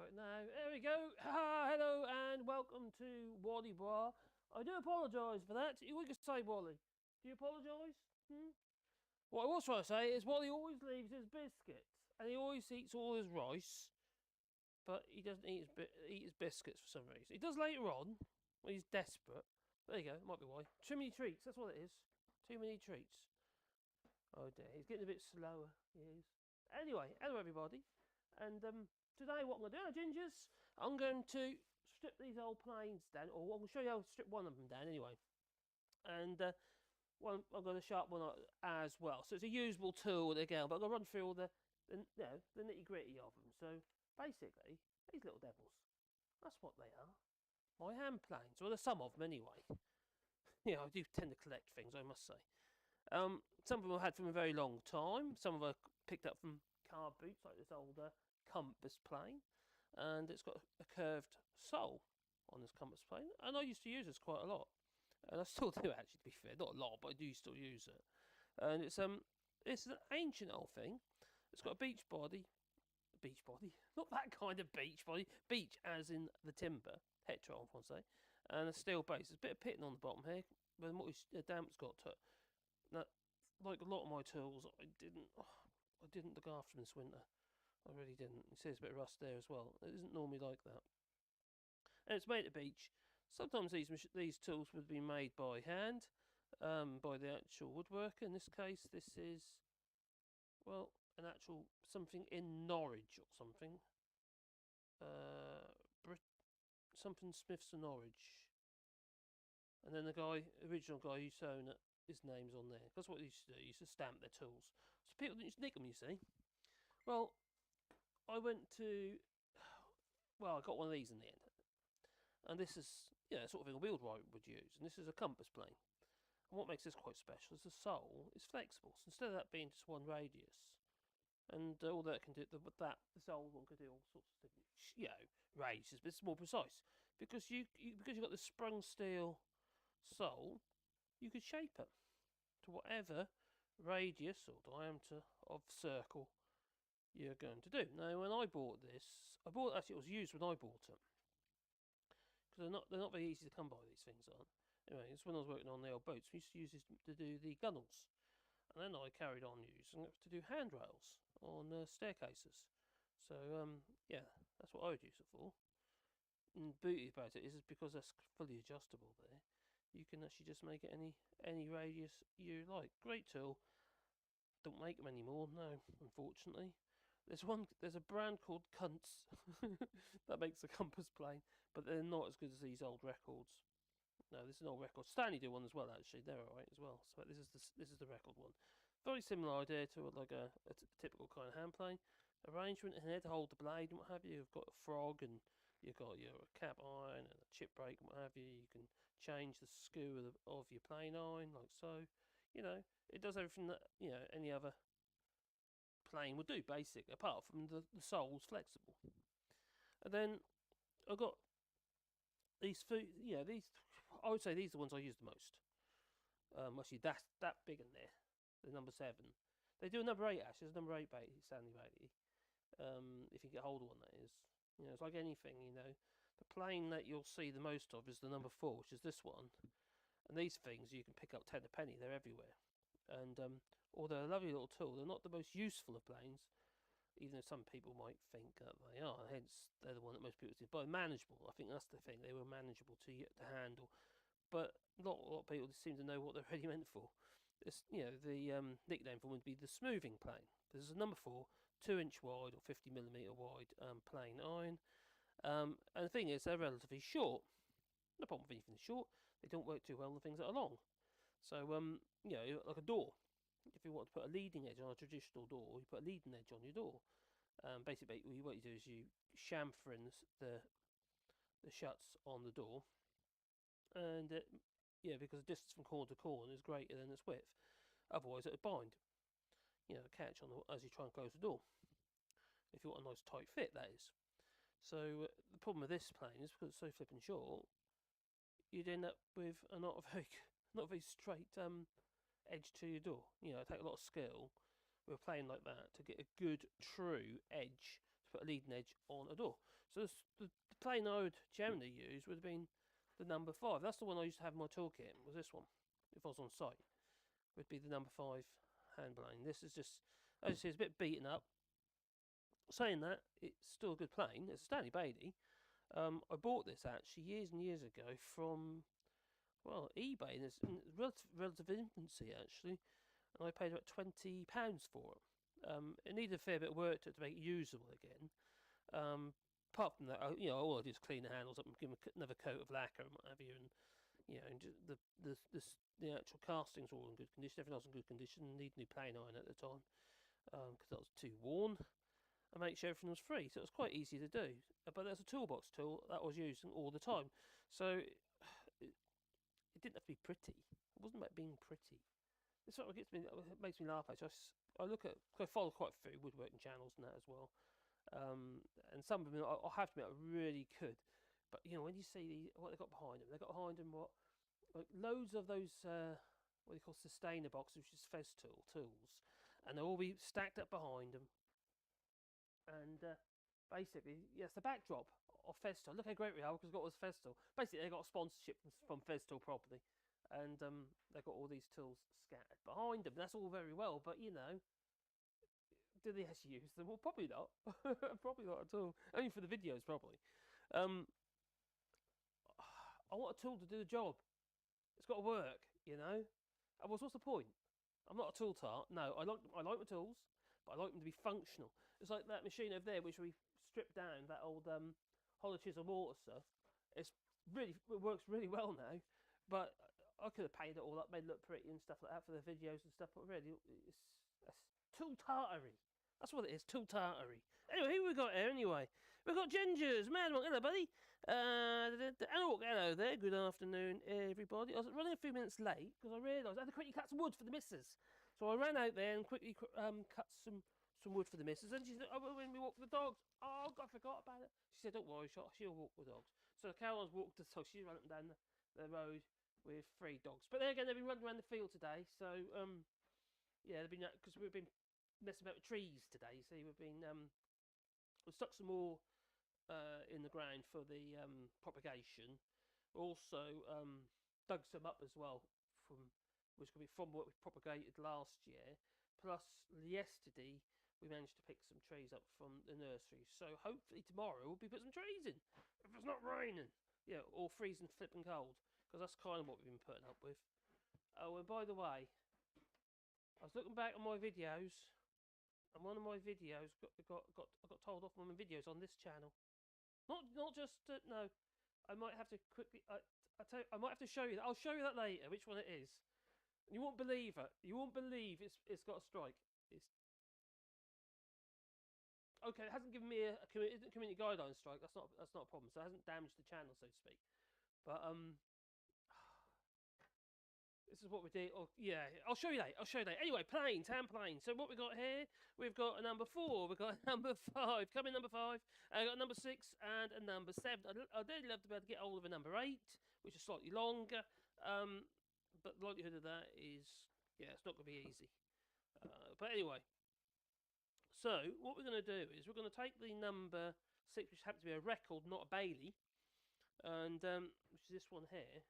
right now. There we go. Hello and welcome to Wallybois. I do apologise for that. You could say, Wally. Do you apologise? What I was trying to say is Wally always leaves his biscuits and he always eats all his rice, but he doesn't eat his biscuits for some reason. He does later on when he's desperate. There you go. That might be why. Too many treats. That's what it is. Too many treats. Oh dear. He's getting a bit slower. He is. Anyway, hello everybody. And today what I'm going to do, Gingers, I'm going to strip these old planes down, or I'm going to show you how to strip one of them down anyway. And I'm going to sharpen one up as well. So it's a usable tool again, but I'm going to run through all the nitty gritty of them. So basically, these little devils, that's what they are. My hand planes. Well, there's some of them anyway. I do tend to collect things, I must say. Some of them I've had from a very long time. Some of them I picked up from car boots, like this older compass plane, and it's got a curved sole on this compass plane, and I used to use this quite a lot, and I still do actually, to be fair, not a lot, but I do still use it. And it's an ancient old thing. It's got a beech body, not that kind of beech body, beech as in the timber, hetero I want to say, and a steel base. There's a bit of pitting on the bottom here, but the damp's got to it. Now, like a lot of my tools, I didn't look after them this winter. I really didn't. You see there's a bit of rust there as well. It isn't normally like that. And it's made of beech. Sometimes these tools would be made by hand, by the actual woodworker. In this case, this is, well, an actual something in Norwich or something. Something Smiths in Norwich. And then the original guy who's sewn it, his name's on there. That's what he used to do. He used to stamp their tools. So people didn't just nick them, you see. Well, I got one of these in the end. And this is, sort of thing a wheelwright would use. And this is a compass plane. And what makes this quite special is the sole is flexible. So instead of that being just one radius, and all that can do, this old one could do all sorts of different, radiuses, but it's more precise. Because you've got the sprung steel sole, you could shape it to whatever radius or diameter of circle you're going to do. Now, when I bought this, it was used when I bought it, because they're not very easy to come by. These things aren't. Anyway, it's when I was working on the old boats. We used to use this to do the gunnels, and then I carried on using it to do handrails on staircases. So that's what I would use it for. And the beauty about it is because that's fully adjustable there. You can actually just make it any radius you like. Great tool. Don't make them anymore, no, unfortunately. There's a brand called Cunts that makes a compass plane, but they're not as good as these old records. No, this is an old record. Stanley do one as well, actually. They're alright as well. So this is the record one. Very similar idea to a typical kind of hand plane. Arrangement in here to hold the blade and what have you. You've got a frog and you've got your cap iron and a chip brake and what have you. You can change the skew of your plane iron like so. It does everything that any other plane would do, basic, apart from the sole's flexible. And then I got these I would say these are the ones I use the most. Actually, that's that big in there, the number 7. They do a number 8 actually. There's a number 8 Stanley Bailey. If you get hold of one, that is. It's like anything. The plane that you'll see the most of is the number 4, which is this one. And these things you can pick up 10 a penny. They're everywhere. And although a lovely little tool, they're not the most useful of planes, even though some people might think that they are. Hence, they're the one that most people do. But manageable, I think that's the thing. They were manageable to handle. But not a lot of people seem to know what they're really meant for. The nickname for them would be the smoothing plane. This is a number 4, 2-inch wide or 50mm wide plane iron. And the thing is, they're relatively short. No problem with anything short. They don't work too well on things that are long. So, like a door. If you want to put a leading edge on a traditional door, you put a leading edge on your door. Basically, what you do is you chamfer in the shuts on the door, and because the distance from corner to corner is greater than its width. Otherwise, it would bind. Catch on as you try and close the door. If you want a nice tight fit, that is. So the problem with this plane is because it's so flipping short, you'd end up with a not very straight edge to your door. It takes a lot of skill with a plane like that to get a good, true edge to put a leading edge on a door. So the plane I would generally use would have been the number 5. That's the one I used to have in my toolkit. Was this one? If I was on site, would be the number 5 Handplane. This is just, as you see, it's a bit beaten up. Saying that, it's still a good plane. It's a Stanley Bailey. I bought this actually years and years ago from, well, eBay, and it's in relative infancy actually, and I paid about £20 for it. It needed a fair bit of work to make it usable again. Apart from that, all I do is clean the handles up and give them another coat of lacquer and what have you, and and the actual castings are all in good condition. Everything else in good condition. Need new plane iron at the time because that was too worn. And make sure everything was free, so it was quite easy to do. But there's a toolbox tool that I was using all the time, so it didn't have to be pretty. It wasn't about being pretty. This sort of makes me laugh. Actually, I follow quite a few woodworking channels and that as well, and some of them I have to admit are really good. But when you see what they got behind them, like loads of those what they call sustainer boxes, which is tools, and they'll all be stacked up behind them. And basically, yes, the backdrop of Festool. Look how great we are because we've got all this Festool. Basically, they got a sponsorship from Festool property, and they've got all these tools scattered behind them. That's all very well, but do they actually use them? Well, probably not. Probably not at all. Only for the videos, probably. I want a tool to do the job. It's got to work, Otherwise, what's the point? I'm not a tool tart. No, I like my tools, but I like them to be functional. It's like that machine over there, which we stripped down, that old hollow chisel mortar stuff. It works really well now, but I could have painted it all up, made it look pretty and stuff like that for the videos and stuff. But really, it's tool tartery. That's what it is, tool tartery. Anyway, who we got here anyway? We've got Gingers, Madwalk, hello buddy. Hello there, good afternoon everybody. I was running a few minutes late because I realised I had to quickly cut some wood for the missus. So I ran out there and quickly cut some wood for the missus. And she said, when we walk the dogs. Oh, God, I forgot about it. She said, don't worry, she'll walk the dogs. So Caroline's walked the dogs. She's running down the road with 3 dogs. But then again, they've been running around the field today. So, yeah, they've been, because we've been messing about with trees today. You see, we've stuck some more in the ground for the propagation. Also, dug some up as well which could be from what we propagated last year. Plus, yesterday we managed to pick some trees up from the nursery. So hopefully tomorrow we'll be putting some trees in, if it's not raining, or freezing flipping cold, because that's kind of what we've been putting up with. Oh, and by the way, I was looking back on my videos, and one of my videos got told off on my videos on this channel. Not just no. I might have to quickly. I might have to show you that. I'll show you that later. Which one it is. You won't believe it. You won't believe it's got a strike. It's okay. It hasn't given me a community guideline strike. That's not a problem. So it hasn't damaged the channel, so to speak. But this is what we did. Oh yeah, I'll show you that. Anyway, planes, Handplane. So what we got here? We've got a number 4. We've got a number 5. Coming number 5. I got a number 6 and a number 7. I'd really love to be able to get hold of a number 8, which is slightly longer. But the likelihood of that is, it's not going to be easy. But anyway, so what we're going to do is we're going to take the number 6, which happens to be a record, not a Bailey, and which is this one here,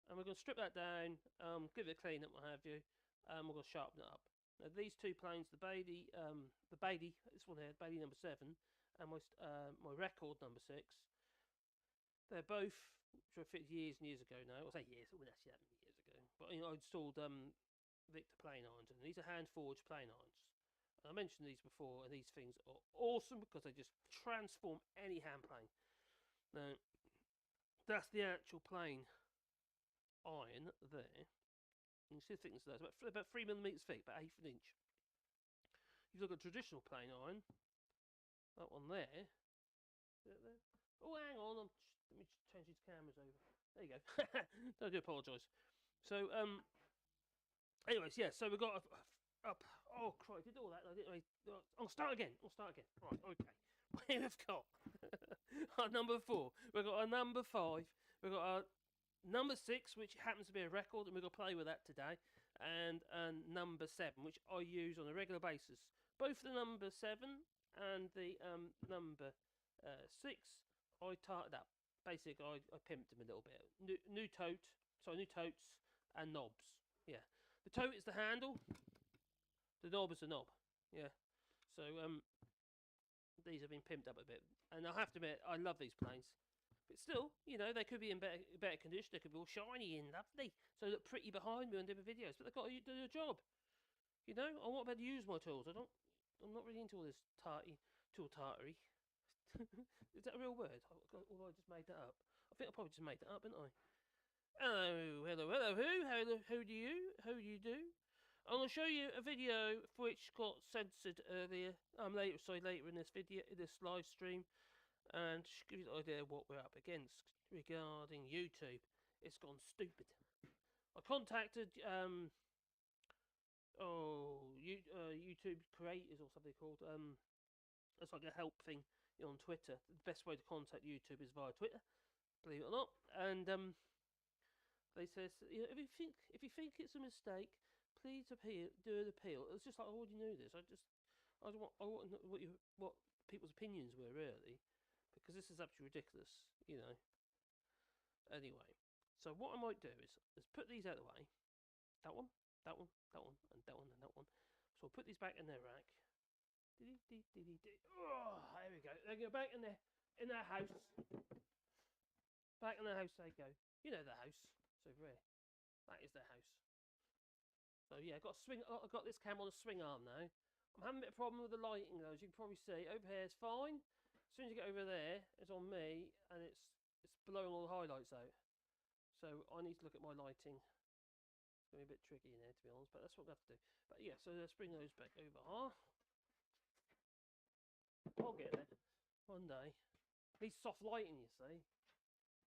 and we're going to strip that down, give it a clean up, what have you, and we're going to sharpen it up. Now these 2 planes, the Bailey, this one here, Bailey number 7, and my record number 6, they're both, which were fitted years and years ago now. I'll say years, it wasn't actually that many years ago. But I installed Victor plane irons, and these are hand forged plane irons. And I mentioned these before, and these things are awesome because they just transform any hand plane. Now, that's the actual plane iron there. You can see the thickness of those, about 3mm thick, about 1/8 inch. If you look at traditional plane iron, that one there. Oh, hang on, let me change these cameras over. There you go. I do apologise. So, anyways, yeah. So we got up. Oh, Christ! Did all that? I'll start again. Right. Okay. We've got our number 4. We've got our number 5. We've got our number 6, which happens to be a record, and we're gonna play with that today. And number 7, which I use on a regular basis. Both the number 7 and the number 6, I tarted up. Basically, I pimped them a little bit. New totes and knobs. Yeah, the tote is the handle. The knob is the knob. Yeah. So these have been pimped up a bit, and I have to admit, I love these planes. But still, you know, they could be in better condition. They could be all shiny and lovely, so they look pretty behind me on different videos. But they've got to do their job. You know, I want to be able to use my tools. I'm not really into all this tool tartary. Is that a real word? Or I just made that up? I think I probably just made that up, didn't I? Hello, how do you do? I'm going to show you a video which got censored earlier. Later in this video, in this live stream, and to give you an idea of what we're up against regarding YouTube. It's gone stupid. I contacted YouTube creators or something called it's like a help thing on Twitter. The best way to contact YouTube is via Twitter, believe it or not. And they says, you know, if you think it's a mistake, please do an appeal. It's just like I already knew this. I want to know what people's opinions were really, because this is absolutely ridiculous, you know. Anyway, so what I might do is put these out of the way. That one, and that one, and that one. So I'll put these back in their rack. Oh, there we go. They go back in their house. Back in their house they go. You know the house. It's over here. That is their house. So yeah, I've got this cam on a swing arm now. I'm having a bit of a problem with the lighting though, as you can probably see. Over here is fine. As soon as you get over there, it's on me, and it's blowing all the highlights out. So I need to look at my lighting. It's going to be a bit tricky in there, to be honest, but that's what I have to do. But yeah, so let's bring those back over. I'll get there one day. Needs soft lighting, you see.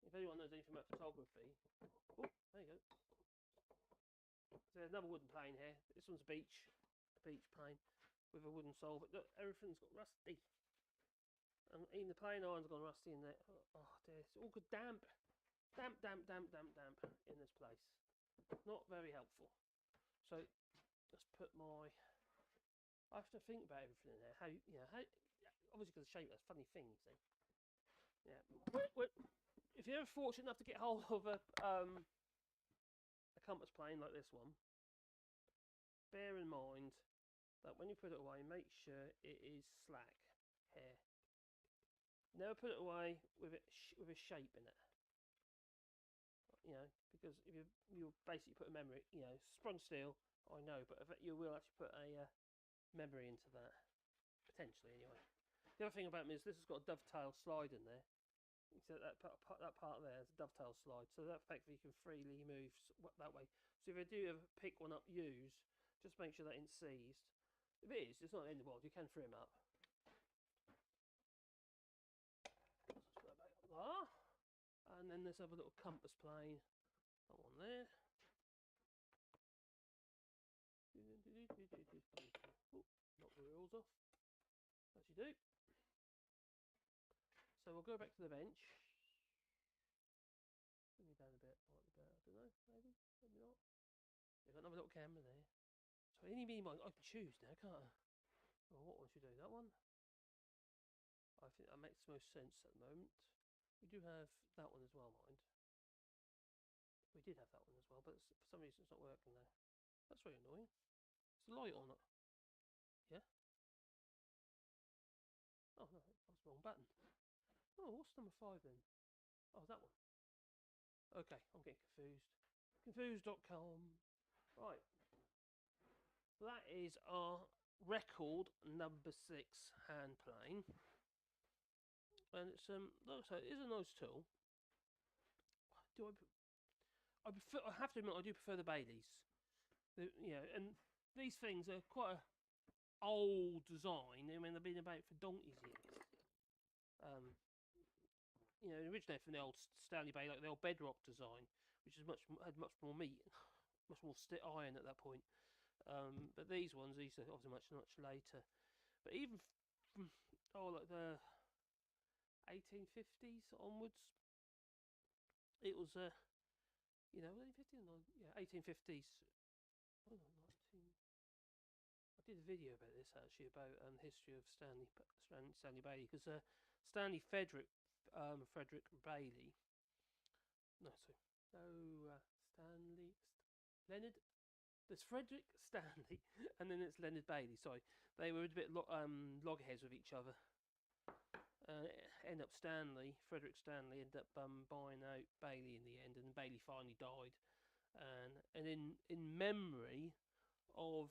If anyone knows anything about photography. Oh, there you go. There's another wooden plane here. This one's a beach plane with a wooden sole. But look, everything's got rusty. And even the plane iron's gone rusty in there. Oh dear, it's all good damp. Damp in this place. Not very helpful. So let's put I have to think about everything in there. How obviously because the shape, that's a funny thing, you see. Yeah. If you're ever fortunate enough to get hold of a compass plane like this one, bear in mind that when you put it away, make sure it is slack here. Never put it away with a shape in it. You know, because if you basically put a memory, you know, sprung steel, I know, but you will actually put a memory into that, potentially anyway. The other thing about me is this has got a dovetail slide in there. So that part there is a dovetail slide, so that effectively you can freely move that way. So if you do ever pick one up used, just make sure that ain't seized. If it is, it's not the end of the world. You can free them up. Let's put that back up there. And then there's other little compass plane. That one there. Oh, knock the wheels off. As you do. So we'll go back to the bench. Bring me down a bit, I don't know, maybe not. We've got another little camera there. So any meanwhile, I can choose now, can't I? Well, what one should we do? That one? I think that makes the most sense at the moment. We do have that one as well, mind. We did have that one as well, but for some reason it's not working now. That's very annoying. Is the light on it? Yeah? Oh no, that's the wrong button. Oh, what's number 5 then? Oh, that one. Okay, I'm getting confused. Confused.com. Right. That is our record number 6 hand plane. And it's like I say, it is a nice tool. I have to admit, I do prefer the Baileys. You know, and these things are quite a old design. I mean, they've been about for donkey's years. You know, originated from the old Stanley Bay, like the old Bedrock design, which is had much more meat, much more iron at that point. But these are obviously much later. But even from like the 1850s onwards, it was you know, 1850s. Oh, 19. I did a video about this actually, about history of Stanley Bailey, because Stanley Frederick Bailey. No, sorry. No, Stanley. Leonard. There's Frederick Stanley, and then it's Leonard Bailey. Sorry, they were a bit loggerheads with each other. End up Frederick Stanley, ended up buying out Bailey in the end, and Bailey finally died. And in memory of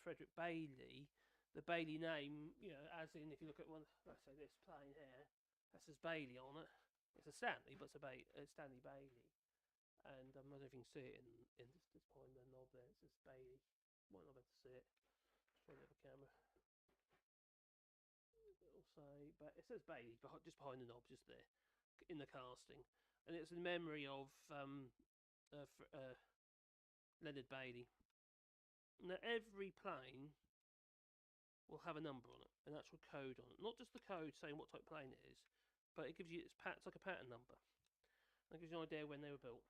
Frederick Bailey, the Bailey name, as in if you look at one, let's say this plane here, that says Bailey on it. It's a Stanley, but it's Stanley Bailey. And I don't know if you can see it in this point, the knob there. It says Bailey. Might not be able to see it. Try the other camera. It'll say, but it says Bailey, just behind the knob, just there, in the casting, and it's in memory of Leonard Bailey. Now every plane will have a number on it, an actual code on it, not just the code saying what type of plane it is, but it gives you it's like a pattern number. That gives you an idea when they were built.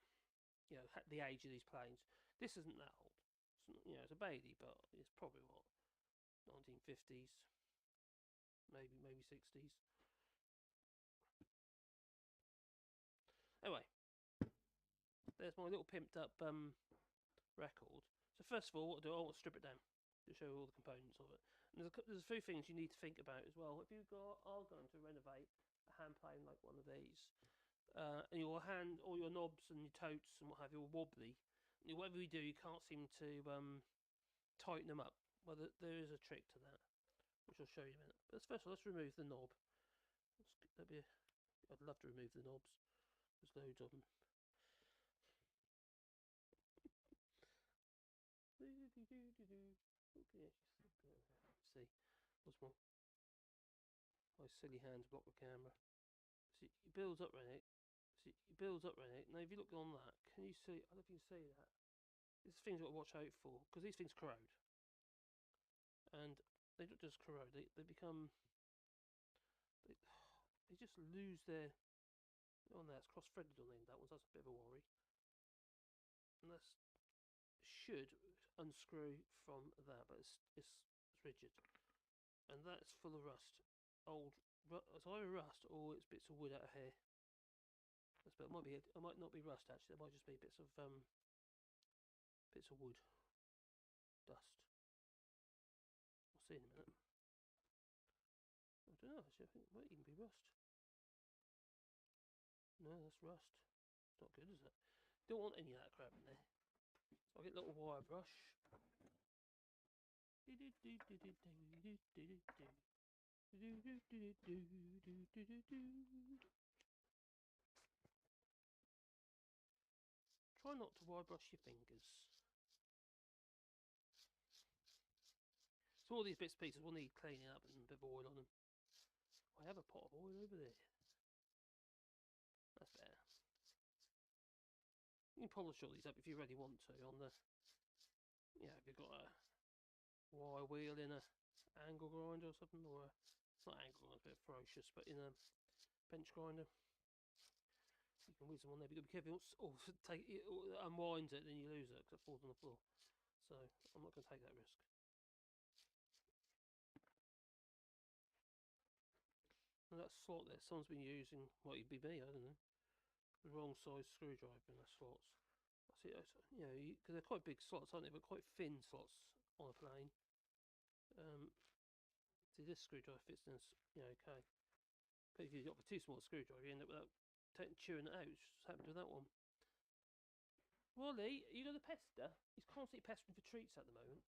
The age of these planes. This isn't that old. It's a Bailey, but it's probably 1950s, maybe 60s. Anyway, there's my little pimped up record. So first of all, what I'll do, I want to strip it down to show all the components of it. And there's a few things you need to think about as well. If you are going to renovate a handplane like one of these, and your all your knobs and your totes and what have you are wobbly, and whatever you do, you can't seem to tighten them up. Well, there is a trick to that, which I'll show you in a minute. But first of all, let's remove the knob. I'd love to remove the knobs. There's loads of them. Okay, see, what's more? My silly hands block the camera. See, it builds up around it. Now, if you look on that, can you see? I don't know if you can see that. There's things you've got to watch out for, because these things corrode. And they don't just corrode, they become. They just lose their. On there, it's cross-threaded on the end. That one's that's a bit of a worry. And that should unscrew from that, but it's rigid. And that's full of rust. It's either rust or it's bits of wood out of here. It might not be rust actually. It might just be bits of wood dust. We'll see in a minute. I don't know. Actually, I think it might even be rust. No, that's rust. Not good, is it? Don't want any of that crap in there. So I'll get a little wire brush. Try not to wire brush your fingers. So all these bits and pieces will need cleaning up and a bit of oil on them. I have a pot of oil over there. That's better. You can polish all these up if you really want to on the, if you've got a wire wheel in a angle grinder or something, or it's not angle grinder, it's a bit ferocious, but in a bench grinder. You can whiz them on there, but you've got to be careful, or unwinds it, then you lose it because it falls on the floor. So I'm not going to take that risk. And that slot there, someone's been using, what you'd be me, I don't know, the wrong size screwdriver in the slots. Because they're quite big slots, aren't they? But quite thin slots on a plane. See, this screwdriver fits in, okay. But if you've got a too small screwdriver, you end up without chewing it out, which happened to that one. Wally, are you going to pester? He's constantly pestering for treats at the moment.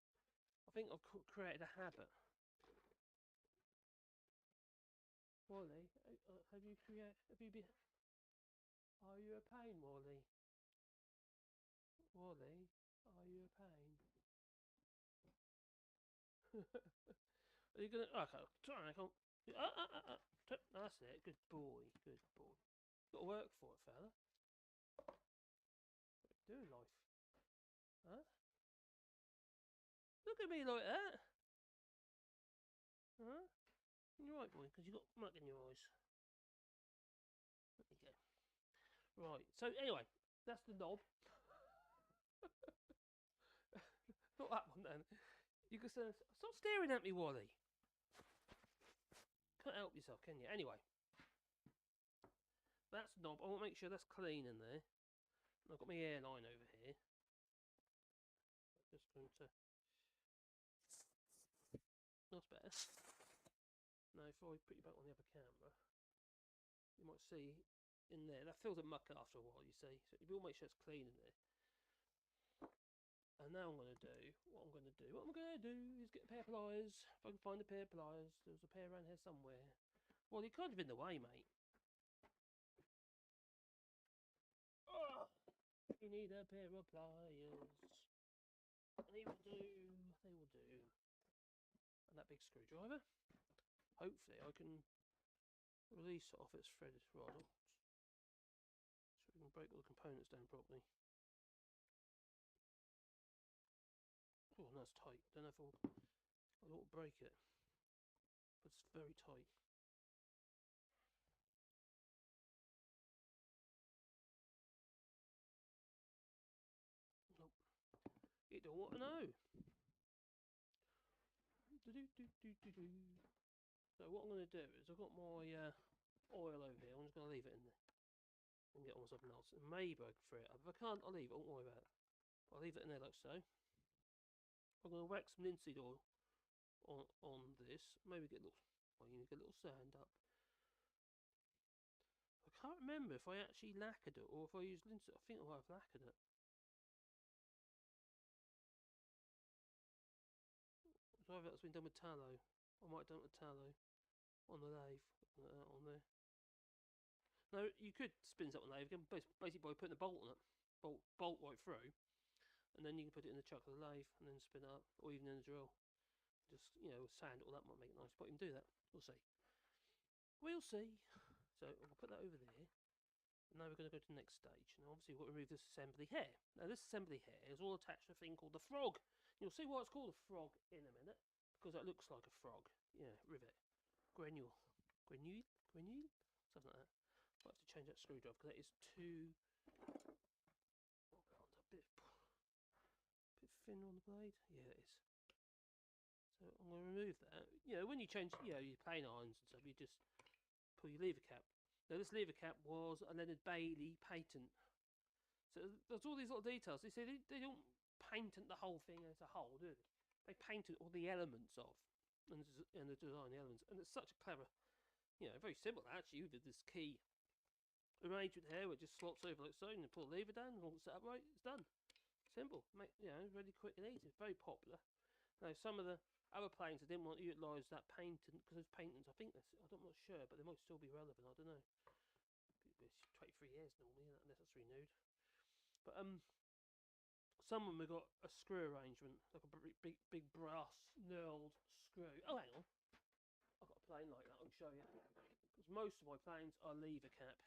I think I've created a habit. Wally, are you a pain, Wally? Wally, are you a pain? Are you gonna? Okay, try. I can't. That's it. Good boy. Good boy. Got to work for it, fella. What are you doing, life? Huh? Look at me like that. Huh? You're right, boy, because you got muck in your eyes. There you go. Right. So anyway, that's the knob. Not that one then. You can say, stop staring at me, Wally. can't help yourself, can you? Anyway, that's the knob. I want to make sure that's clean in there. I've got my airline over here. Just going to. That's better. Now, if I put you back on the other camera, you might see in there that fills a muck after a while. You see, so you will make sure it's clean in there. And now what I'm going to do is get a pair of pliers. If I can find a pair of pliers. There's a pair around here somewhere. Well, you're kind of in the way, mate. Oh, you need a pair of pliers. And they will do. And that big screwdriver. Hopefully I can release it off its threaded rod. So we can break all the components down properly. Oh, that's tight. Don't know if I ought to break it, but it's very tight. Nope. It don't want to know. So what I'm going to do is I've got my oil over here. I'm just going to leave it in there and get on with something else. Maybe I can free it up. If I can't, I'll leave it. I won't worry about it. I'll leave it in there like so. I'm going to wax some linseed oil on this. Maybe get a little. Well, you need to get a little sand up. I can't remember if I actually lacquered it or if I used linseed. I think I might have lacquered it. So either that's been done with tallow. I might have done it with tallow on the lathe on there. No, you could spin something on the lathe again, basically by putting a bolt on it, bolt right through, and then you can put it in the chuck of the lathe and then spin it up, or even in the drill. Just sand it all that might make it nice, but you can do that. We'll see. We'll see. So I'll put that over there. Now we're going to go to the next stage. Now obviously we've got to remove this assembly hair. Now this assembly hair is all attached to a thing called the frog. You'll see why it's called a frog in a minute. Because that looks like a frog. Yeah, rivet. Granule. Something like that. I'll have to change that screwdriver because that is too... a bit thin on the blade. Yeah, it is. So I'm going to remove that. When you change your plane irons and stuff, you just pull your lever cap. Now this lever cap was a Leonard Bailey patent. So there's all these little details. They say they don't patent the whole thing as a whole, do they? They painted all the elements of and the design elements, and it's such a clever, very simple actually. With this key arrangement here, where it just slots over like so, and you pull the lever down, and all set up right. It's done. Simple, really quick and easy. It's very popular. Now some of the other planes I didn't want to utilise that patent because those patents, I'm not sure, but they might still be relevant. I don't know. It's 23 years normally, unless it's renewed. But some of them have got a screw arrangement, like a big brass knurled screw. Oh, hang on. I've got a plane like that, I'll show you. Because most of my planes are lever cap.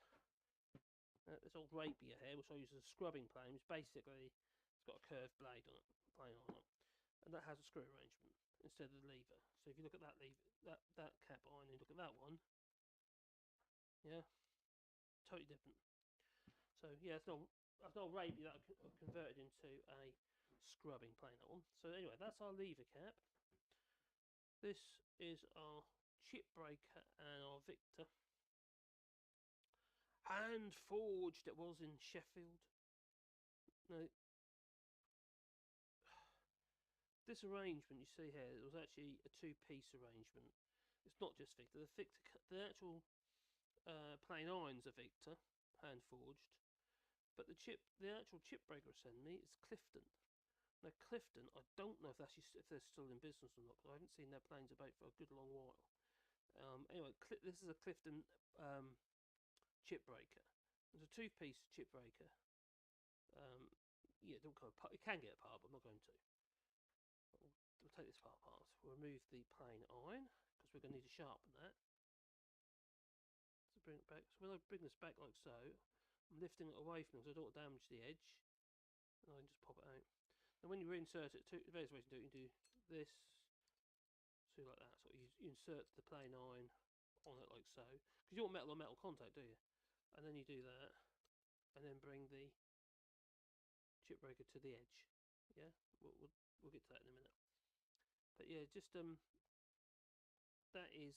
This old rapier here, which I use as a scrubbing plane, which basically it's got a curved blade on it, and that has a screw arrangement instead of the lever. So if you look at that lever, that cap iron, and look at that one, yeah, totally different. So yeah, it's not rapier that I've converted into a scrubbing plane, that one. So anyway, that's our lever cap. This is our chip breaker and our Victor. Hand forged it was in Sheffield. Now this arrangement you see here, it was actually a two-piece arrangement. It's not just Victor. The actual plane irons are Victor, hand forged. But the actual chip breaker assembly is Clifton. Now Clifton, I don't know if they're still in business or not, because I haven't seen their planes about for a good long while. Anyway, this is a Clifton chip breaker. It's a two-piece chip breaker. Don't go apart. You can get it apart, but I'm not going to. We'll take this part apart. We'll remove the plane iron because we're going to need to sharpen that. So bring it back. So when I bring this back like so, I'm lifting it away from it so I don't damage the edge, and I can just pop it out. And when you reinsert it, there's various ways to do it. You can do this, so like that. So you insert the plane iron on it like so, because you want metal on metal contact, do you? And then you do that, and then bring the chip breaker to the edge. Yeah, we'll get to that in a minute. But yeah, just that is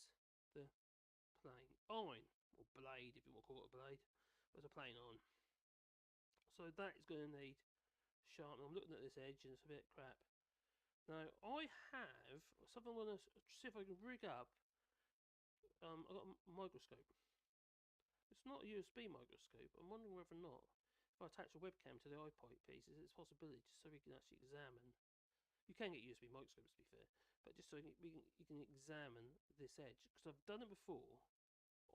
the plane iron, or blade if you want to call it a blade, but it's a plain iron. So that is going to need sharpening. I'm looking at this edge and it's a bit crap. Now I have something I'm going to see if I can rig up. I've got a microscope. It's not a USB microscope. I'm wondering whether or not if I attach a webcam to the iPipe pieces, it's a possibility just so we can actually examine. You can get USB microscopes to be fair, but just so you can examine this edge, because I've done it before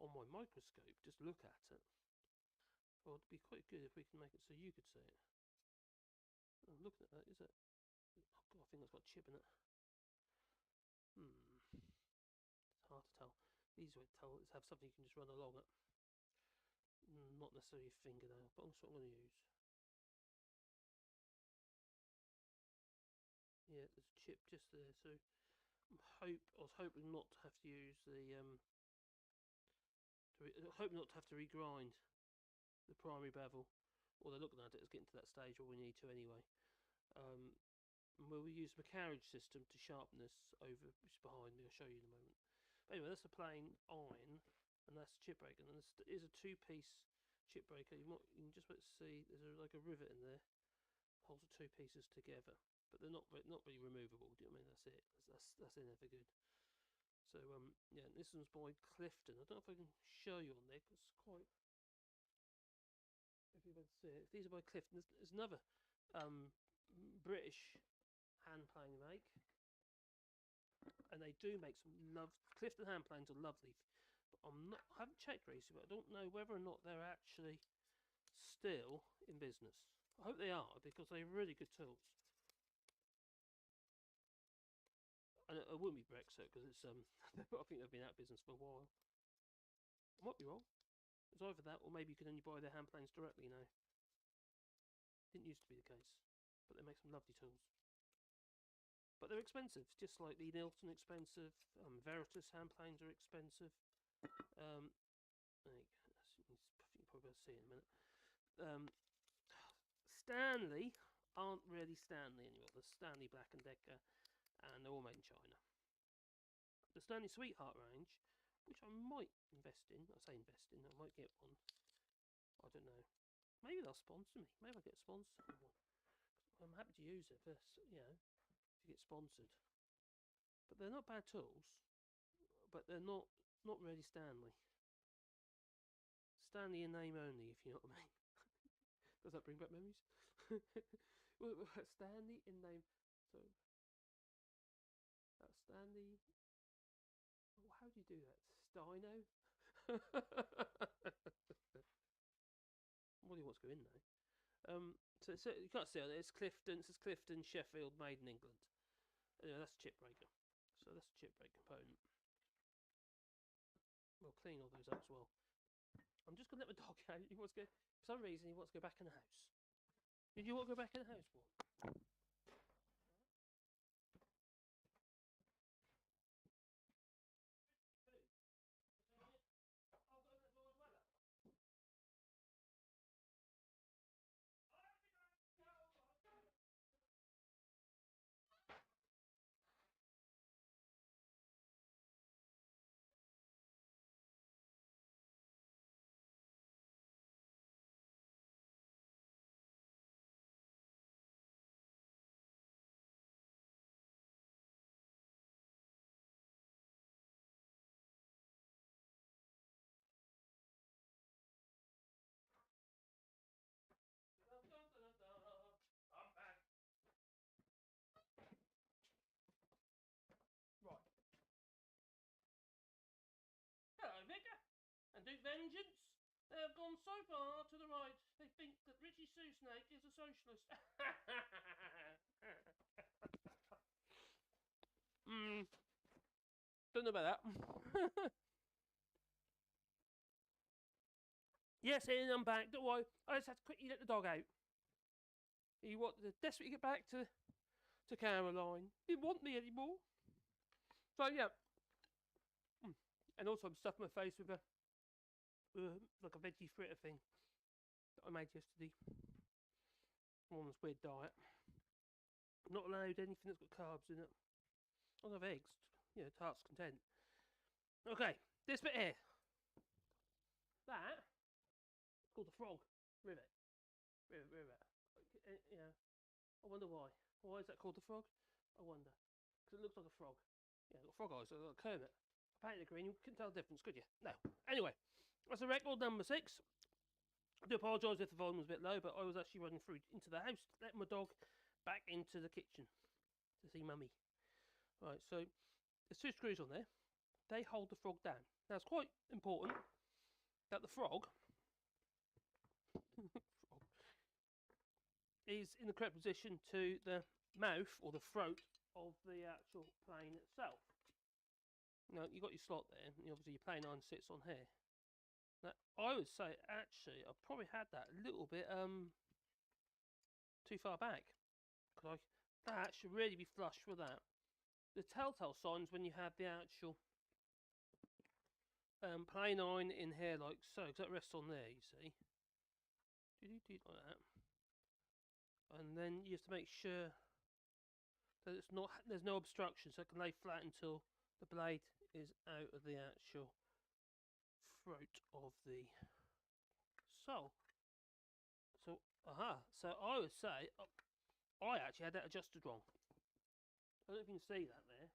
on my microscope. Just look at it. Well, it'd be quite good if we can make it so you could see it. I'm looking at that. Is it? Oh God, I think that's got a chip in it. It's hard to tell. The easy way to tell is have something you can just run along it. Not necessarily a fingernail, but that's what I'm going to use. Yeah, there's a chip just there, so I was hoping not to have to use the hoping not to have to regrind the primary bevel. Although looking at it, it's getting to that stage where we need to anyway. We'll use the carriage system to sharpen this over, which is behind me. I'll show you in a moment. But anyway, that's a plain iron, and that's chip breaker. And this is a two-piece chip breaker. You can just about to see there's like a rivet in there, holds the two pieces together. But they're not really removable. Do you know what I mean? That's in there for good. So yeah, this one's by Clifton. I don't know if I can show you on there because it's quite. If you can see it, these are by Clifton. There's another British handplane make, and they do make some Clifton handplanes are lovely, but I haven't checked recently, but I don't know whether or not they're actually still in business. I hope they are, because they're really good tools. And it wouldn't be Brexit, because it's I think they've been out of business for a while. I might be wrong. It's either that, or maybe you can only buy their handplanes directly now. Didn't used to be the case, but they make some lovely tools. But they're expensive, just like the Nilton expensive. Veritas handplanes are expensive. You can probably see in a minute. Stanley aren't really Stanley anymore. There's Stanley Black & Decker, and they're all made in China. The Stanley Sweetheart range, which I might invest in. I say invest in, I might get one. I don't know. Maybe they'll sponsor me. Maybe I'll get sponsored for one. I'm happy to use it for, to get sponsored. But they're not bad tools. But they're not really Stanley. Stanley in name only, if you know what I mean. Does that bring back memories? Stanley in name. So that's Stanley. How do you do that? Stino? What do you want to go in now? So you can't see on it. It's Clifton. It says Clifton, Sheffield, made in England. Anyway, that's a chip breaker. So that's a chip break component. We'll clean all those up as well. I'm just gonna let my dog out. He wants to go. For some reason, he wants to go back in the house. Did you want to go back in the house, boy? I'm back. Right. Hello, Vicar. And Duke Vengeance. They have gone so far to the right, they think that Richie Snake is a socialist. Don't know about that. Yes, Ian, I'm back. Don't worry. I just had to quickly let the dog out. He wanted to desperately get back to Caroline. He didn't want me anymore. So yeah. And also I'm stuffing my face with a like a veggie fritter thing that I made yesterday. On this weird diet. Not allowed anything that's got carbs in it. I'll have eggs. You know, tart's content. Okay, this bit here. called the frog rivet. Rivet. Yeah. I wonder why. Why is that called the frog? I wonder. Because it looks like a frog. Yeah, it's got frog eyes, like a Kermit. I painted it green, you couldn't tell the difference, could you? No. Anyway, that's the record number 6. I do apologise if the volume was a bit low, but I was actually running through into the house, letting my dog back into the kitchen to see mummy. Right, so there's 2 screws on there. They hold the frog down. Now it's quite important that the frog is in the correct position to the mouth or the throat of the actual plane itself. Now you've got your slot there, and obviously your plane iron sits on here. Now I would say actually I probably had that a little bit too far back. That should really be flush with that. The telltale signs when you have the actual plane iron in here like so, because that rests on there, you see. Like that. And then you have to make sure that there's no obstruction, so it can lay flat until the blade is out of the actual throat of the sole. So so I would say I actually had that adjusted wrong. I don't know if you can see that there,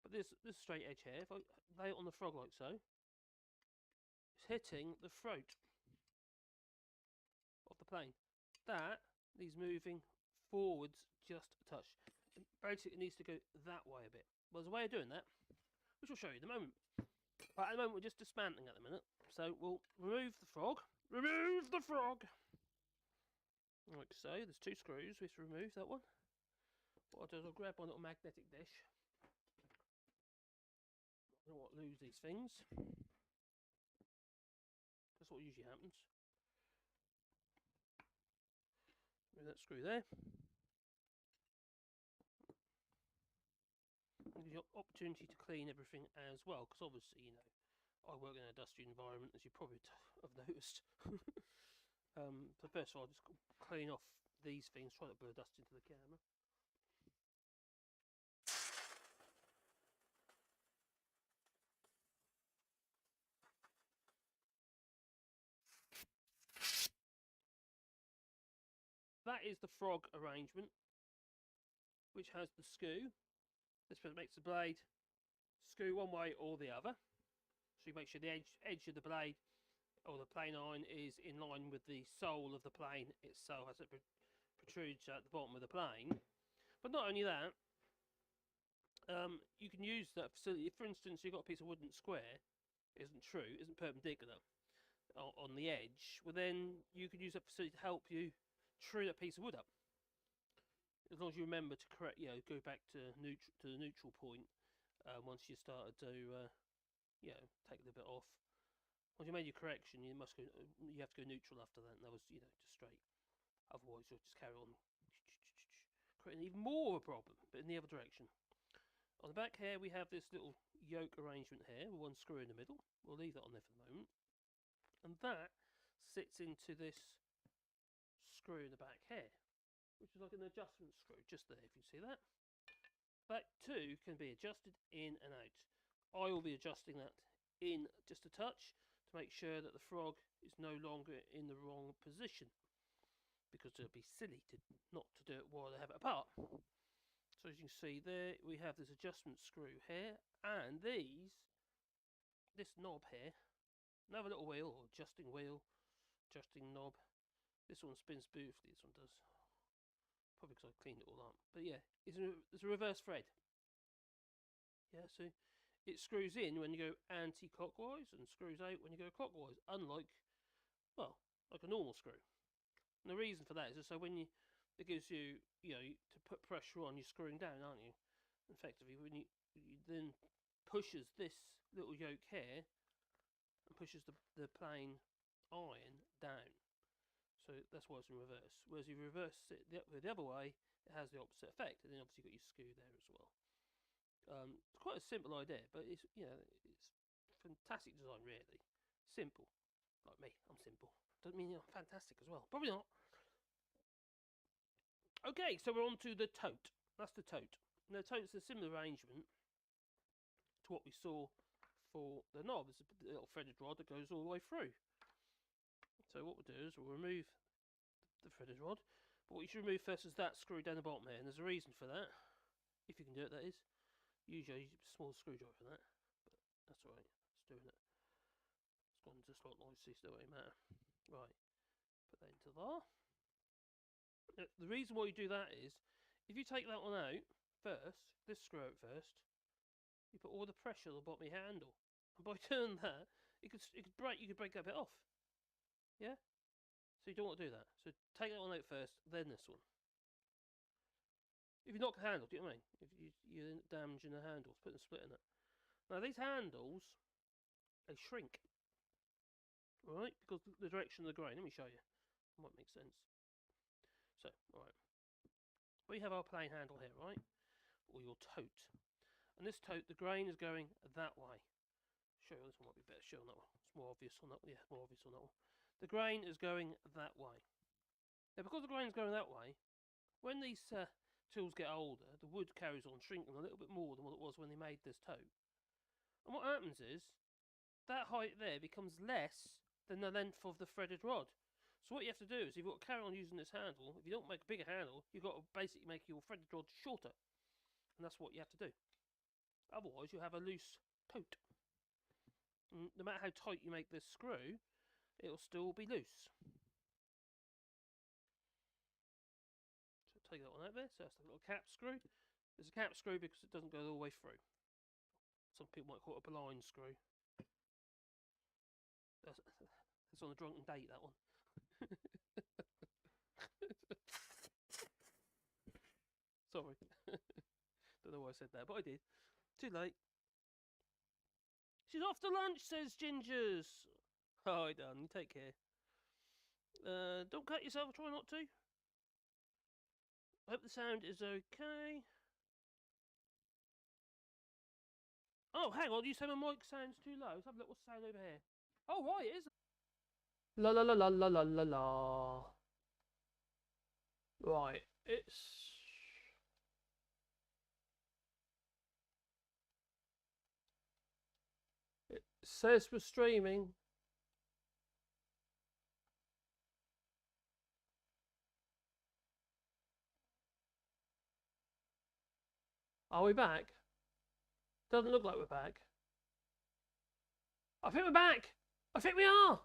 but this straight edge here, if I lay it on the frog like so, it's hitting the throat of the plane. That needs moving forwards just a touch. Basically, it needs to go that way a bit. Well, there's a way of doing that, which I'll show you in a moment. But at the moment, we're just dismantling at the minute. So we'll remove the frog. Remove the frog! Like so, there's 2 screws. We have to remove that one. What I'll do is I'll grab my little magnetic dish. I don't want to lose these things. That's what usually happens. Remove that screw there. Gives you an opportunity to clean everything as well, because obviously, you know, I work in a dusty environment, as you probably have noticed. So first of all, I'll just clean off these things, try not to blow dust into the camera. That is the frog arrangement, which has the screw. This makes the blade screw one way or the other. So you make sure the edge of the blade or the plane iron is in line with the sole of the plane itself as it protrudes at the bottom of the plane. But not only that, you can use that facility. If, for instance, you've got a piece of wooden square, isn't perpendicular on the edge, well then you can use that facility to help you true that piece of wood up. As long as you remember to go back to the neutral point once you started to take the bit off. Once you made your correction, you have to go neutral after that, and that was just straight. Otherwise, you'll just carry on creating even more of a problem, but in the other direction. On the back here, we have this little yoke arrangement here with 1 screw in the middle. We'll leave that on there for the moment, and that sits into this screw in the back here, which is like an adjustment screw just there, if you can see that. That too can be adjusted in and out. I will be adjusting that in just a touch to make sure that the frog is no longer in the wrong position, because it would be silly not to do it while they have it apart. So as you can see there, we have this adjustment screw here, and this knob here, another little wheel, or adjusting knob. This one spins beautifully, this one does. Probably because I've cleaned it all up. But yeah, it's a reverse thread. Yeah, so it screws in when you go anti-clockwise and screws out when you go clockwise, unlike, well, like a normal screw. And the reason for that is so when it gives you, to put pressure on, you're screwing down, aren't you? Effectively, when you then pushes this little yoke here and pushes the plane iron down. So that's why it's in reverse. Whereas you reverse it the other way, it has the opposite effect. And then obviously you've got your screw there as well. It's quite a simple idea, but it's it's fantastic design, really. Simple, like me. I'm simple. Doesn't mean I'm fantastic as well. Probably not. Okay, so we're on to the tote. That's the tote. Now, the tote's a similar arrangement to what we saw for the knob. It's a little threaded rod that goes all the way through. So what we'll do is we'll remove the threaded rod. But what you should remove first is that screw down the bottom here, and there's a reason for that. If you can do it, that is. Usually use a small screwdriver for that, but that's alright. It's doing it. It's gone into the slot nicely, so it won't matter. Right, put that into there. The reason why you do that is, if you take that one out first, this screw out first, you put all the pressure on the bottom of your handle, and by doing that, you could break that bit off. Yeah. So you don't want to do that. So take that one out first, then this one. If you knock the handle, do you know what I mean? If you're damaging the handles, putting a split in it. Now these handles, they shrink, right? Because the direction of the grain. Let me show you. Might make sense. So, alright. We have our plain handle here, right? Or your tote. And this tote, the grain is going that way. Show you, this one might be better show on that one. It's more obvious on that one. Yeah, more obvious on that one. The grain is going that way. Now, because the grain is going that way, when these tools get older, the wood carries on shrinking a little bit more than what it was when they made this tote. And what happens is, that height there becomes less than the length of the threaded rod. So what you have to do is, if you've got to carry on using this handle, if you don't make a bigger handle, you've got to basically make your threaded rod shorter. And that's what you have to do. Otherwise, you have a loose tote. And no matter how tight you make this screw, it'll still be loose. So take that one out there. So that's the little cap screw. There's a cap screw because it doesn't go all the way through. Some people might call it a blind screw. It's on a drunken date, that one. Sorry. Don't know why I said that, but I did. Too late. She's off to lunch, says Gingers. Hi, darling. Take care. Don't cut yourself. Try not to. I hope the sound is okay. Oh, hang on. You say my mic sounds too low. Let's have a look. What's the sound over here? Oh, right. It is. La la la la la la la la. Right. It says we're streaming. Are we back? Doesn't look like we're back. I think we're back. I think we are.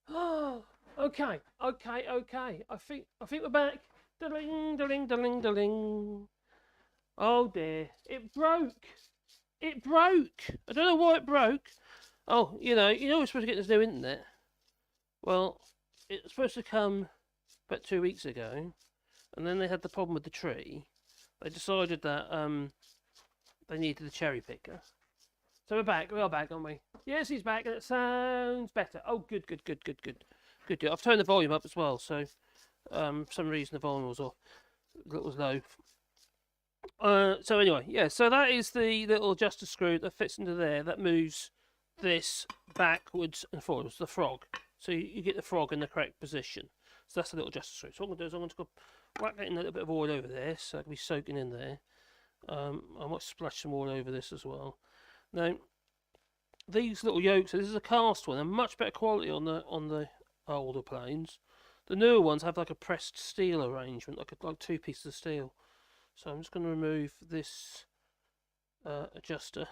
Oh, okay. I think we're back. Ding, ding, ding, ding. Oh dear, it broke. It broke. I don't know why it broke. Oh, you know we're supposed to get this new internet. Well, it's supposed to come about 2 weeks ago, and then they had the problem with the tree. They decided that they needed a cherry picker. So we're back. We are back, aren't we? Yes, he's back, and it sounds better. Oh, good. I've turned the volume up as well, so for some reason the volume was off. It was low. So anyway, yeah. So that is the little adjuster screw that fits into there. That moves this backwards and forwards. The frog. So you get the frog in the correct position. So that's the little adjuster screw. So what I'm going to do is I'm going to go whack that in a little bit of oil over there, so it can be soaking in there. I might splash some oil over this as well. Now, these little yokes, so this is a cast one, they're much better quality on the older planes. The newer ones have like a pressed steel arrangement, like 2 pieces of steel. So I'm just going to remove this adjuster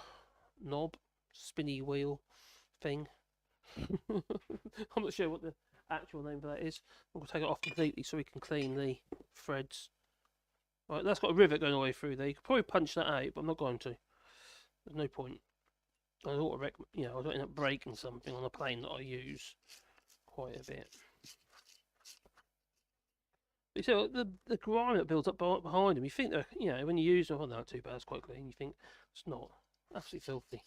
knob, spinny wheel thing. I'm not sure what the actual name for that is. I'm going to take it off completely so we can clean the threads. Right, that's got a rivet going all the way through there. You could probably punch that out, but I'm not going to. There's no point. I don't end up breaking something on a plane that I use quite a bit. You see the grime that builds up behind them. You think that when you use them, oh, not too bad. It's quite clean. You think it's not. Absolutely filthy.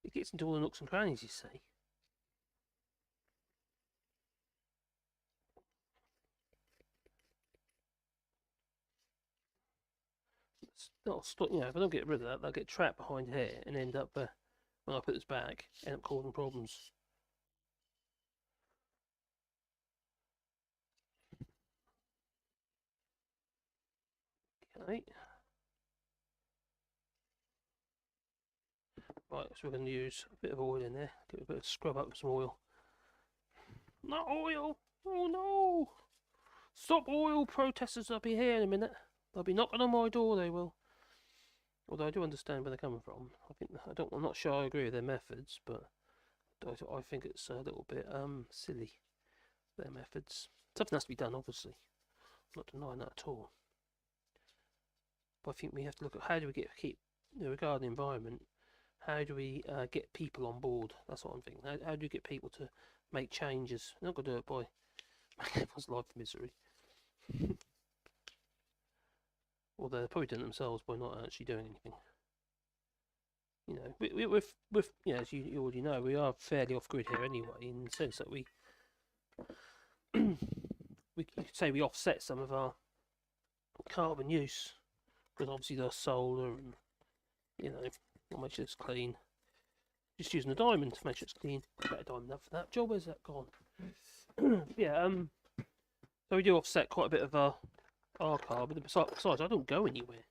It gets into all the nooks and crannies. You see. That'll stop, if I don't get rid of that, they'll get trapped behind here and end up, when I put this back, end up causing problems. Okay. Right, so we're going to use a bit of oil in there. Give it a bit of scrub up with some oil. Not oil! Oh no! Stop oil protesters! I'll be here in a minute. They'll be knocking on my door. They will. Although I do understand where they're coming from. I'm not sure I agree with their methods, but I think it's a little bit silly. Their methods. Something has to be done, obviously. I'm not denying that at all. But I think we have to look at how do we keep regarding the environment. How do we get people on board? That's what I'm thinking. How do you get people to make changes? You're not going to do it by making everyone's life misery. Well, they're probably doing it themselves by not actually doing anything. You know, with as you already know, we are fairly off grid here anyway, in the sense that we could say we offset some of our carbon use, because obviously there's solar and what makes this clean. Just using a diamond to make sure it's clean. Better diamond enough for that job. Where's that gone? Yeah. So we do offset quite a bit of our carbon. Besides, I don't go anywhere.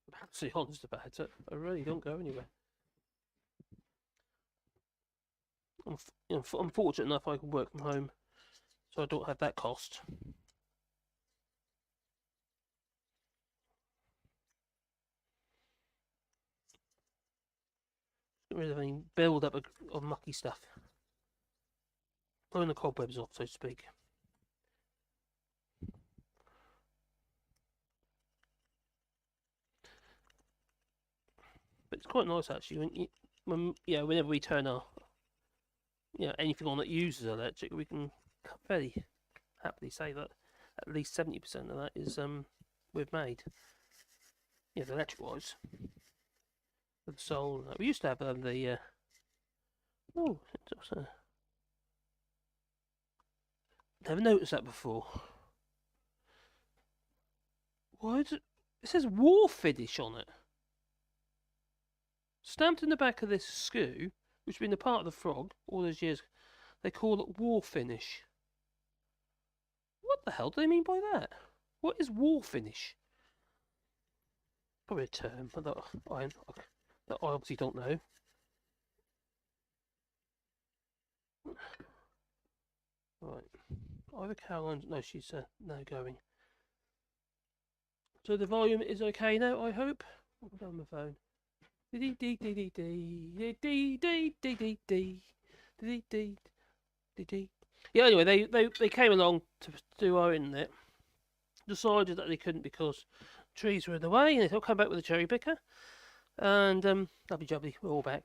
I'm absolutely honest about it. I really don't go anywhere. I'm fortunate enough I can work from home, so I don't have that cost. Get rid of any build up of mucky stuff. Blowing the cobwebs off, so to speak. But it's quite nice actually whenever we turn our anything on that uses electric, we can fairly happily say that at least 70% of that is we've made. Yeah, the electric wise. With the solar. We used to have never noticed that before. Why is it? It says war finish on it. Stamped in the back of this SKU, which has been a part of the frog all those years, they call it war finish. What the hell do they mean by that? What is war finish? Probably a term that I obviously don't know. Right. Either Caroline. No, she's now going. So the volume is okay now, I hope. What was on my phone? Yeah, anyway, they came along to do our internet. Decided that they couldn't because trees were in the way, and they thought, come back with a cherry picker. And lovely jubbly, we're all back.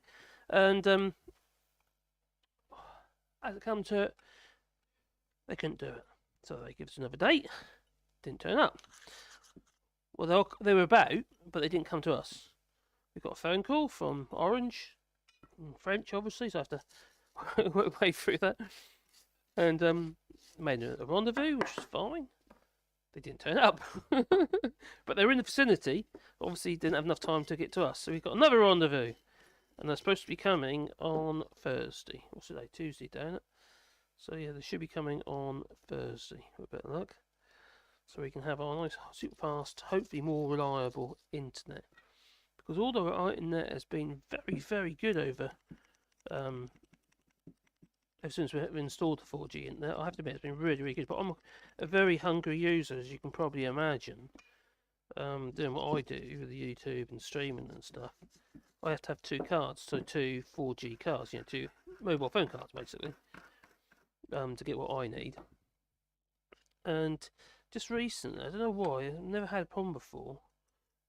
And as it come to it, they couldn't do it. So they give us another date. Didn't turn up. Well, they were about, but they didn't come to us. We got a phone call from Orange, in French, obviously, so I have to work my way through that. And made a rendezvous, which was fine. They didn't turn up. But they were in the vicinity. Obviously, didn't have enough time to get to us. So we got another rendezvous. And they're supposed to be coming on Thursday. What's today? Tuesday, don't it? So yeah, they should be coming on Thursday, with a bit of luck. So we can have our nice, super fast, hopefully more reliable internet. Because although our internet has been very, very good over ever since we installed the 4G internet, I have to admit it's been really, really good. But I'm a very hungry user, as you can probably imagine. Doing what I do with the YouTube and streaming and stuff, I have to have two cards, so two 4G cards, two mobile phone cards basically, to get what I need. And just recently, I don't know why, I've never had a problem before.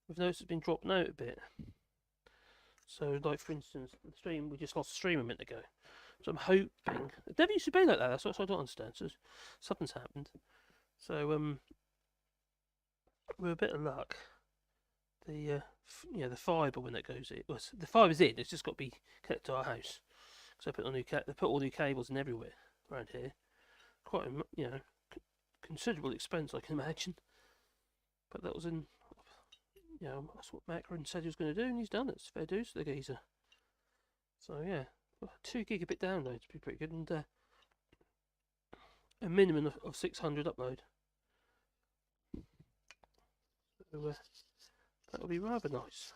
We've noticed it's been dropping out a bit. So, like for instance, the stream, we just lost a stream a minute ago. So I'm hoping it never used to be like that. That's what I don't understand. So something's happened. So with a bit of luck, the fibre when it goes in, well, the fibre's in. It's just got to be connected to our house. So they put all new cables in everywhere around here. Quite a considerable expense, I can imagine. But that was in. That's what Macron said he was going to do, and he's done it. It's fair dues to the geezer. So yeah, 2 gigabit download would be pretty good, and a minimum of 600 upload. So that would be rather nice.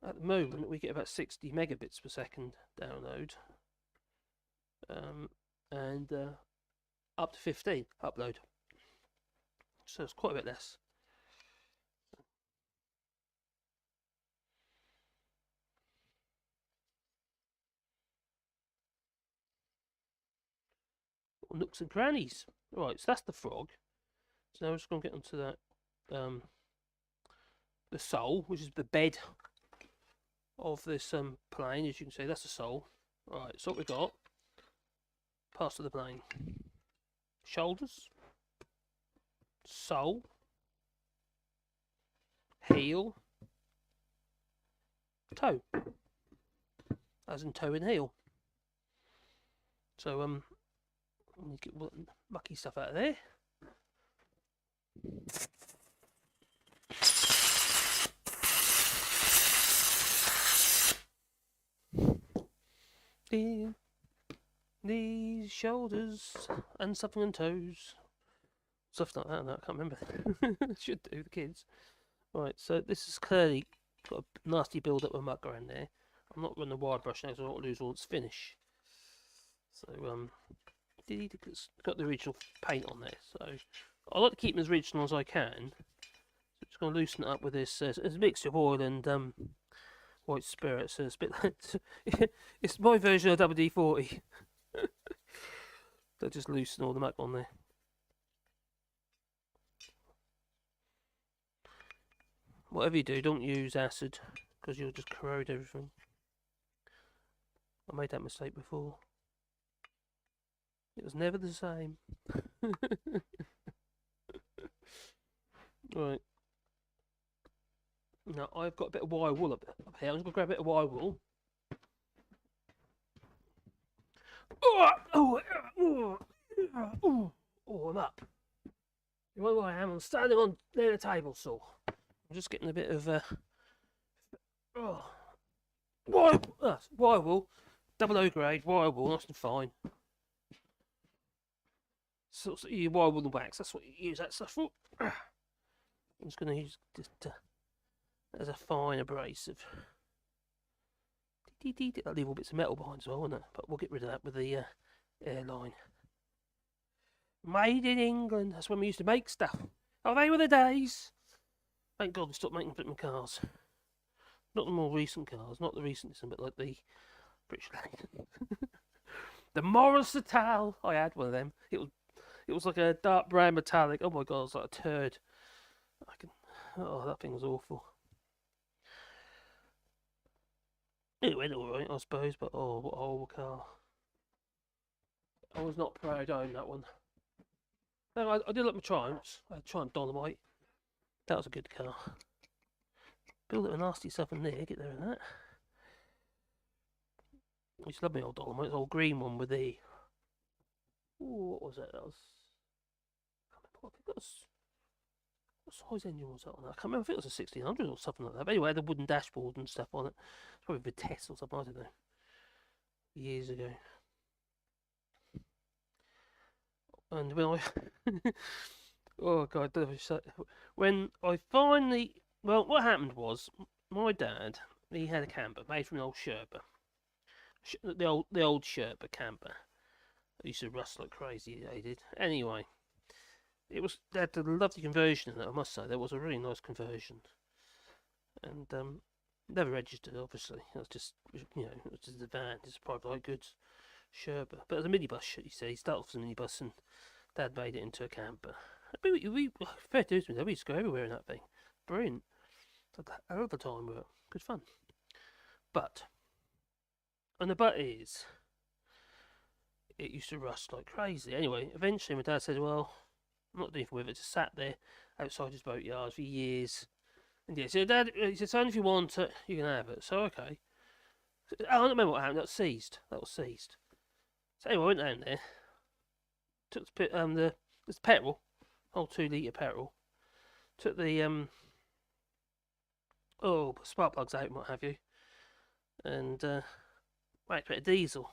At the moment, we get about 60 megabits per second download, and up to 15 upload. So it's quite a bit less. Nooks and crannies. Right, so that's the frog. So now we're just going to get onto that, the sole, which is the bed of this plane. As you can see, that's the sole. Right, so what we've got, parts of the plane: shoulders, sole, heel, toe, as in toe and heel. So let me get mucky stuff out of there. Knees, shoulders, and something on toes. Stuff like that, I can't remember. Should do, the kids. Right, so this is clearly got a nasty build up of muck around there. I'm not running the wire brush now because I don't want to lose all its finish. So, it's got the original paint on there. So, I like to keep them as original as I can. So I'm just going to loosen it up with this. It's a mixture of oil and white spirit, so it's a bit like it's my version of WD-40. So just loosen all the muck on there. Whatever you do, don't use acid because you'll just corrode everything. I made that mistake before. It was never the same. Right. Now I've got a bit of wire wool up here. I'm just going to grab a bit of wire wool. Oh, I'm up. You know where I am? I'm standing on near the table saw. I'm just getting a bit of wire wool, double O grade wire wool, nice and fine. So you wire wool and wax. That's what you use that stuff for. I'm just going to use just as a fine abrasive. I'll leave all bits of metal behind as well, won't it? But we'll get rid of that with the airline. Made in England. That's when we used to make stuff. Oh, they were the days. Thank God we stopped making flipping cars. Not the more recent cars, not the recent, but like the British Lane. The Morris Satal. I had one of them. It was like a dark brown metallic. Oh my God, it was like a turd. Oh, that thing was awful. It went alright, I suppose, but oh, what a horrible car. I was not proud to own that one. No, I did like my Triumphs. I had Triumph Dolomite. That was a good car. Build it with nasty stuff in there, get there and that. I used to love my old Dolomite, the old green one with the... Ooh, what was that? That was... I can't remember what size engine was that on that? I can't remember if it was a 1600 or something like that. But anyway, it had a wooden dashboard and stuff on it. It's probably Vitesse or something, I don't know. Years ago. And when I... oh God, when I finally... Well, what happened was, my dad, he had a camper made from an old Sherpa. The old Sherpa camper. It used to rust like crazy, they did. Anyway, they had a lovely conversion in it, I must say. There was a really nice conversion. And, never registered, obviously. It was just, it was just a van, just private light goods. Sherpa. But it was a minibus, you see. He started off as a minibus and Dad made it into a camper. We fair to me, we used to go everywhere in that thing. Brilliant. I love the time with it. Good fun. And the but is, it used to rust like crazy. Anyway, eventually my dad said, well, I'm not doing anything with it. It just sat there outside his boatyard for years. And yeah, so Dad, he said, son, if you want it, you can have it. So, okay. I don't remember what happened. That was seized. So anyway, I went down there. Took the petrol, whole 2 litre petrol. Took the spark plugs out and what have you, and whacked a bit of diesel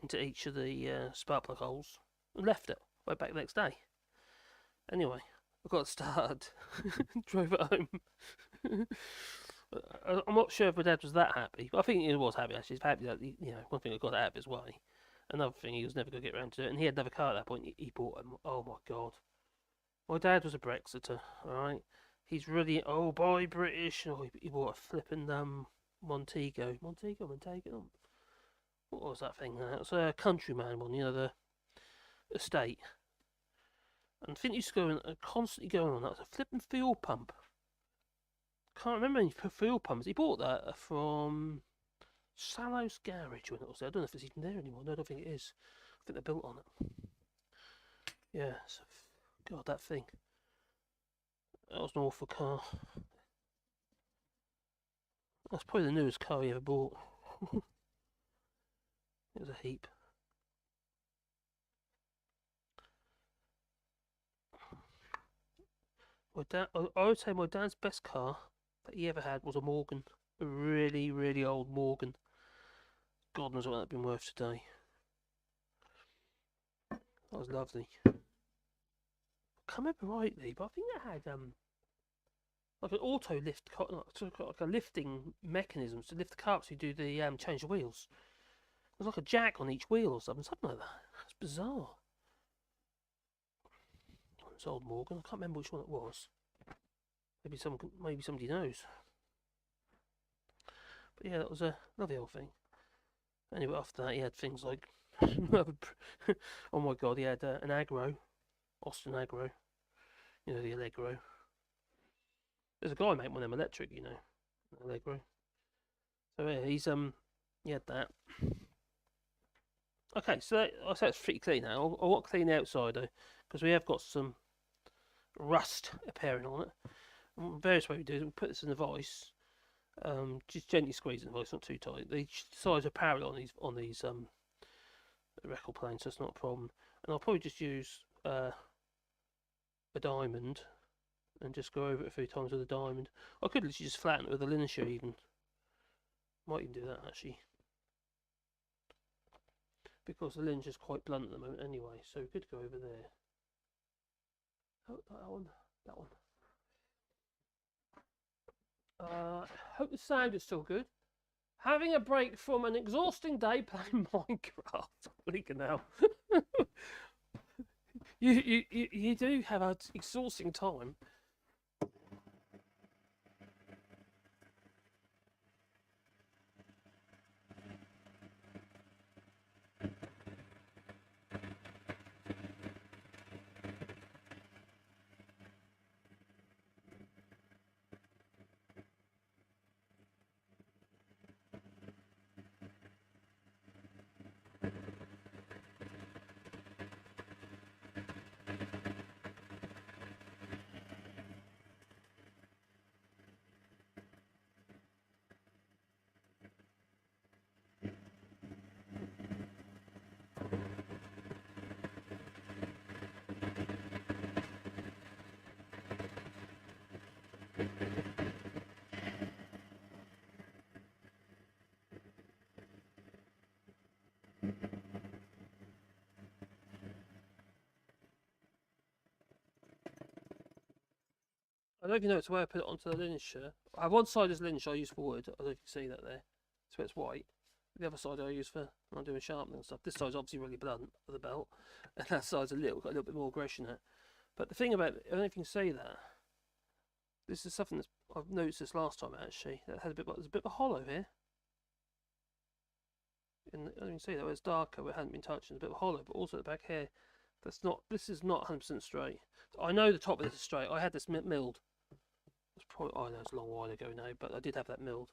into each of the spark plug holes and left it. Went back the next day. Anyway, I got started, drove it home. I'm not sure if my dad was that happy, but I think he was happy actually. He's happy that one thing I got out of his way. Another thing, he was never going to get around to it, and he had another car at that point. He bought him. Oh my god, my dad was a Brexiter. All right, he's really boy British. Oh, he bought a flipping Montego. What was that thing? It was a Countryman one. The estate. And I think he used to go constantly going on. That was a flipping fuel pump. Can't remember any fuel pumps. He bought that from Sallow's Garage when it was there. I don't know if it's even there anymore. No, I don't think it is. I think they're built on it. Yeah, so, God, that thing. That was an awful car. That's probably the newest car he ever bought. It was a heap. I would say my dad's best car that he ever had was a Morgan. A really, really old Morgan. God knows what that'd been worth today. That was lovely. I can't remember rightly, but I think it had like an auto lift, like a lifting mechanism to lift the car up so you do the change the wheels. There's like a jack on each wheel or something like that. That's bizarre. It's old Morgan. I can't remember which one it was. Maybe somebody knows. But yeah, that was a lovely old thing. Anyway, after that, he had things like oh my god, he had an Agro, Austin Agro. The Allegro. There's a guy making one of them electric, Allegro. So yeah, he had that. Okay, so I say it's pretty clean now. I want to clean the outside though, because we have got some rust appearing on it. And various ways we do is we put this in the vise, just gently squeeze in the vise, not too tight. The sides are parallel on these record planes, so it's not a problem. And I'll probably just use a diamond and just go over it a few times with a diamond. I could literally just flatten it with a linen shear even. Might even do that actually. Because the linen's just quite blunt at the moment anyway, so we could go over there. Oh, that one. Hope the sound is still good. Having a break from an exhausting day playing Minecraft. Holy canal. You do have an exhausting time. I don't know if you notice where I put it onto the linen shear. I have one side as linen shear I use for wood. I don't know if you can see that there. So it's white. The other side I use for when I'm doing sharpening and stuff. This side's obviously really blunt with the belt, and that side's got a little bit more aggression in it. But the thing about it, I don't know if you can see that. This is something that I've noticed this last time actually. That had there's a bit of a hollow here. And you can see that where it's darker, where it hadn't been touched, there's a bit of a hollow, but also at the back here. This is not 100% straight. I know the top of this is straight. I had this milled. It's probably, I know it's a long while ago now, but I did have that milled.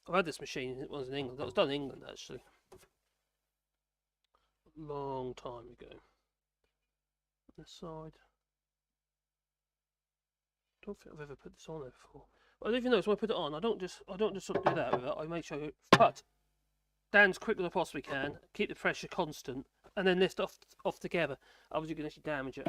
I've had this machine, it was in England. That was done in England actually. A long time ago. This side. I don't think I've ever put this on there before. But I don't even notice when I put it on, I don't just sort of do that with it. I make sure I cut down as quick as I possibly can, keep the pressure constant, and then lift off together. Otherwise you can actually damage it.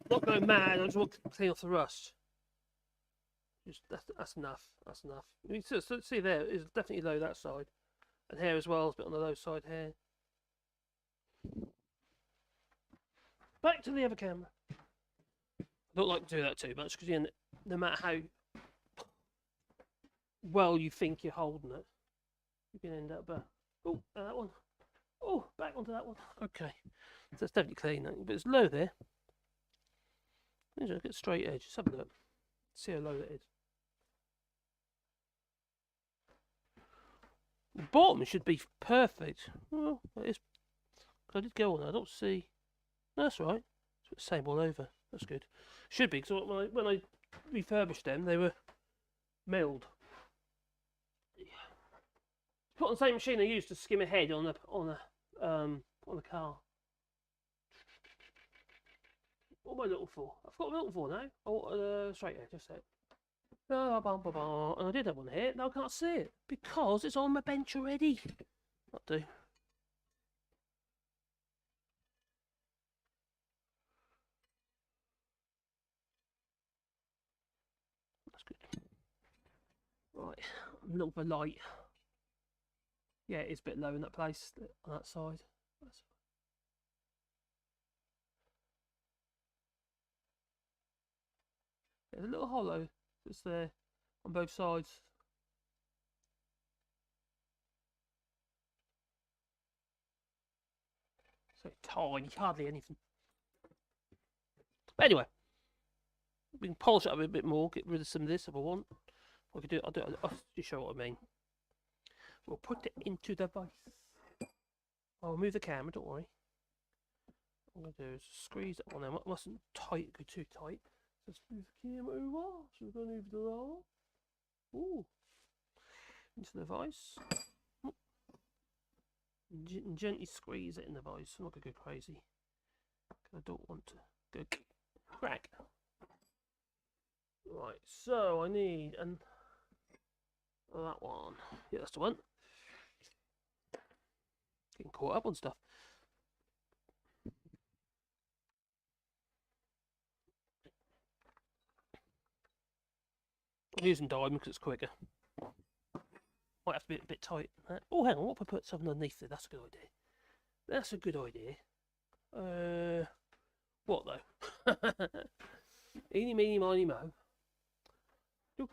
Not going mad. I just want to clean off the rust. Just that's enough. That's enough. You see there, it's definitely low that side, and here as well. It's a bit on the low side here. Back to the other camera. I don't like to do that too much because no matter how well you think you're holding it, you can end up. Oh, that one. Oh, back onto that one. Okay, so it's definitely clean, but it's low there. Let's get straight edge. Just have a look. See how low that is. The bottom should be perfect. Well, it is. I did go on. I don't see. No, that's right. It's the same all over. That's good. Should be because when I refurbished them, they were milled. Put on the same machine I used to skim ahead on the car. What am I looking for? I've got a looking for now. Oh, straight edge. Just it. And I did have one here. Now I can't see it because it's on my bench already. That'll do. That's good. Right, I'm looking for light. Yeah, it's a bit low in that place on that side. There's a little hollow that's there on both sides. So tiny, hardly anything. But anyway, we can polish it up a bit more, get rid of some of this if I want. I could do it. I'll just show what I mean. We'll put it into the vise. I'll move the camera, don't worry. What I'm going to do is squeeze it on there. It mustn't go too tight. Let's move the camera over. So we're going to move the roll. Ooh. Into the vise. And gently squeeze it in the vise. I'm not going to go crazy. I don't want to go crack. Right, so I need that one. Yeah, that's the one. Getting caught up on stuff. I'm using diamond because it's quicker. Might have to be a bit tight. Oh, hang on. What if I put something underneath it? That's a good idea. That's a good idea. What though? Eeny, meeny, miny, mo. Do.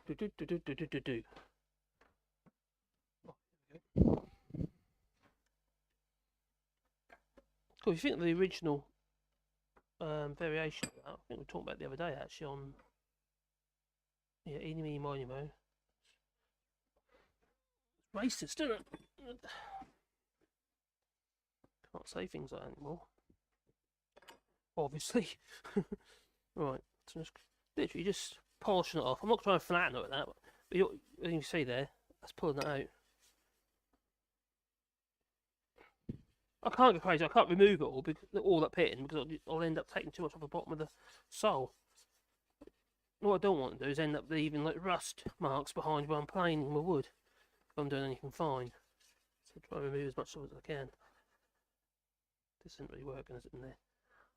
Cool. If you think of the original variation of that, I think we talked about the other day actually on eeny, meeny, miny, mo. It's racist, isn't it? Can't say things like that anymore. Obviously. Right, so just literally just polishing it off. I'm not trying to flatten it like that, but you can see there, that's pulling that out. I can't go crazy. I can't remove it all that pitting because I'll end up taking too much off the bottom of the sole. What I don't want to do is end up leaving like rust marks behind where I'm planing my wood if I'm doing anything fine. So try and remove as much of it as I can. This isn't really working, is it, in there?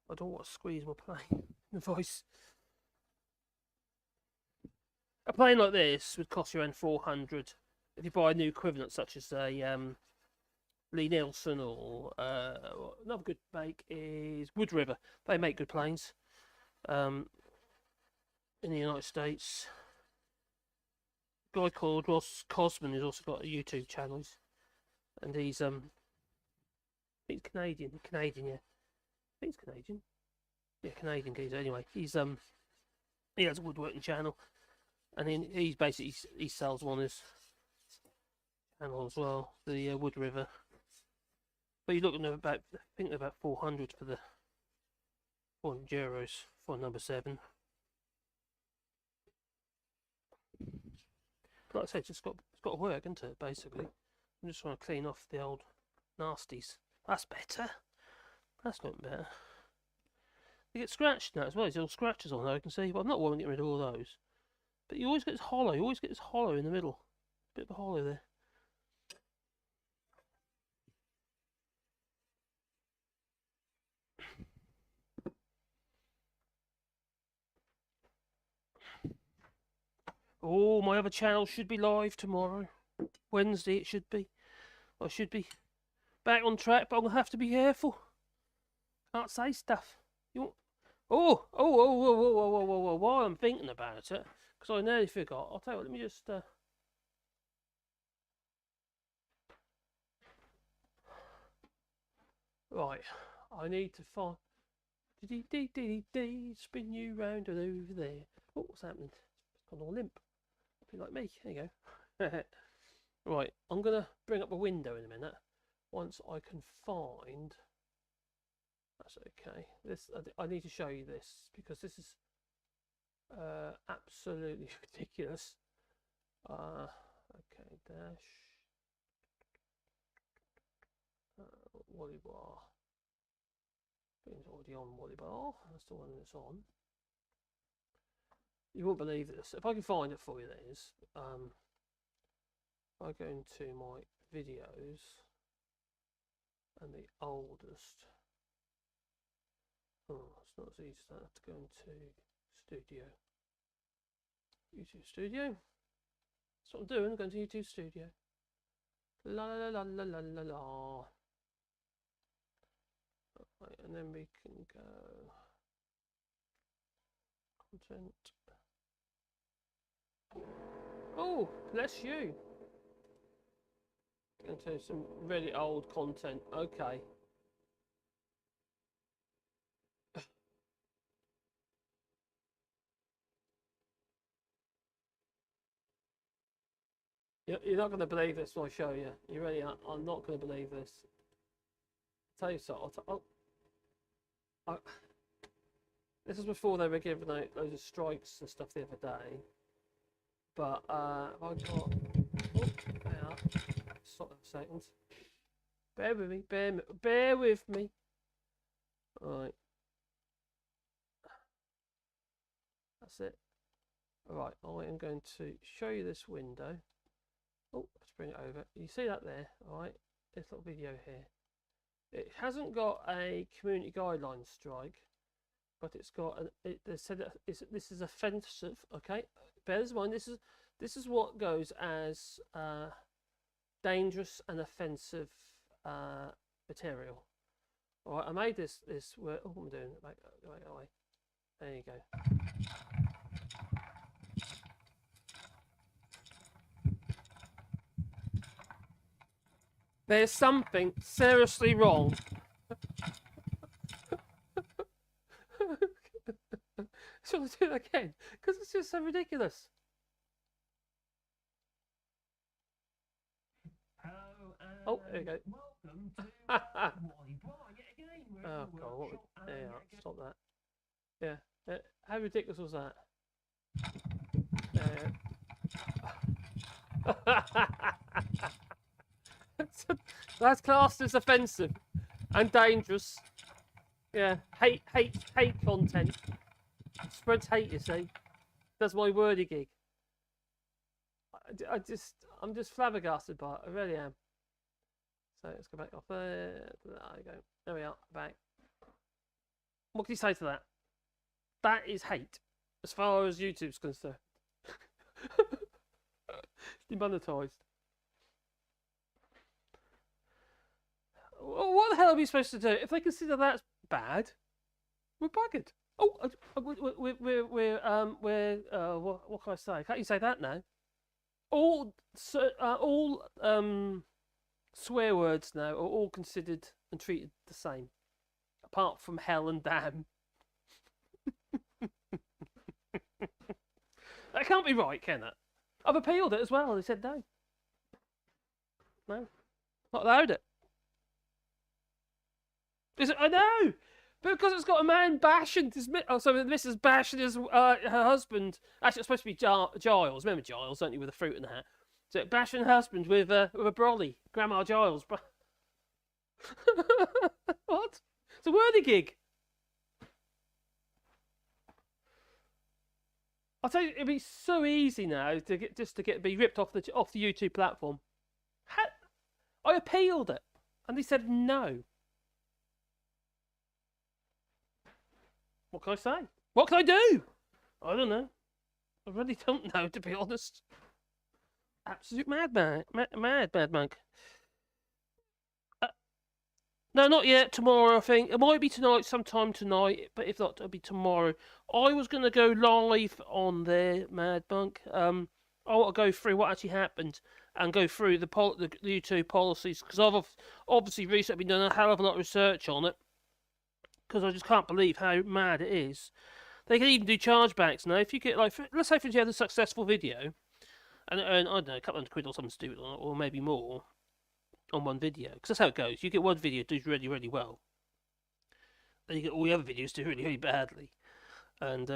I don't want to squeeze my plane in the voice. A plane like this would cost you around 400 if you buy a new equivalent such as a Lee Nielsen or another good make is Wood River. They make good planes in the United States. A guy called Ross Cosman who's also got a YouTube channel, and he's Canadian, yeah. I think he's Canadian. Yeah, Canadian geezer. Anyway, he has a woodworking channel, and then he sells one on his channel as well, the Wood River. But you're looking at about, I think they're about 400 for the 400 euros for number 7. But like I said, it's got to work, isn't it? Basically, I'm just trying to clean off the old nasties. That's better. That's not better. They get scratched now as well. There's little scratches on there, I can see. But I'm not wanting to get rid of all those. But you always get this hollow. You always get this hollow in the middle. Bit of a hollow there. Oh, my other channel should be live tomorrow. Wednesday it should be. I should be back on track, but I'm going to have to be careful. Can't say stuff. Oh, while I'm thinking about it, because I nearly forgot. I'll tell you what, let me just... Right, I need to find... Spin you round and over there. Oh, what's happening? It's gone all limp. Be like me. There you go. Right, I'm going to bring up a window in a minute. Once I can find... That's okay. This I need to show you this because this is absolutely ridiculous. Okay, dash. Wallybois. It's already on Wallybois. That's the one that's on. You won't believe this. If I can find it for you, that is. If I go into my videos and the oldest. Oh, it's not as easy as that. I have to go into Studio. YouTube Studio. That's what I'm doing. I'm going to YouTube Studio. La la la la la la la. Right, and then we can go content. Oh, bless you. Into some really old content. Okay. You're not going to believe this when I show you. You really are. I'm not going to believe this. I'll tell you so. This is before they were giving out loads of strikes and stuff the other day. But I've got... Oh, yeah. Stop a second. Bear with me. Bear with me. Alright. That's it. Alright, I am going to show you this window. Oh, let's bring it over. You see that there? Alright. This little video here. It hasn't got a community guidelines strike, but it's got an. They said that this is offensive. Okay, bear this in mind. This is what goes as dangerous and offensive material. All right, I made this. Oh, what am I doing? Right away. There you go. There's something seriously wrong. Shall I do that again? Because it's just so ridiculous. Oh, there you go. Oh, God. What yeah, stop that. Yeah. How ridiculous was that? That's classed as offensive and dangerous. Yeah, hate content. Spreads hate, you see. That's my wordy gig. I'm just flabbergasted by it. I really am. So let's go back off there. There you go. There we are. Back. What can you say to that? That is hate, as far as YouTube's concerned. Demonetized. Well, what the hell are we supposed to do? If they consider that's bad, we're buggered. Oh, what can I say? Can't you say that now? All swear words now are all considered and treated the same, apart from hell and damn. That can't be right, can it? I've appealed it as well. They said no. No, not allowed it. Is it? I know, because it's got a man bashing his. Oh, so Mrs. bashing his her husband. Actually, it's supposed to be Giles. Remember Giles, don't you, with the fruit in the hat? So bashing her husband with a brolly. Grandma Giles. What? It's a wordy gig. I'll tell you, it'd be so easy now to be ripped off the YouTube platform. I appealed it, and they said no. What can I say? What can I do? I don't know. I really don't know, to be honest. Absolute madman, mad monk. Uh, no, not yet. Tomorrow, I think it might be tonight, sometime tonight. But if not, it'll be tomorrow. I was gonna go live on there, Mad Monk. I want to go through what actually happened and go through the YouTube policies because I've obviously recently been doing a hell of a lot of research on it because I just can't believe how mad it is. They can even do chargebacks now. If you get like, let's say for instance you had a successful video and earn, I don't know, a couple £100 or something stupid, or maybe more on one video. Because that's how it goes. You get one video that does really, really well, then you get all the other videos do really, really badly, and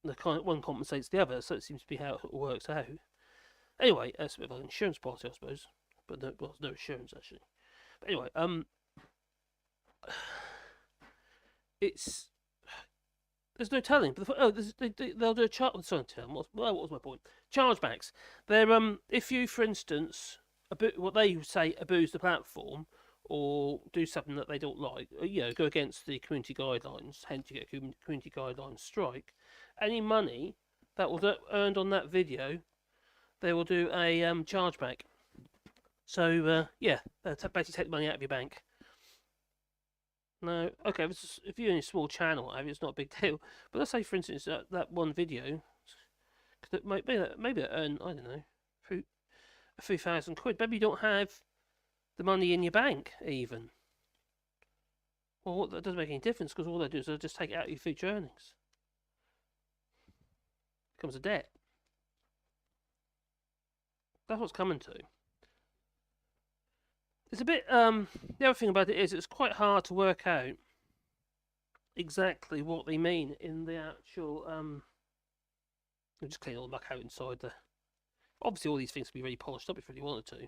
the kind of one compensates the other. So it seems to be how it works out. Anyway, it's a bit of an insurance policy, I suppose, but no, well, no insurance actually. But anyway, it's. There's no telling. But they'll do a charge. Sorry, what was my point? Chargebacks. They're if you, for instance, what they say abuse the platform or do something that they don't like, go against the community guidelines. Hence, you get a community guidelines strike. Any money that was earned on that video, they will do a chargeback. So yeah, they'll basically take the money out of your bank. No, okay, if you're in a small channel, it's not a big deal. But let's say, for instance, that one video, maybe earn, I don't know, a few £1,000. Maybe you don't have the money in your bank, even. Well, that doesn't make any difference, because all they do is they'll just take it out of your future earnings. It becomes a debt. That's what's coming to. It's a bit, the other thing about it is it's quite hard to work out exactly what they mean in the actual, I'll just clean all the muck out inside there. Obviously all these things can be really polished up if you really wanted to.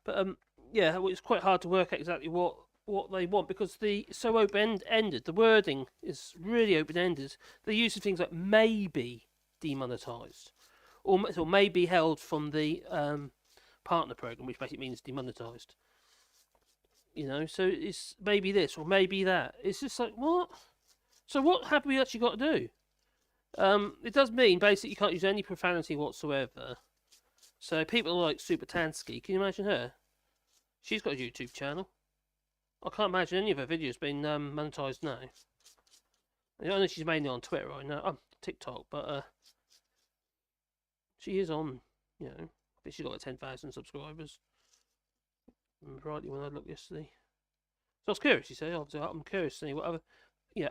But, yeah, it's quite hard to work out exactly what they want because it's so open-ended. The wording is really open-ended. They're using things like maybe demonetised or may be held from the, partner program, which basically means demonetized. So it's maybe this or maybe that. It's just like, what? So what have we actually got to do? It does mean basically you can't use any profanity whatsoever. So people like Super Tansky, can you imagine her? She's got a YouTube channel. I can't imagine any of her videos being monetized now. I know she's mainly on Twitter right now, TikTok, but she is on, I think she's got like 10,000 subscribers. Rightly when I looked yesterday. So I was curious, you say. Obviously, I'm curious to see what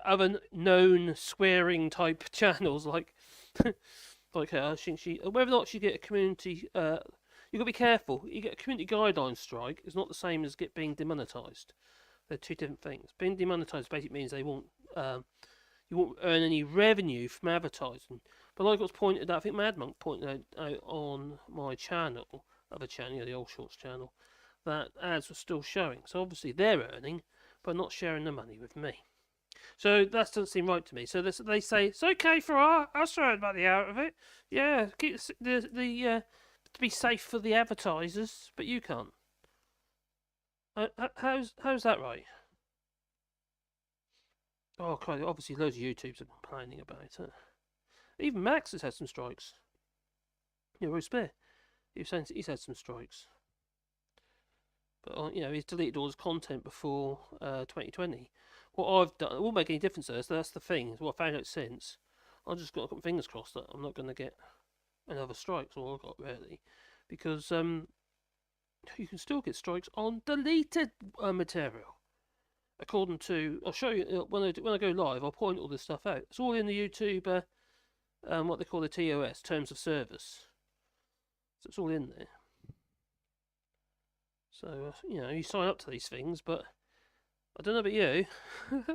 other known swearing type channels like I think whether or not she get a community. You got to be careful. You get a community guidelines strike. It's not the same as being demonetized. They're two different things. Being demonetized basically means they won't. You won't earn any revenue from advertising. But like what's pointed out, I think Mad Monk pointed out on my channel, other channel, the Old Shorts channel, that ads were still showing. So obviously they're earning, but not sharing the money with me. So that doesn't seem right to me. So they say it's okay for us to earn money out of it. Yeah, keep to be safe for the advertisers, but you can't. How's that right? Oh, okay, obviously loads of YouTubers are complaining about it. Even Max has had some strikes. Rose Bear. He's had some strikes. But, he's deleted all his content before 2020. What I've done, it won't make any difference there, so that's the thing. Is what I found out since. I've just got to put my fingers crossed that I'm not going to get another strike, that's all I've got, really. Because, you can still get strikes on deleted material. According to, I'll show you, when I go live, I'll point all this stuff out. It's all in the YouTube, what they call the TOS, Terms of Service. So it's all in there. So, you sign up to these things, but I don't know about you.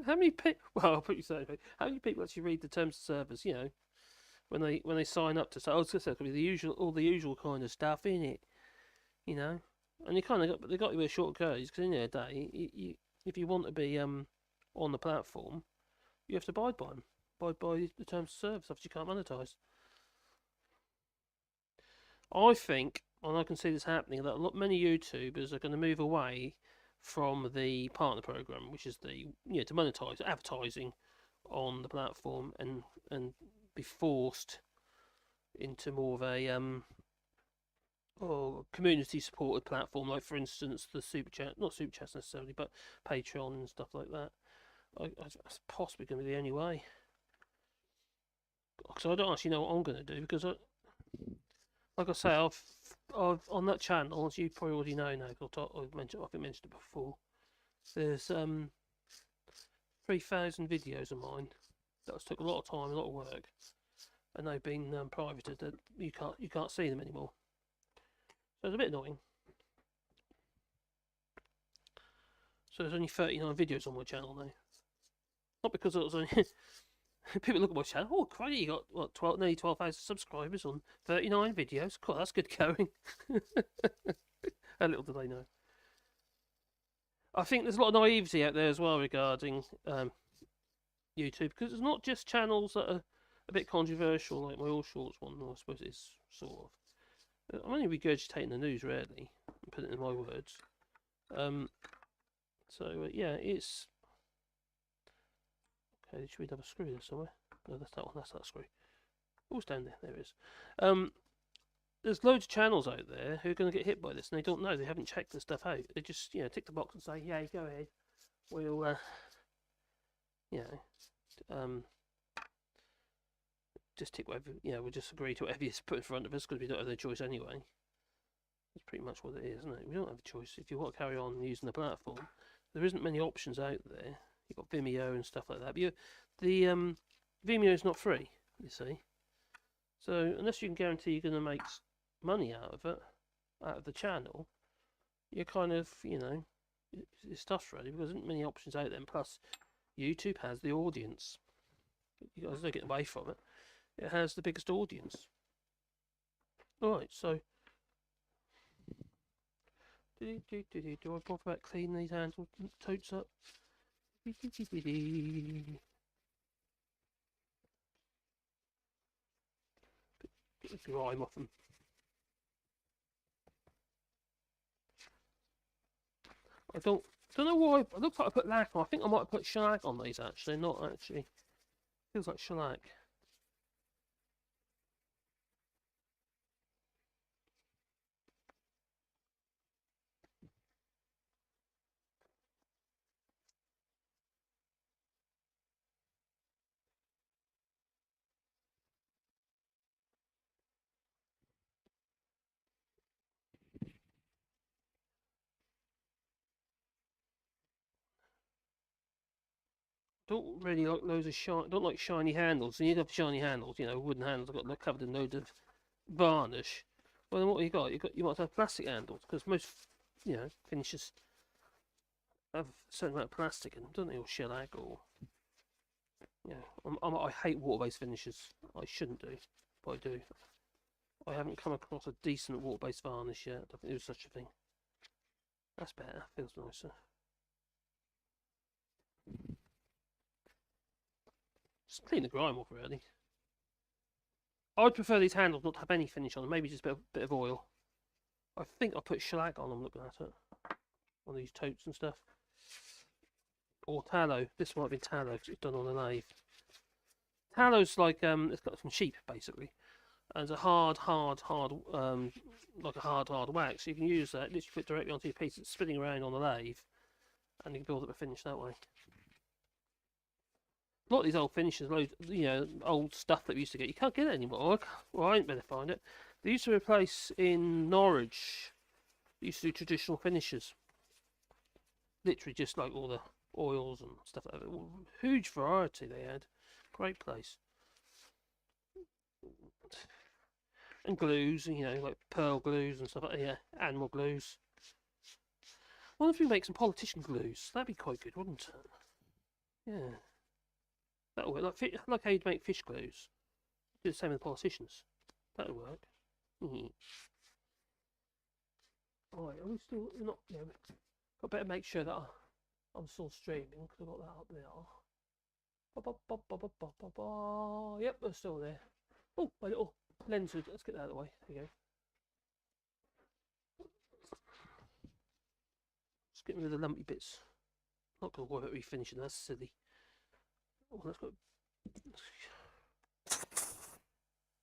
How many people, well, I'll put you so, how many people actually read the Terms of Service, when they sign up to, so I was going to say, it could be all the usual kind of stuff in it, and you kind of they got you with a short codes, because in the day, if you want to be on the platform, you have to abide by them. Abide by the Terms of Service, otherwise you can't monetize. I think, and I can see this happening, that many YouTubers are going to move away from the partner program, which is to monetize advertising on the platform and be forced into more of a community supported platform, like for instance the super chat, not super chats necessarily, but Patreon and stuff like that. That's possibly going to be the only way. Because I don't actually know what I'm going to do, because like I say, I've on that channel, as you probably already know now, because I mentioned it before. There's 3,000 videos of mine that took a lot of time, a lot of work, and they've been privated. That you can't see them anymore. So it's a bit annoying. So there's only 39 videos on my channel now. Not because it was only people look at my channel. Oh, crikey, you got what, nearly 12,000 subscribers on 39 videos. Cool, that's good going. How little do they know? I think there's a lot of naivety out there as well regarding YouTube, because it's not just channels that are a bit controversial, like my All Shorts one. I suppose it is sort of. I'm only regurgitating the news, really, and putting it in my words. Yeah, it's okay. Should we have a screw there somewhere? No, that's that one. That's that screw. Oh, it's down there. There it is. There's loads of channels out there who are going to get hit by this, and they don't know. They haven't checked this stuff out. They just, tick the box and say, "Yeah, go ahead. We'll, just tick whatever. We'll just agree to whatever you put in front of us because we don't have no choice anyway." That's pretty much what it is, isn't it? We don't have a choice. If you want to carry on using the platform, there isn't many options out there. You've got Vimeo and stuff like that. But the Vimeo is not free, you see. So unless you can guarantee you're going to make money out of it, out of the channel, you're kind of, it's tough really, because there isn't many options out there. And plus, YouTube has the audience. You guys don't get away from it. It has the biggest audience. Alright, so do I bother about cleaning these handle totes up? Bit of grime off them. I don't know why. It looks like I put lac on. I think I might have put shellac on these actually. Not actually. Feels like shellac. Don't really like loads of shiny. Don't like shiny handles. You need to have shiny handles. Wooden handles. I've got covered in loads of varnish. Well, then what you got? You might have plastic handles, because most finishes have a certain amount of plastic in them, don't they? Or shellac, or I hate water-based finishes. I shouldn't do, but I do. I haven't come across a decent water-based varnish yet. I don't think there's such a thing. That's better. Feels nicer. Just clean the grime off, really. I'd prefer these handles not to have any finish on them. Maybe just a bit of oil. I think I put shellac on them, looking at it. On these totes and stuff. Or tallow. This might have been tallow because it's done on a lathe. Tallow's like, it's got from sheep, basically. And it's a hard like a hard wax. So you can use that, literally put it directly onto your piece. It's spinning around on the lathe. And you can build up a finish that way. A lot of these old finishes, old stuff that we used to get, you can't get it anymore. Well, I ain't better find it. They used to replace in Norwich. They used to do traditional finishes. Literally just like all the oils and stuff like that. Huge variety they had. Great place. And glues, like pearl glues and stuff like that. Yeah, animal glues. I wonder if we make some politician glues. That'd be quite good, wouldn't it? Yeah. That'll work. Like how you'd make fish glues. Do the same with politicians. That'll work. Alright, are we still not? Yeah, I better make sure that I'm still streaming because I've got that up there. Yep, we're still there. Oh, my little lens hood. Let's get that out of the way. There you go. Just getting rid of the lumpy bits. Not going to worry about refinishing. That's silly. Oh, let's go.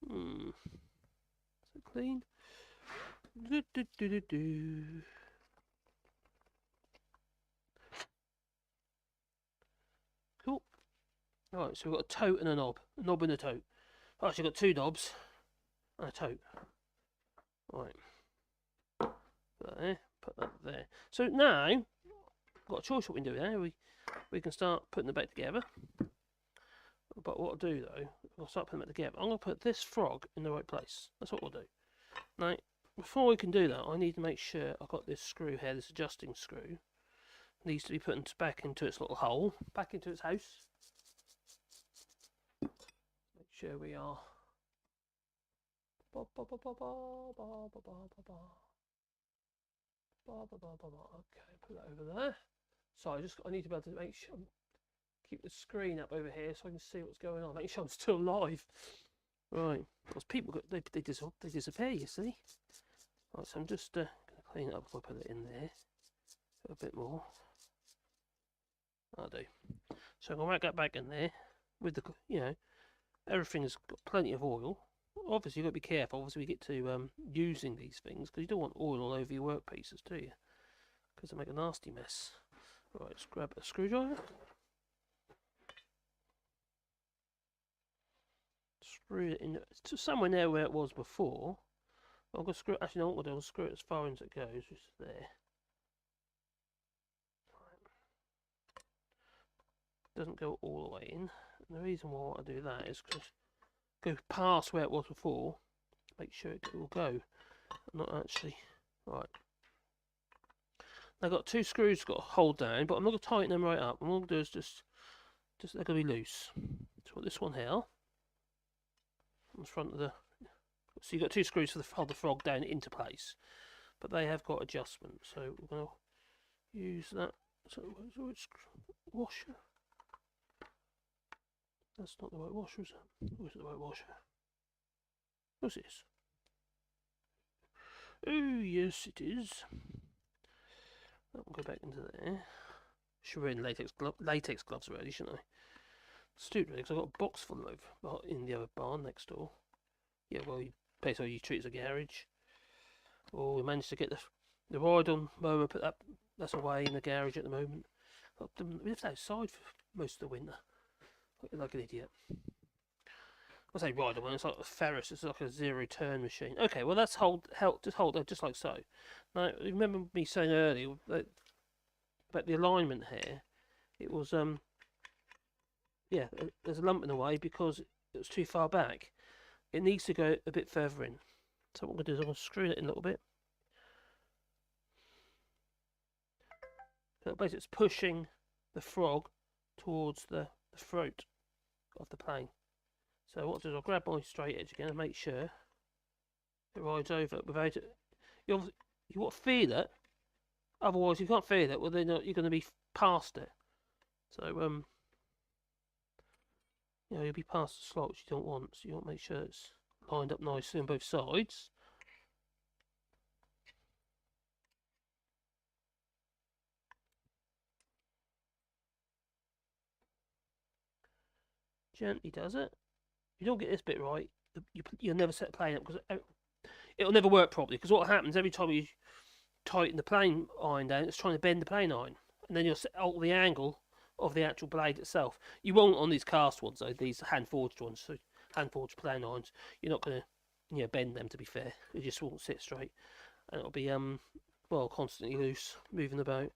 Is it clean? Do, do, do, do, do. Cool. Right, so we've got a tote and a knob. A knob and a tote. Actually, got two knobs and a tote. Right. There. Put that there. So now, we've got a choice what we can do there. We can start putting them back together. But what I'll do though, I'll start putting them back together. I'm going to put this frog in the right place. That's what we'll do. Now, before we can do that, I need to make sure I've got this screw here, this adjusting screw. It needs to be put back into its little hole, back into its house. Make sure we are. Okay, put that over there. So I need to be able to make sure, keep the screen up over here so I can see what's going on. Make sure I'm still live. Right, because people they disappear, you see. Right, so I'm just going to clean it up before I put it in there. A bit more. I'll do. So I'm going to whack that back in there with the, everything has got plenty of oil. Obviously, you've got to be careful. Obviously, we get to using these things because you don't want oil all over your workpieces, do you? Because they make a nasty mess. Right, let's grab a screwdriver. Screw it in to somewhere near where it was before. I'm going to screw it, actually no, I'm going to screw it as far as it goes, which is there. Doesn't go all the way in. And the reason why I want to do that is because go past where it was before, make sure it will go, not actually. Right. I've got two screws got to hold down, but I'm not going to tighten them right up. What I'm going to do is just they're going to be loose. So this one here, on the front of the. So you've got two screws for hold the frog down into place, but they have got adjustment. So we're going to use that. So it's washer. That's not the right washer, is it? Or is it the right washer? What's this? Oh yes, it is. That will go back into there. Should wear latex gloves already, shouldn't I? Stupid, because I've got a box full of in the other barn next door. Yeah, well, basically you treat it as a garage. Oh, we managed to get the ride on mower, put that's away in the garage at the moment. We lived outside for most of the winter, like an idiot. I say ride on, it's like a Ferris. It's like a zero-turn machine. Okay, well that's just hold it just like so. Now, remember me saying earlier that about the alignment here? It was yeah, there's a lump in the way because it was too far back. It needs to go a bit further in. So what I'm going to do is I'm going to screw it in a little bit. So basically it's pushing the frog towards the throat of the plane. So what I'll do is I'll grab my straight edge again and make sure it rides over without it. You want to feel it, otherwise you can't feel it. Well, then you're going to be past it. So you'll be past the slot which you don't want. So you want to make sure it's lined up nicely on both sides. Gently does it. If you don't get this bit right, you'll never set the plane up because it'll never work properly. Because what happens every time you tighten the plane iron down, it's trying to bend the plane iron, and then you'll alter the angle of the actual blade itself. You won't on these cast ones though, these hand forged ones, so hand forged plane irons. You're not going to bend them, to be fair. They just won't sit straight, and it'll be well, constantly loose, moving about.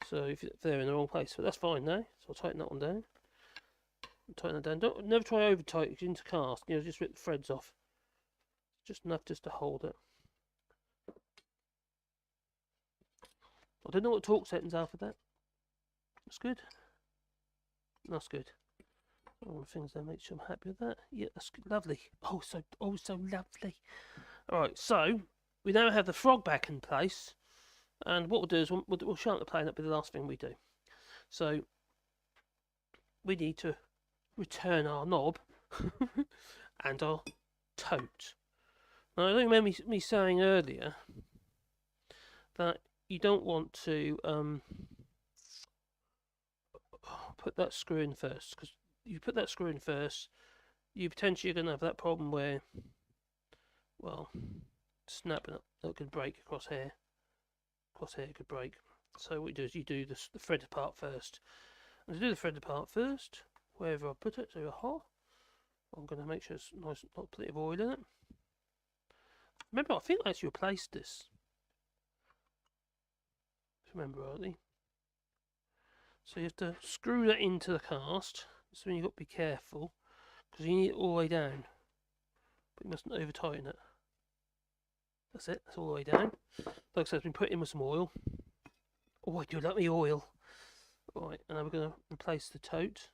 So if they're in the wrong place, but that's fine now. So I'll tighten that one down. Tighten that down. Never try over tight because into cast. Just rip the threads off. Just enough just to hold it. I don't know what torque settings are for that. That's good. That's good. All the things there, make sure I'm happy with that. Yeah, that's good. Lovely. Oh, so lovely. Alright, so we now have the frog back in place. And what we'll do is we'll sharpen the plane up with the last thing we do. So we need to return our knob and our tote. Now, I don't remember me saying earlier that you don't want to put that screw in first, because you put that screw in first, you potentially are going to have that problem where, well, snapping up, that could break across here. Across here could break. So what you do is you do the threaded part first. And to do the threaded part first, wherever I put it, so I'm going to make sure it's nice, not plenty of oil in it. Remember, I think I actually replaced this. If I remember rightly. So you have to screw that into the cast. So you've got to be careful, because you need it all the way down. But you mustn't over tighten it. That's it, that's all the way down. Like I said, it's been put in with some oil. Oh, I do like me oil. Right, and now we're going to replace the tote.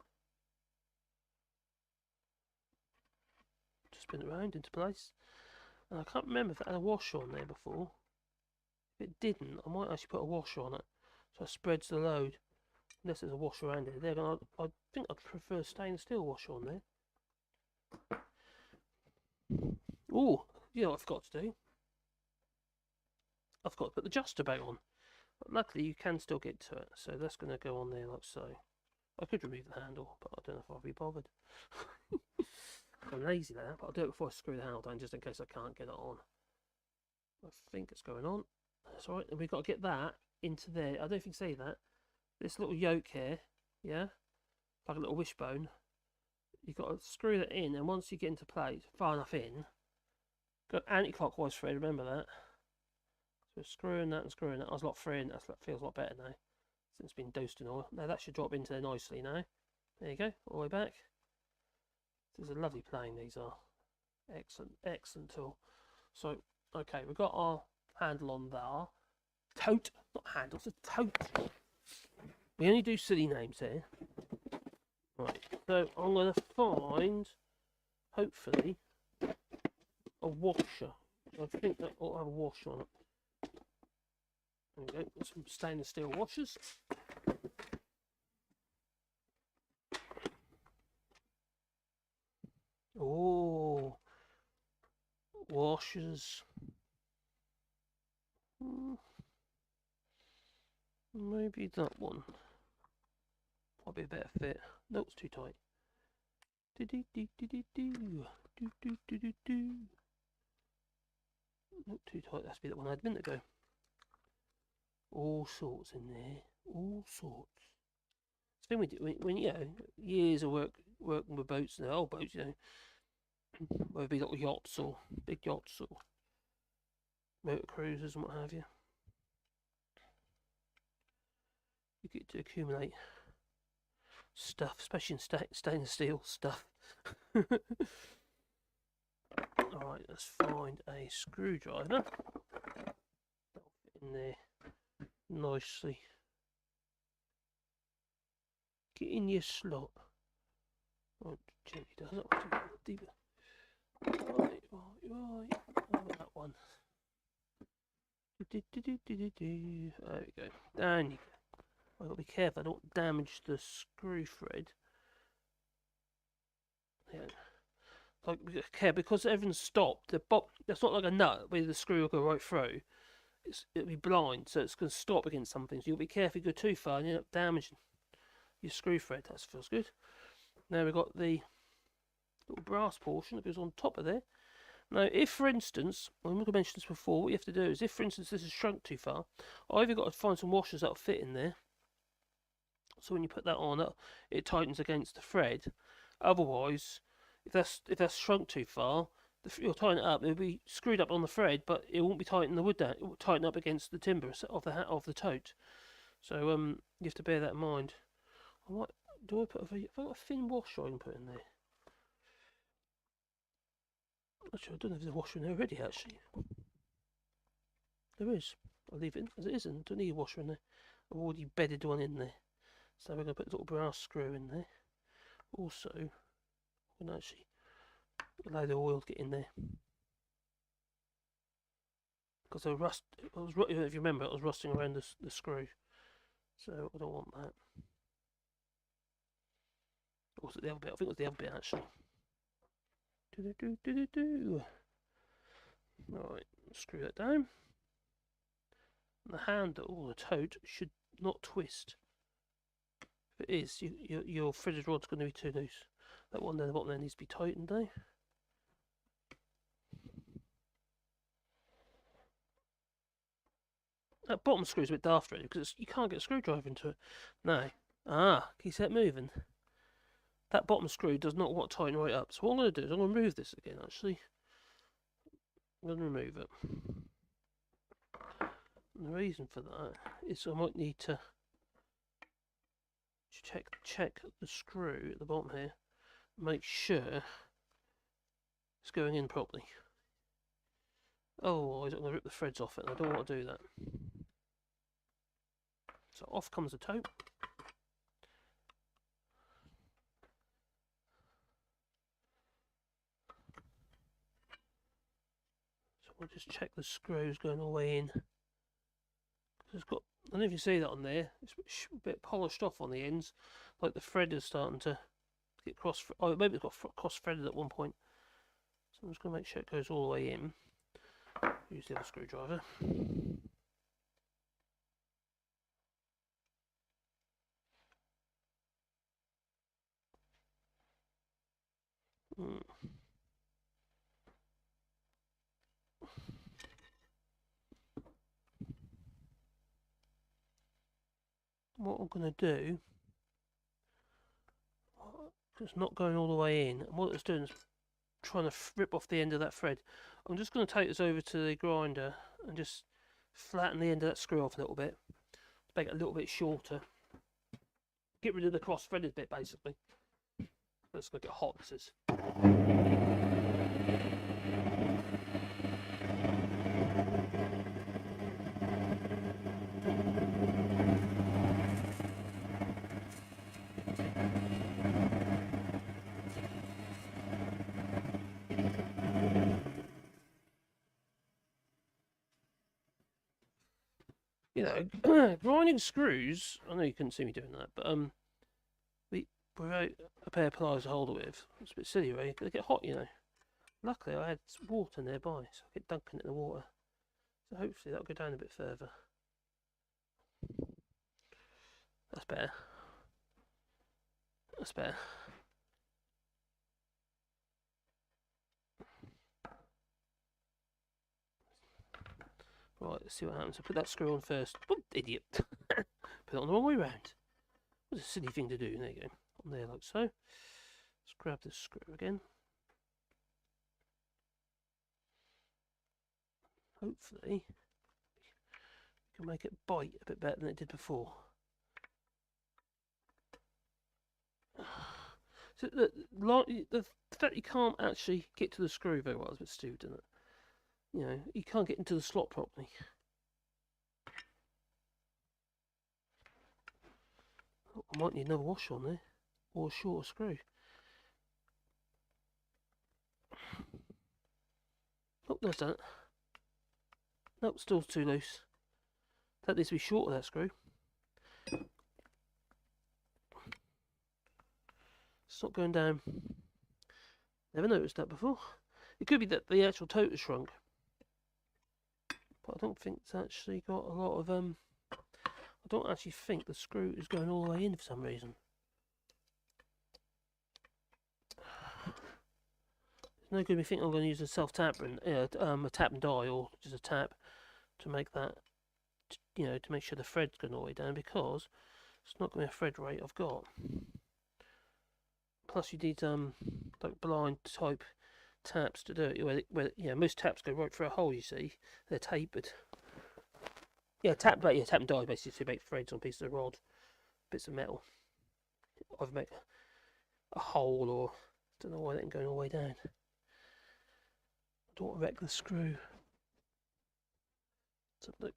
Just spin it around into place. And I can't remember if it had a washer on there before. If it didn't, I might actually put a washer on it, so it spreads the load. Unless there's a washer around it there, but I think I'd prefer stainless steel washer on there. Oh, you know what I forgot to do? I forgot to put the adjuster back on. But luckily you can still get to it, so that's going to go on there like so. I could remove the handle, but I don't know if I'll be bothered. I'm lazy like that, but I'll do it before I screw the handle down, just in case I can't get it on. I think it's going on. That's alright, and we've got to get that into there. I don't know if you can see that. This little yoke here, yeah, like a little wishbone. You've got to screw that in, and once you get into place, far enough in, go anti-clockwise thread, remember that. So screwing that and screwing that. I was a lot freeing, that feels a lot better now, since it's been doused in oil. Now that should drop into there nicely now. There you go, all the way back. This is a lovely plane, these are. Excellent, excellent tool. So, okay, we've got our handle on there. Tote, not handle, it's a tote. We only do silly names here. Right, so I'm going to find, hopefully, a washer. I think that will have a washer on it. There we go, got some stainless steel washers. Oh, washers. Maybe that one. Might be a better fit. No, it's too tight. Do do do do do do do do do do do. Not too tight. That's be the one I had a minute ago. All sorts in there. All sorts. It's the thing we do when you know years of working with boats and old boats, you know, whether it be little yachts or big yachts or motor cruisers and what have you. You get to accumulate stuff, especially in stainless steel stuff. Alright, let's find a screwdriver. That'll fit in there nicely. Get in your slot. Oh, gently does it. Deeper. Right. Oh, that one. There we go. Down you go. I've got to be careful, I don't damage the screw thread. Yeah. Like, okay, because everything's stopped, that's not like a nut where the screw will go right through. It'll be blind, so it's going to stop against something. So you'll be careful, you go too far and you end up damaging your screw thread. That feels good. Now we've got the little brass portion that goes on top of there. Now, if for instance, when we mentioned this before, what you have to do is, if for instance this is shrunk too far, I've either got to find some washers that'll fit in there. So when you put that on, it tightens against the thread. Otherwise, if that's shrunk too far, you'll tighten it up. It'll be screwed up on the thread, but it won't be tightening the wood down. It will tighten up against the timber of the tote. So you have to bear that in mind. Have I got a thin washer I can put in there? Actually, I don't know if there's a washer in there already. Actually, there is. I'll leave it as it is, and I don't need a washer in there. I've already bedded one in there. So we're going to put a little brass screw in there. Also, I'm going to actually allow the oil to get in there. Because if you remember, it was rusting around the screw. So I don't want that. Or was it the other bit? I think it was the other bit actually. Right, screw that down. And the handle, the tote, should not twist. If it is, your threaded rod's going to be too loose. That one there, the bottom there needs to be tightened though. That bottom screw's a bit daft really, because you can't get a screwdriver into it. No. Ah, can you see it moving? That bottom screw does not want to tighten right up. So what I'm going to do is I'm going to remove this again actually. I'm going to remove it. And the reason for that is I might need to check the screw at the bottom here. Make sure it's going in properly. Otherwise I'm going to rip the threads off it and I don't want to do that. So off comes the toe. So we'll just check the screws going all the way in. It's got, I don't know if you see that on there, it's a bit polished off on the ends, like the thread is starting to get cross. Oh, maybe it's got cross threaded at one point. So I'm just going to make sure it goes all the way in. Use the other screwdriver. What I'm going to do, it's not going all the way in, and what it's doing is trying to rip off the end of that thread. I'm just going to take this over to the grinder and just flatten the end of that screw off a little bit, to make it a little bit shorter. Get rid of the cross threaded bit basically. It's going to get hot, this is. You know, grinding screws, I know you couldn't see me doing that, but without a pair of pliers to hold it with, it's a bit silly really, they get hot, you know. Luckily I had water nearby, so I get dunking it in the water. So hopefully that'll go down a bit further. That's better. That's better. Right, let's see what happens. I'll put that screw on first. Oh, idiot. Put it on the wrong way round. What a silly thing to do. There you go. On there like so. Let's grab this screw again. Hopefully we can make it bite a bit better than it did before. So the fact you can't actually get to the screw very well is a bit stupid, isn't it? You know, you can't get into the slot properly. Oh, I might need another washer on there, or a shorter screw. Oh, there's that. Nope, still too loose. That needs to be shorter, that screw. It's not going down. Never noticed that before. It could be that the actual toe has shrunk. But I don't think it's actually got a lot of I don't actually think the screw is going all the way in for some reason. It's no good me thinking I'm going to use a self-tap and a tap and die, or just a tap to make that, you know, to make sure the thread's going all the way down, because it's not going to be a thread rate I've got. Plus you need like blind type taps to do it, where you know, most taps go right through a hole, you see. They're tapered. Yeah, tap and die basically to make threads on pieces of rod, bits of metal. I've made a hole, or don't know why that ain't going all the way down. I don't want to wreck the screw. So look.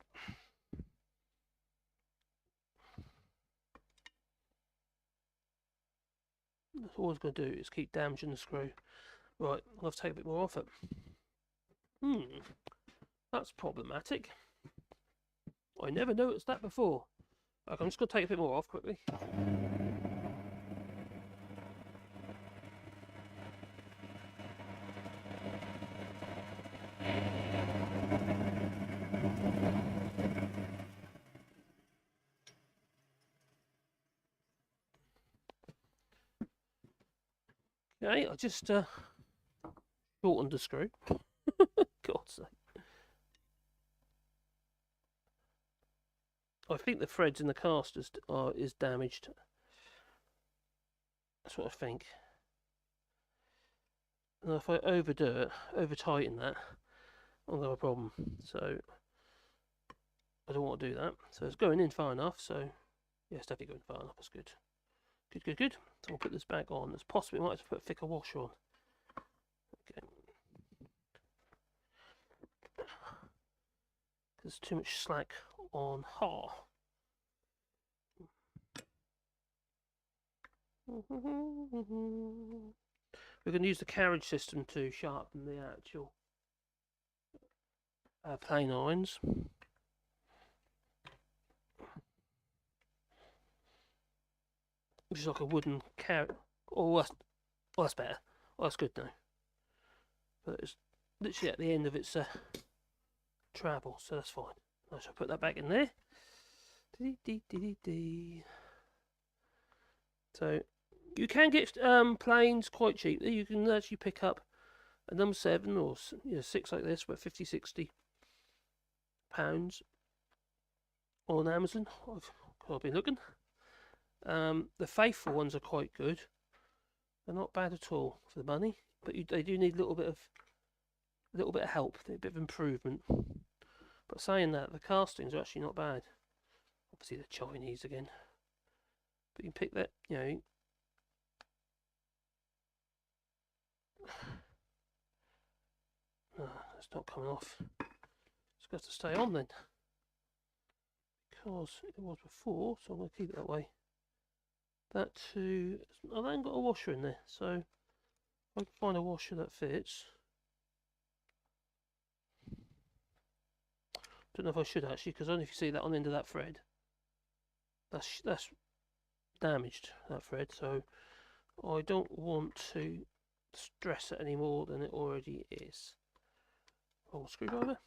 That's all I was going to do is keep damaging the screw. Right, I'll have to take a bit more off it. That's problematic. I never noticed that before. Okay, I'm just going to take a bit more off quickly. Okay, I just shortened the screw. God's sake. I think the threads in the casters is damaged. That's what I think. And if I overdo it, over tighten that, I'll have a problem. So I don't want to do that. So it's going in far enough. So yeah, it's definitely going far enough. That's good. Good, good, good. So I'll put this back on. There's possibly might have to put a thicker washer on. Okay. There's too much slack on ha. We're going to use the carriage system to sharpen the actual plane irons. Which is like a wooden carrot. Oh, that's better. Oh, that's good now. But it's literally at the end of its travel, so that's fine. I shall put that back in there. So you can get planes quite cheaply. You can actually pick up a number 7 or 6 like this, but 50-60 pounds on Amazon. I've been looking. The faithful ones are quite good. They're not bad at all for the money, but they do need a little bit of help, a bit of improvement. But saying that, the castings are actually not bad. Obviously, they're Chinese again, but you can pick that. It's not coming off. It's got to stay on then, because it was before. So I'm going to keep it that way. That too. I haven't got a washer in there, so I can find a washer that fits. Don't know if I should actually, because only if you see that on the end of that thread, that's damaged, that thread. So I don't want to stress it any more than it already is. Roll screwdriver.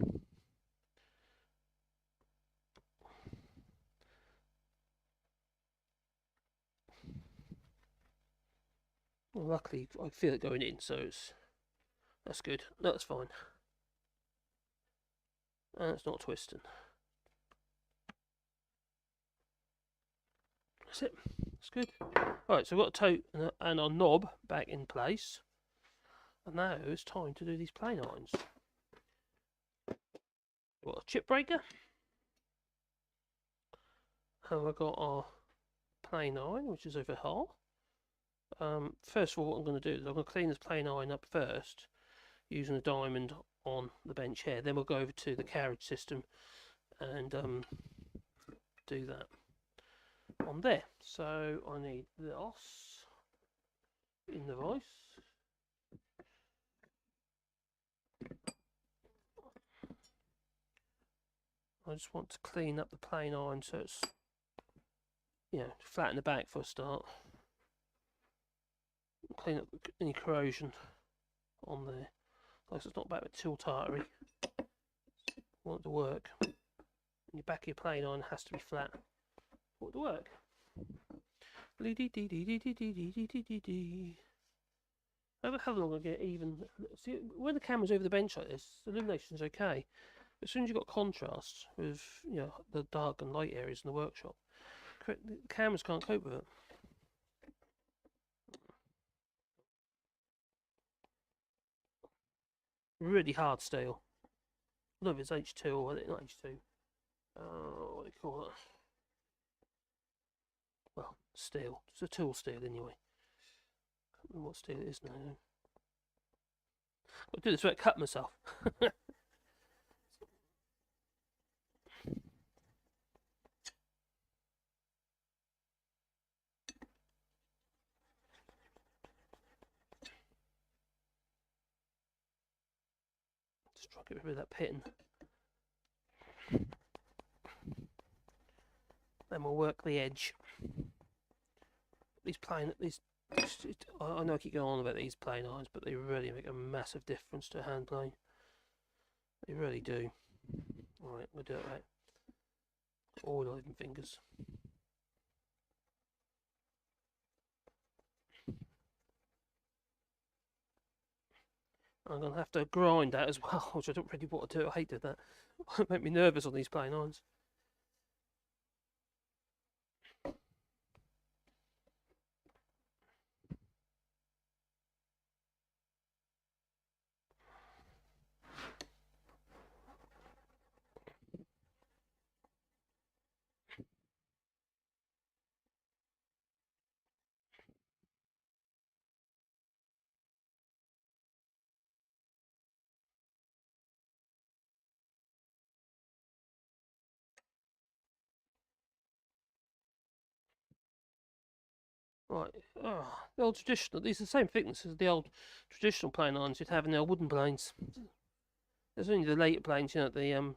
Well, luckily I feel it going in, so that's good. No, that's fine. And it's not twisting. That's it. That's good. Right, so we've got a tote and our knob back in place. And now it's time to do these plane irons. We've got a chip breaker. And we've got our plane iron, which is over here. First of all, what I'm going to do is I'm going to clean this plane iron up first, using a diamond on the bench here. Then we'll go over to the carriage system and do that on there. So I need this in the vise. I just want to clean up the plane iron so it's flat in the back for a start. Clean up any corrosion on there. Like it's not bad with tilt artery. Want it to work. And your back of your plane iron has to be flat for it to work. How long I get even? See, when the camera's over the bench like this, the illumination's okay. But as soon as you've got contrast with the dark and light areas in the workshop, the cameras can't cope with it. Really hard steel. I don't know if it's H2 or not H2. What do you call it? Well, steel. It's a tool steel anyway. I can't remember what steel it is now. I'll do this where I cut myself. Just try to get rid of that pitting. Then we'll work the edge. I know I keep going on about these plane irons, but they really make a massive difference to a hand plane. They really do. Alright, we'll do it right. All the even fingers. I'm going to have to grind that as well, which I don't really want to do. I hate doing that. It make me nervous on these plane irons. Right, the old traditional, these are the same thickness as the old traditional plane irons you'd have in their wooden planes. There's only the later planes, you know,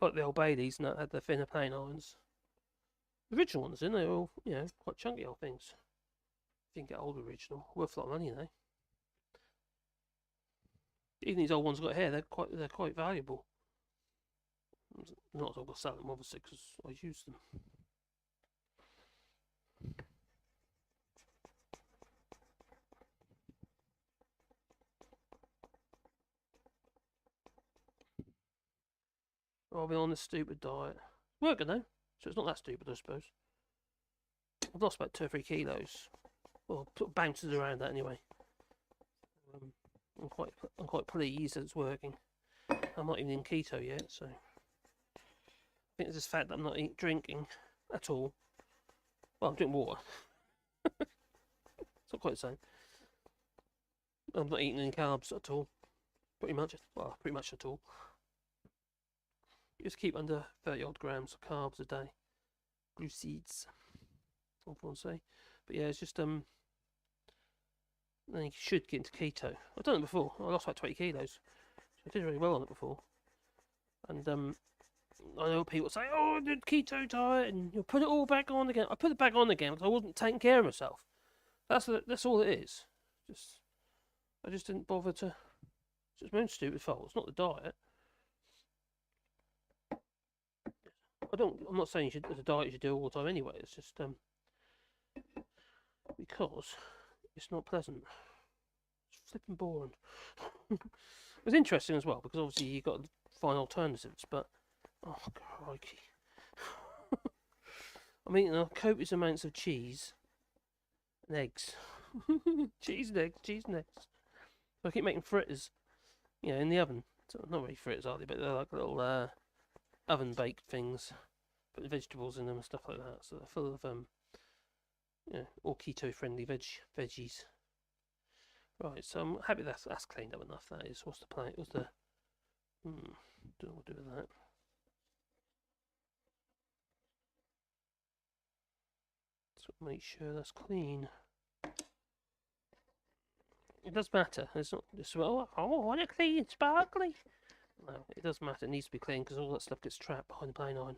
like the old Baileys and that had the thinner plane irons. The original ones, in they're all, you know, quite chunky old things. If you can get old original, worth a lot of money, you know. Even these old ones got hair, they're quite valuable. Not as I'm gonna sell them, obviously, because I use them. I've been on this stupid diet. Working though, so it's not that stupid, I suppose. I've lost about 2 or 3 kilos. Well, sort of bounces around that anyway. I'm quite pleased that it's working. I'm not even in keto yet, so I think it's this fact that I'm not drinking at all. Well, I'm drinking water. It's not quite the same. I'm not eating any carbs at all. Pretty much at all. Just keep under 30 odd grams of carbs a day. Glucides, I want to say. But yeah, it's just then you should get into keto. I've done it before. I lost about 20 kilos. I did really well on it before. And I know people say, "Oh, I did keto diet," and you'll put it all back on again. I put it back on again because I wasn't taking care of myself. That's all it is. I just didn't bother to. It's just my own stupid fault. It's not the diet. I'm not saying as a diet you should do all the time anyway. It's just because it's not pleasant. It's flipping boring. It was interesting as well because obviously you got to find alternatives. But oh crikey, I'm eating copious amounts of cheese and eggs. Cheese and eggs. So I keep making fritters, you know, in the oven. So not really fritters, are they? But they're like little oven baked things. Put the vegetables in them and stuff like that. So they're full of yeah, all keto friendly veggies. Right, so I'm happy that's cleaned up enough. That is. What's the plan? What's the don't know what to do with that. So make sure that's clean. It does matter. It's not just well. Oh, I want it clean, sparkly. No, it does matter. It needs to be clean because all that stuff gets trapped behind the plane iron.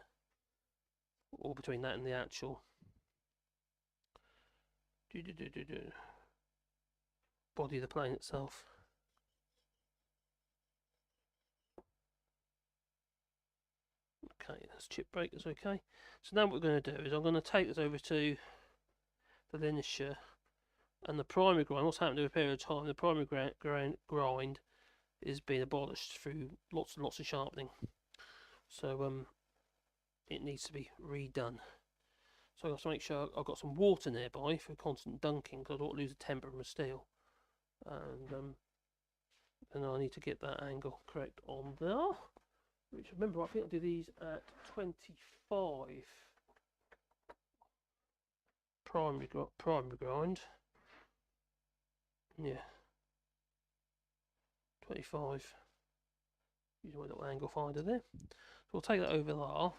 All between that and the actual body of the plane itself. Okay, that's chip breakers. Okay. So now what we're going to do is I'm going to take this over to the linisher and the primary grind. What's happened over a period of time? The primary grind is being abolished through lots and lots of sharpening. So it needs to be redone. So I've got to make sure I've got some water nearby for constant dunking because I don't want to lose the temper of my steel. And I need to get that angle correct on there. Which remember, I think I'll do these at 25 primary grind. Yeah, 25. Using my little angle finder there. So we'll take that over there.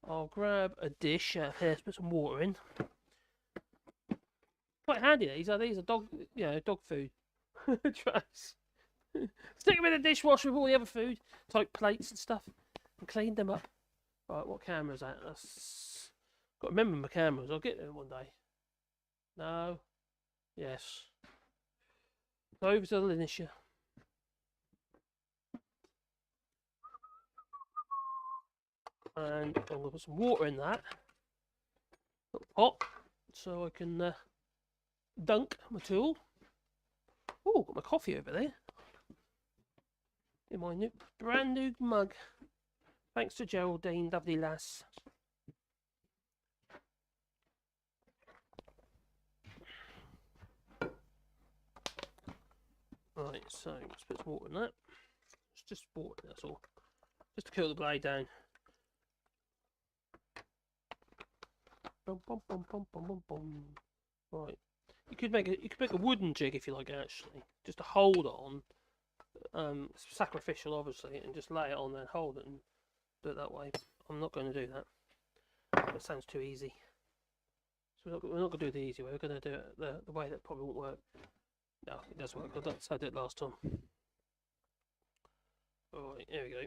I'll grab a dish out here, put some water in. Quite handy these are dog food trays. Stick them in the dishwasher with all the other food, like plates and stuff, and clean them up. Right, what camera's that? Got to remember my cameras. I'll get them one day. No. Yes. Over to the linisher. And I'm going to put some water in that little pot so I can dunk my tool. Ooh, Oh, got my coffee over there. In my brand new mug. Thanks to Geraldine, lovely lass. Right, so let's put some water in that. It's just water, that's all. Just to cool the blade down. Bum, bum, bum, bum, bum, bum, bum. Right. You could make a wooden jig if you like, actually. Just to hold on. Sacrificial obviously, and just lay it on there and hold it and do it that way. I'm not going to do that. That sounds too easy. So we're not going to do the easy way. We're going to do it the way that probably won't work. No, it does work. That's how I did it last time. Alright, here we go.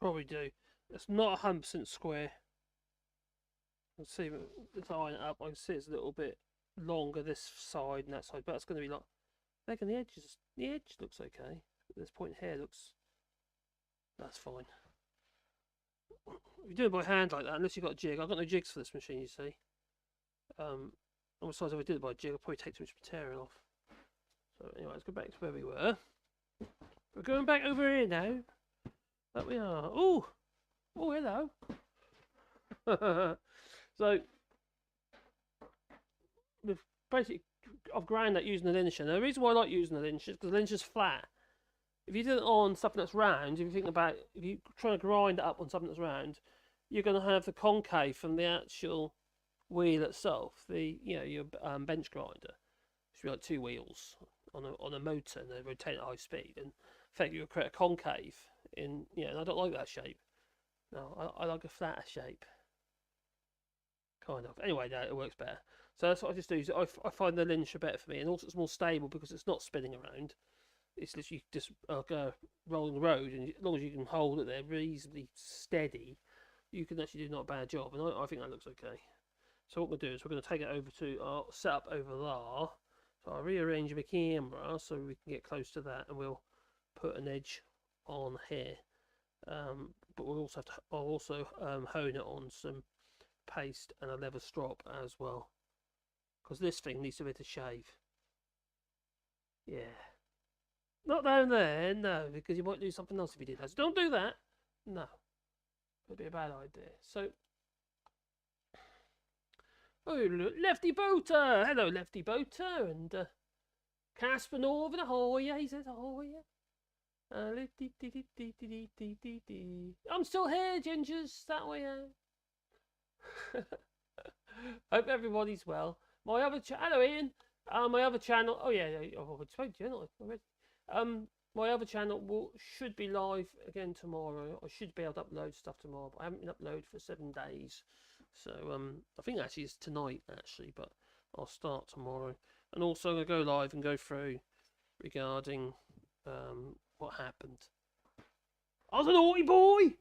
Probably do. It's not 100% square. Let's see, let's line it up. I can see it's a little bit longer this side and that side, but it's going to be like. I reckon the edge looks okay. This point here looks. That's fine. If you do it by hand like that, unless you've got a jig, I've got no jigs for this machine, you see. Besides, if I did it by jig, I'd probably take too much material off. So anyway, let's go back to where we were. We're going back over here now. That we are. Oh, hello. So we've basically I've ground that using the linsher. Now the reason why I like using the linsher is because the linsher's flat. If you do it on something that's round, if you're trying to grind it up on something that's round, you're going to have the concave from the actual wheel itself. Your bench grinder should be like two wheels on a motor and they rotate at high speed, and in fact you'll create a concave and I don't like that shape. No, I like a flatter shape. Kind of. Anyway, no, it works better. So that's what I just do. I find the linsher better for me, and also it's more stable because it's not spinning around. It's literally just rolling the road, and as long as you can hold it there reasonably steady, you can actually do not a bad job, and I think that looks okay. So what we're going to do is we're going to take it over to our setup over there. So I'll rearrange my camera so we can get close to that, and we'll put an edge on here. But we'll also have to. I'll also hone it on some paste and a leather strop as well, because this thing needs a bit of shave. Yeah, not down there, no, because you might do something else if you did that. So don't do that. No, it'd be a bad idea. So, oh, look, Lefty Boater. Hello, Lefty Boater, and Casper Northern. Ahoy! He says ahoy. I'm still here, Gingers. That way. Hope everybody's well. My other hello, Ian. My other channel. Oh yeah, I've spoken to you, haven't I? My other channel should be live again tomorrow. I should be able to upload stuff tomorrow, but I haven't been uploaded for 7 days. So I think actually it's tonight actually, but I'll start tomorrow. And also I'm gonna go live and go through regarding what happened. I was a naughty boy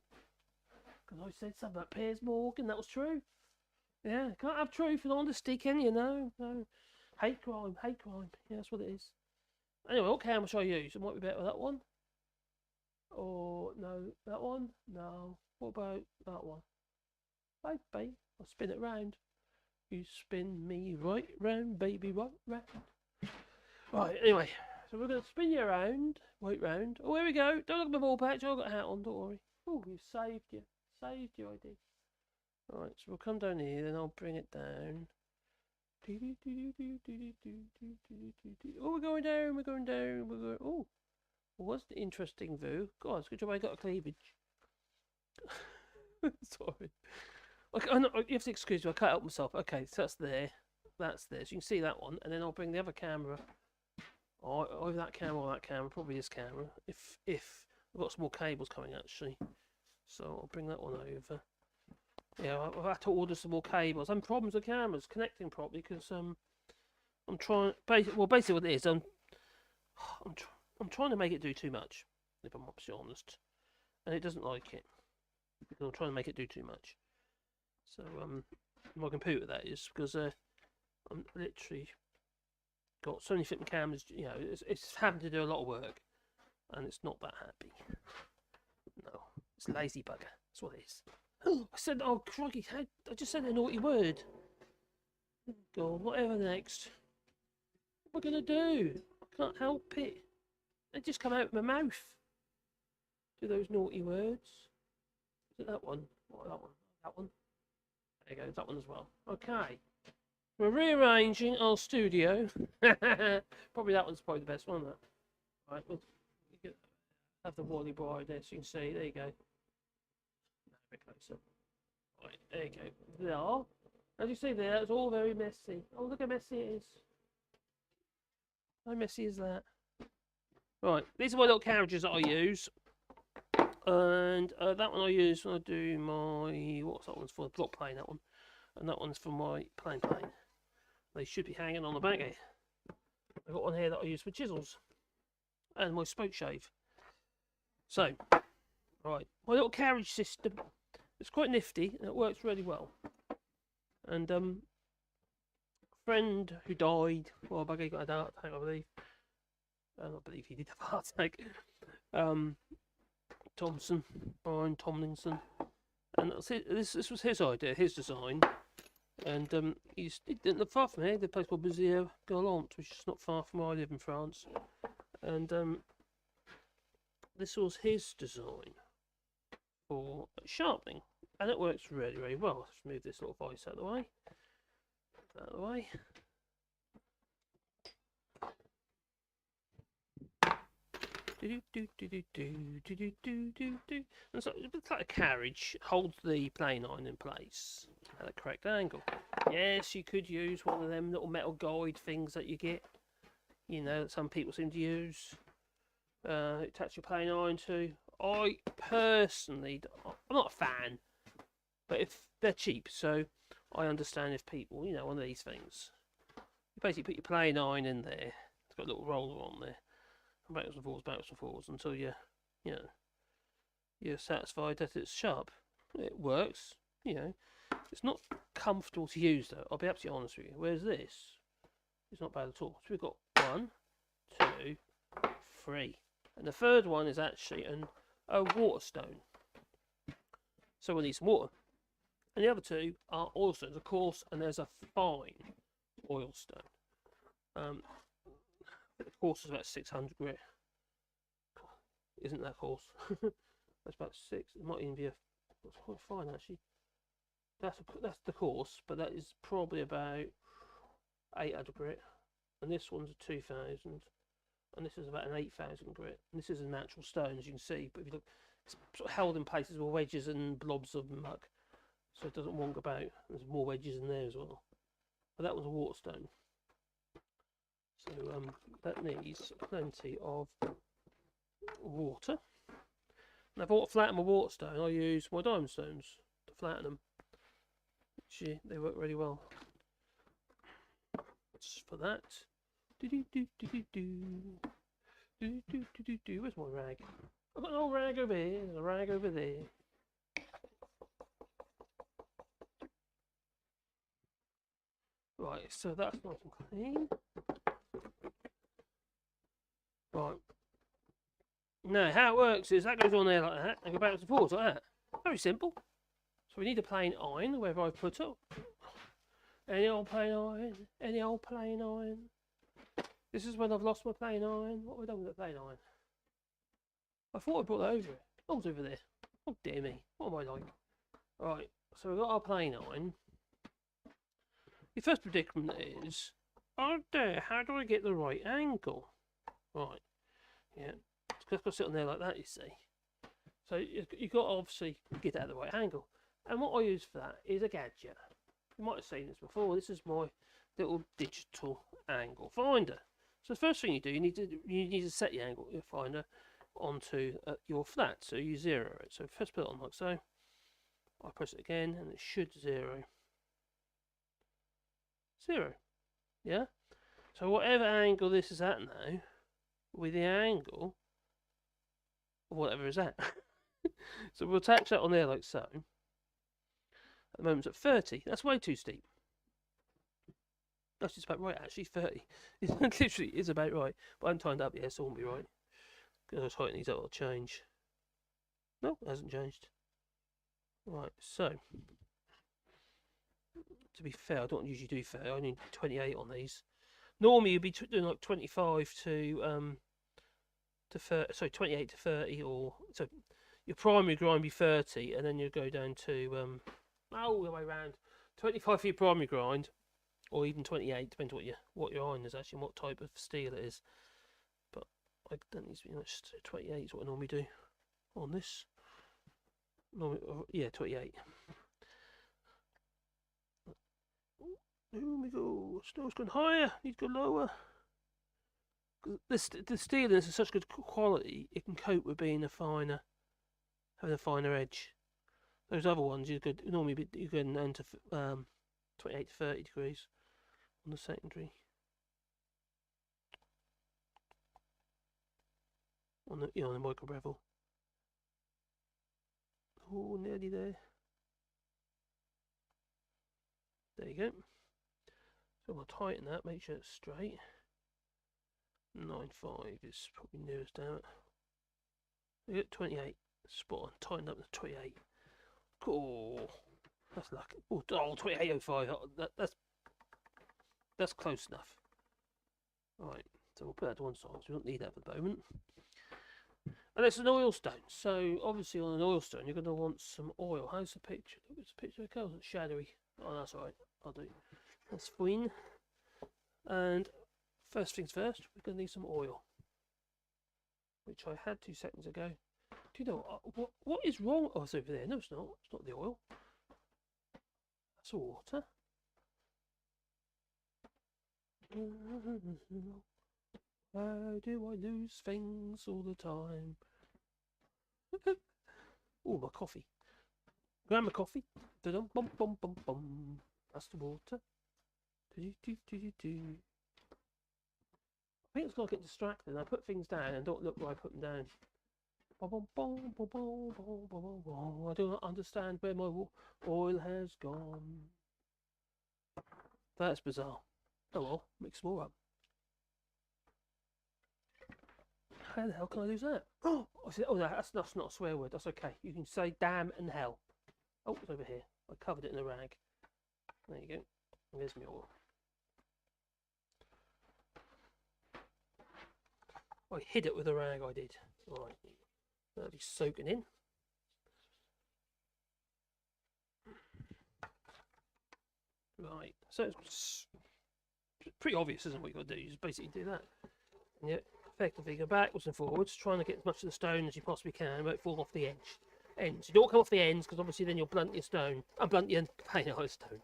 because I said something about Piers Morgan. That was true. Yeah, can't have truth and honesty, can you? No. Hate crime. Yeah, that's what it is. Anyway, what camera shall I use? It might be better with that one. Or no, that one? No. What about that one? Baby, I'll spin it round. You spin me right round, baby, right round. Right, anyway, so we're going to spin you around, right round. Oh, here we go. Don't look at my ball patch. I've got a hat on, don't worry. Oh, you saved you. Saved you, I did. Alright, so we'll come down here, then I'll bring it down. Oh, we're going down, we're going. Oh, what's the interesting view? God, it's a good job I got a cleavage. Sorry. Okay, oh, no, you have to excuse me, I can't help myself. Okay, so that's there. So you can see that one, and then I'll bring the other camera. Either that camera or that camera, probably this camera. If I've got some more cables coming actually. So I'll bring that one over. Yeah, I've had to order some more cables. I'm problems with cameras connecting properly because I'm trying. Basically, what it is, I'm trying to make it do too much. If I'm absolutely honest, and it doesn't like it because I'm trying to make it do too much. So my computer that is because I'm literally got so many flipping cameras. You know, it's having to do a lot of work, and it's not that happy. No, it's lazy bugger. That's what it is. I said, oh crikey, I just said a naughty word. God, whatever next. What am I going to do? I can't help it. They just come out of my mouth. Do those naughty words. Is it that one? What, that one? That one? There you go, that one as well. Okay. We're rearranging our studio. Probably that one's probably the best one, isn't it? Right, we'll have the Wallybois there so you can see. There you go. A bit closer. Right, there you go. There. As you see there, it's all very messy. Oh, look how messy it is. How messy is that? Right, these are my little carriages that I use. And that one I use when I do my... What's that one's for? The block plane, that one. And that one's for my plane. They should be hanging on the back here. I've got one here that I use for chisels. And my spoke shave. So, right, my little carriage system. It's quite nifty and it works really well. And a friend who died, well, he got a heart attack, I believe. I don't believe he did have a heart attack. Brian Tomlinson, and this was his idea, his design. And he didn't live far from here. The place called Béziers Galant, which is not far from where I live in France. And this was his design for sharpening, and it works really, really well. Let's move this little vice out of the way. Out of the way. And so it's like a carriage holds the plane iron in place at the correct angle. Yes, you could use one of them little metal guide things that you get, you know, that some people seem to use. Attach your plane iron to. I personally, I'm not a fan, but if they're cheap, so I understand if people, you know, one of these things. You basically put your plane iron in there. It's got a little roller on there. Backwards and forwards until you're satisfied that it's sharp. It works, you know. It's not comfortable to use though, I'll be absolutely honest with you. Whereas this, it's not bad at all. So we've got 1, 2, 3. And the third one is actually an a water stone. So we'll need some water. And the other two are oil stones, of course, and there's a fine oil stone. The course is about 600 grit. Isn't that course? That's about 6. It might even be it's quite fine actually. That's the course, but that is probably about 800 grit. And this one's a 2000, and this is about an 8000 grit. And this is a natural stone, as you can see. But if you look, it's sort of held in places with wedges and blobs of muck, so it doesn't wonk about. There's more wedges in there as well. But that was a water stone. So that needs plenty of water. And if I want to flatten my water stone, I use my diamond stones to flatten them. Which they work really well. Just for that. Where's my rag? I've got an old rag over here. There's a rag over there. Right, so that's nice and clean. Right. Now, how it works is that goes on there like that and go backwards and forwards like that. Very simple. So we need a plain iron, wherever I've put it. Any old plain iron. Any old plain iron. This is when I've lost my plain iron. What have I done with the plain iron? I thought I brought that over here. Oh, it's over there. Oh, dear me. What am I like? Right, so we've got our plain iron. The first predicament is, oh dear, how do I get the right angle? Right, yeah, it's got to sit on there like that, you see. So you've got to obviously get out of the right angle. And what I use for that is a gadget. You might have seen this before. This is my little digital angle finder. So the first thing you do, you need to set your angle, your finder, onto your flat. So you zero it. So first put it on like so. I press it again, and it should zero. Yeah. So whatever angle this is at now, with the angle of whatever is at. So we'll attach that on there like so. At the moment it's at 30. That's way too steep. That's just about right actually, 30. It literally is about right. But I haven't timed up yet, so it won't be right. Because I was hoping these will change. No, it hasn't changed. Right, so to be fair, I don't usually do fair. I need 28 on these. Normally you'd be doing like 25 to 30, sorry, 28 to 30, or so your primary grind be 30, and then you go down to all the way around 25 for your primary grind, or even 28, depends what your iron is actually and what type of steel it is. But I don't need to be much. 28 is what I normally do on this. Normally, yeah, 28. Here we go. Snow's going higher. Need to go lower. The steel is such good quality, it can cope with being having a finer edge. Those other ones you could normally you can down to 28 to 30 degrees on the secondary. On the micro bevel. Oh, nearly there. There you go. So we'll tighten that, make sure it's straight. 9.5 is probably nearest down. We get 28. Spot on. Tighten up to 28. Cool. That's lucky. Oh, 28.05. That's close enough. Right. So we'll put that to one side. So we don't need that for the moment. And it's an oil stone. So obviously on an oil stone, you're going to want some oil. How's the picture? Look at the picture. It goes. It's shadowy. Oh, that's all right. I'll do. That's fine. And first things first, we're going to need some oil, which I had 2 seconds ago. Do you know what is wrong? Oh, it's over there. No, it's not. It's not the oil. That's water. Why do I lose things all the time? Oh, my coffee. Grab my coffee. Bum bum bum bum bum. That's the water. I think it's like I get distracted and I put things down and don't look where I put them down. I do not understand where my oil has gone. That's bizarre. Oh well, mix more up. How the hell can I lose that? Oh, no, that's not a swear word. That's okay. You can say damn and hell. Oh, it's over here. I covered it in a rag. There you go. There's my oil. I hid it with a rag, I did. Right. That'll be soaking in. Right. So it's pretty obvious, isn't it, what you've got to do? You just basically do that. And you effectively go backwards and forwards, trying to get as much of the stone as you possibly can, but fall off the ends. You don't come off the ends, because obviously then you'll blunt your stone. Blunt your pane out of stone.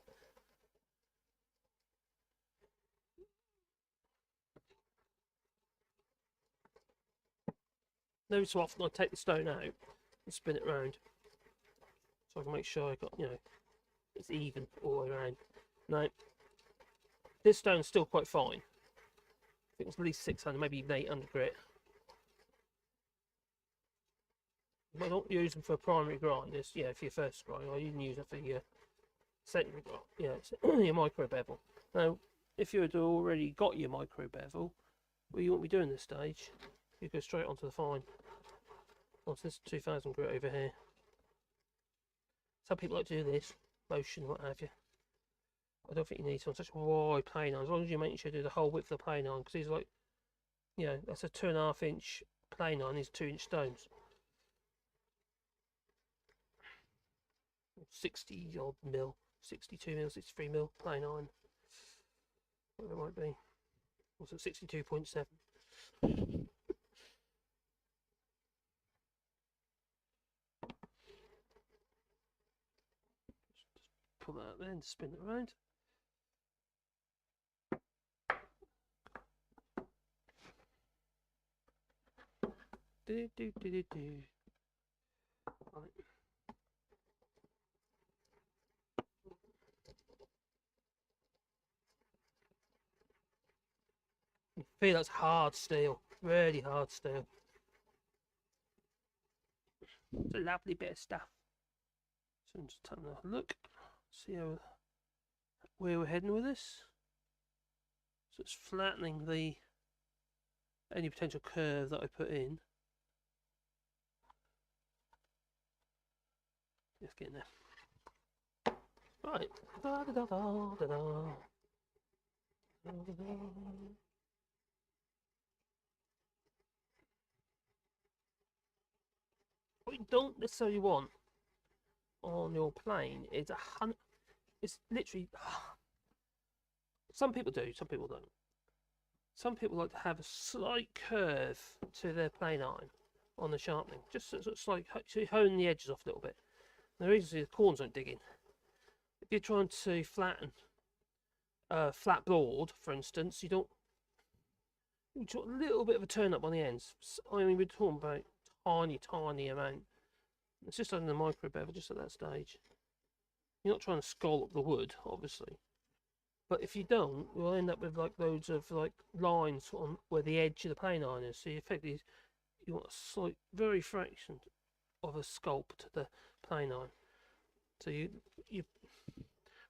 Every so often I take the stone out and spin it round, so I can make sure I got, it's even all the way around. Now, this stone's still quite fine. I think it's at least 600, maybe even 800 grit. But I don't use them for primary grind. It's, for your first grind. I even use it for your secondary grind. Your micro bevel. Now, if you had already got your micro bevel, well, you won't be doing this stage. You go straight onto the fine. Onto this 2000 grit over here. Some people like to do this motion, what have you. I don't think you need to on such a wide plane iron, as long as you make sure you do the whole width of the plane iron, because these are like, that's a 2.5 inch plane iron, these 2 inch stones. 60 odd mil, 62 mil, 63 mil plane iron. Whatever it might be. Also 62.7. Pull that out there and spin it around. Do. Right. You feel that's hard steel, really hard steel. It's a lovely bit of stuff. So I'm just having a look, see where we're heading with this. So it's flattening any potential curve that I put in. Just getting there. Right. What you don't necessarily want on your plane is it's literally, some people do, some people don't. Some people like to have a slight curve to their plane iron on the sharpening, just sort of like to hone the edges off a little bit. The reason is the corners don't dig in. If you're trying to flatten a flat board, for instance, you want a little bit of a turn up on the ends. I mean, we're talking about tiny amount. It's just on the micro bevel, just at that stage. You're not trying to scallop the wood, obviously. But if you don't, you'll end up with like loads of like lines on where the edge of the plane iron is. So you effectively want a slight, very fraction of a sculpt to the plane iron. So you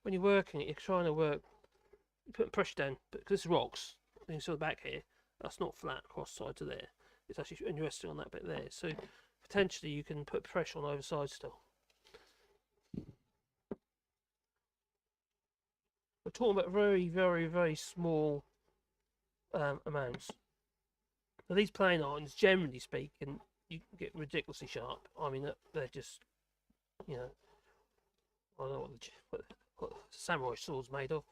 when you're working it, you're trying to work, putting pressure down, because this is rocks. You see the back here, that's not flat across side to there. It's actually, and you're resting on that bit there. So potentially you can put pressure on either side still. We're talking about very, very, very small amounts. Now these plane irons, generally speaking, you can get ridiculously sharp. I mean, they're just, I don't know what samurai sword's made of.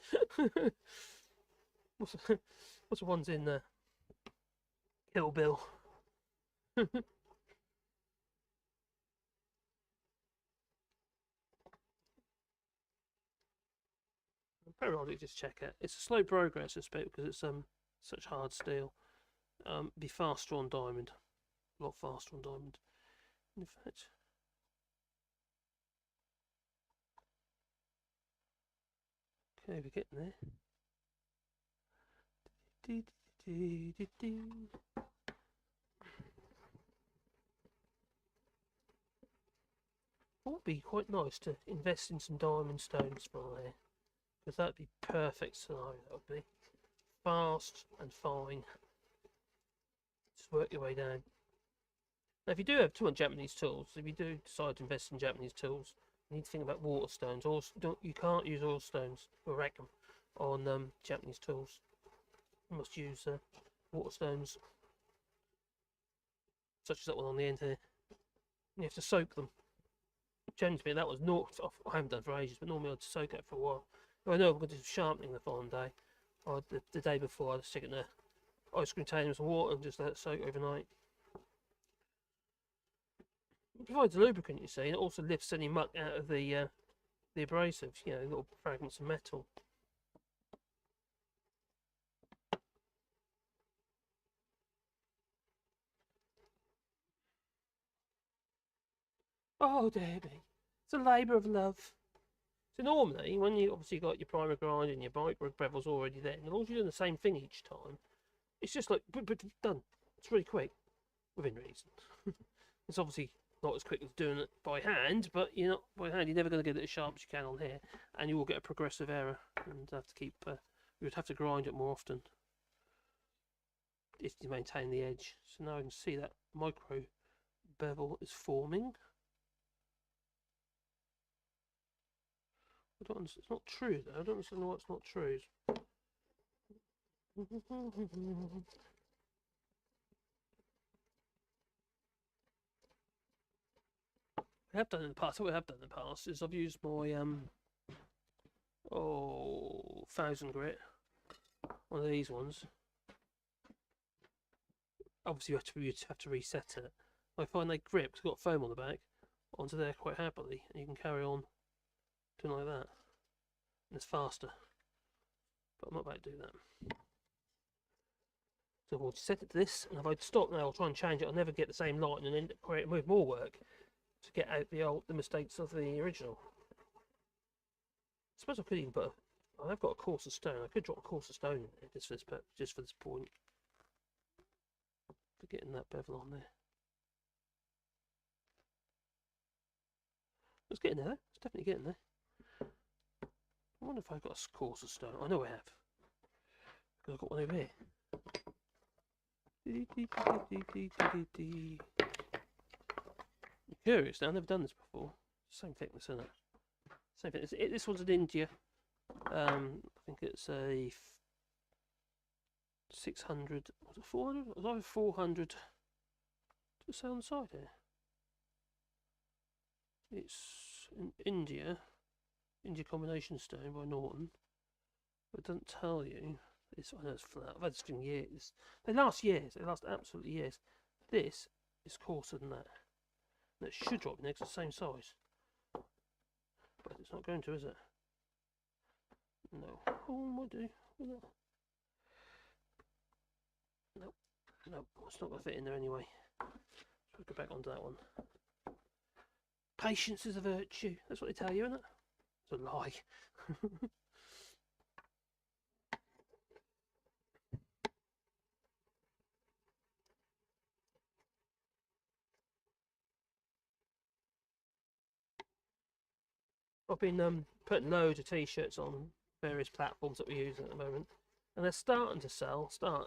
what's the ones in Kill Bill? Periodically just check it. It's a slow progress this bit because it's such hard steel. Be faster on diamond, a lot faster on diamond. In fact, okay, we're getting there. It would be quite nice to invest in some diamond stones for there, because that'd be perfect scenario. That would be fast and fine. work your way down. Now, if you do have too much Japanese tools, if you do decide to invest in Japanese tools, you need to think about water stones. You can't use oil stones or rack them on Japanese tools. You must use water stones, such as that one on the end here. You have to soak them. Generally, that was not. I haven't done for ages, but normally I'd soak it for a while. I know I'm going to do sharpening the following day. Or the day before, I'd stick it in the ice cream container with some water and just let it soak overnight. It provides a lubricant, you see, and it also lifts any muck out of the abrasives, you know, little fragments of metal. Oh, Debbie, it's a labour of love. So normally, when you obviously got your primer grind and your micro bevel's already there, and as long as you're doing the same thing each time, it's just like done. It's really quick, within reason. It's obviously not as quick as doing it by hand, but you're not by hand. You're never going to get it as sharp as you can on here, and you will get a progressive error, and have to keep. You would have to grind it more often if you maintain the edge. So now I can see that micro bevel is forming. I don't understand. It's not true though. I don't understand why it's not true. I have done in the past. What I have done in the past is I've used my 1000 grit, one of these ones. Obviously, you have to reset it. I find they grip, it's got foam on the back, onto there quite happily, and you can carry on doing like that. And it's faster. But I'm not about to do that. So we'll set it to this, and if I stop now, I'll try and change it. I'll never get the same light and end up creating more work to get out the mistakes of the original. I suppose I could even put. I've got a coarser stone. I could drop a coarser stone in there just for this point. For getting that bevel on there. It's getting there. It's definitely getting there. I wonder if I've got a coarser stone. I know I have. Because I've got one over here. I'm curious now. I've never done this before. Same thickness, isn't it? Same thickness. This one's in India. I think it's a 600. Was it 400? It was either 400. Does it say on the side here? It's in India. India combination stone by Norton. But it doesn't tell you. I know it's flat. I've had this thing years. They last years. They last absolutely years. This is coarser than that. And it should drop next to the same size. But it's not going to, is it? No. Oh, might do. Nope. Nope. It's not going to fit in there anyway. So we'll go back onto that one. Patience is a virtue. That's what they tell you, isn't it? It's a lie. I've been putting loads of t-shirts on various platforms that we're using at the moment, and they're starting to sell, so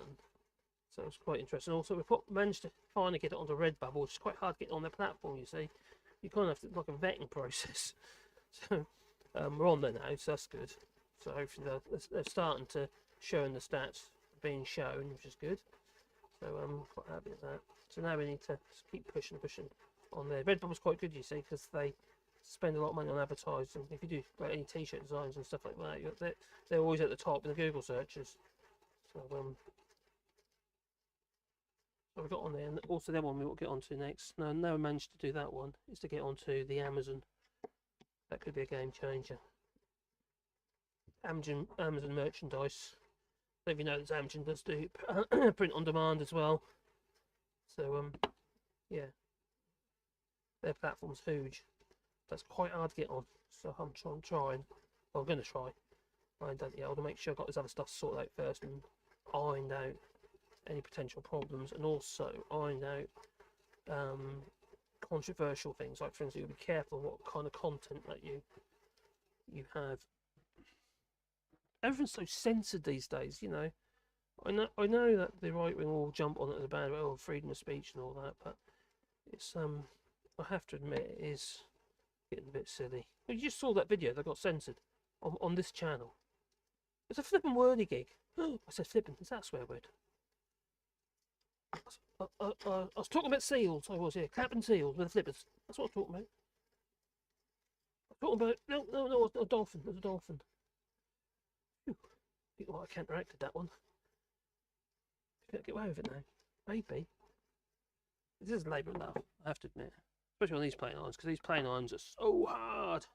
it's quite interesting. Also, we've managed to finally get it onto Redbubble, which is quite hard to get on their platform, you see. You kind of have to, like a vetting process. So we're on there now, so that's good. So hopefully they're starting to show in the stats being shown, which is good. So I'm quite happy with that. So now we need to keep pushing on there. Redbubble's quite good, you see, because they spend a lot of money on advertising. If you do like any t-shirt designs and stuff like that, they're always at the top in the Google searches. So so we got on there, and also that one we will get onto next. Now we managed to do that one is to get onto the Amazon. That could be a game changer. Amazon merchandise. So if you know, Amazon does do print on demand as well. So yeah, their platform's huge. That's quite hard to get on. So I'm trying. Well, I'm going to try. I ain't done it yet. I want to make sure I've got this other stuff sorted out first and ironed out any potential problems, and also ironed out controversial things. Like, for instance, you'll be careful what kind of content that you have. Everything's so censored these days, you know. I know that the right wing will jump on it as a bad way, or freedom of speech and all that, but it's I have to admit it is getting a bit silly. You just saw that video that got censored on this channel. It's a flippin' wordy gig. I said flippin', is that a swear word? I was talking about seals, I was here, clapping seals with the flippers. That's what I was talking about. I was talking about, no, a dolphin, there's a dolphin. Whew. I think I counteracted that one. Get away with it now. Maybe. This is labour of love, I have to admit. Especially on these plane irons, because these plane irons are so hard.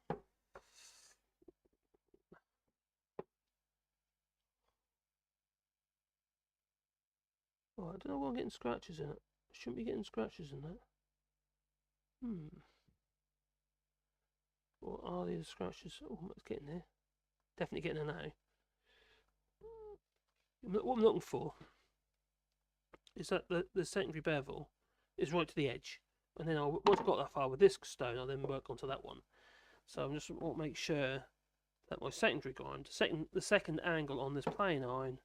Oh, I don't know why I'm getting scratches in it. I shouldn't be getting scratches in that. What are these scratches? Oh, it's getting there. Definitely getting there now. What I'm looking for is that the secondary bevel is right to the edge. And then once I've got that far with this stone, I'll then work onto that one. So I'm just want to make sure that my secondary grind, the second angle on this plane iron,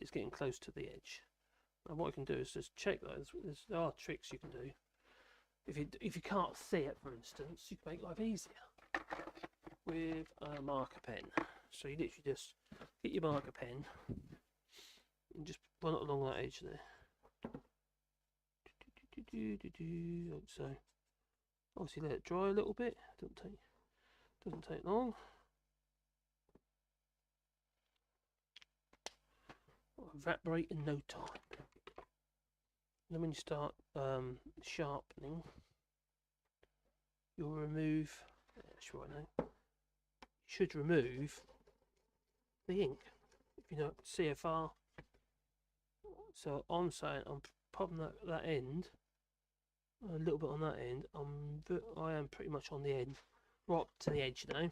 is getting close to the edge. And what I can do is just check those. There are tricks you can do. If you can't see it, for instance, you can make life easier with a marker pen. So you literally just get your marker pen and just run it along that edge there. Like so. Obviously let it dry a little bit. Doesn't take long. It'll evaporate in no time. And then when you start sharpening, you'll remove. That's right now. You should remove the ink. If you know CFR. So I'm saying I'm popping that end. A little bit on that end. I am pretty much on the end, right up to the edge now.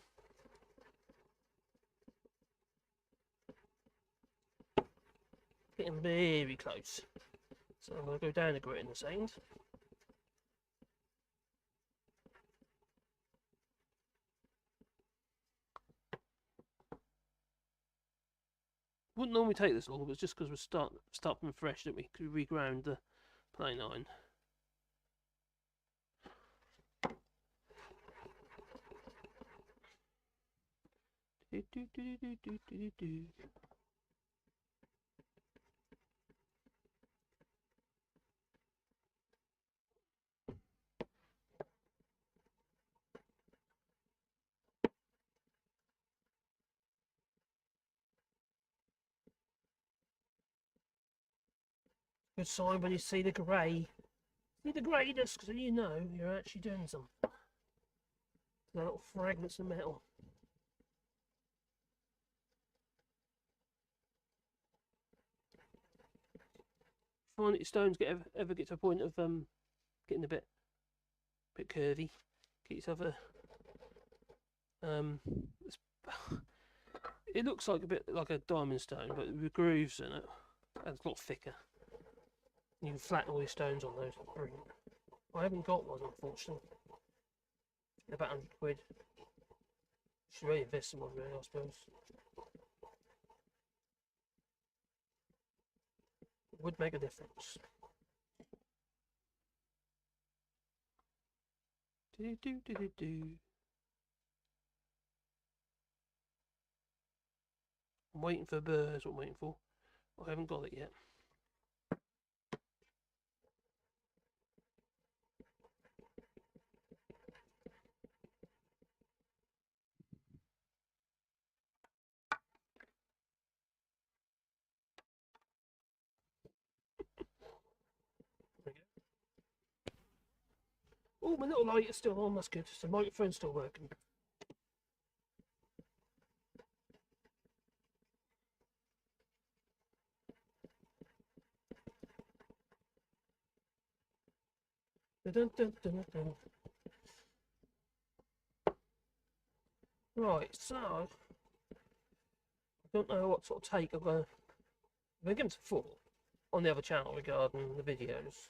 Getting very close. So I'm going to go down a grit in a second. Wouldn't normally take this long, but it's just because we're starting fresh, don't we? Because we reground the plane iron. Good sign when you see the grey. See the greyness, because you know you're actually doing something. The little fragments of metal. Find that your stones ever get to a point of getting a bit curvy. Get yourself a it looks like a bit like a diamond stone, but with grooves in it, and it's a lot thicker. You can flatten all your stones on those. Brilliant. I haven't got one, unfortunately. About 100 quid. Should really invest in one, really, I suppose. It would make a difference. I'm waiting for a burr, that's what I'm waiting for. I haven't got it yet. Oh, my little light is still on, that's good. So the microphone's still working. Dun, dun, dun, dun. Right, so I don't know what sort of take I'm going to give them some thought on the other channel regarding the videos.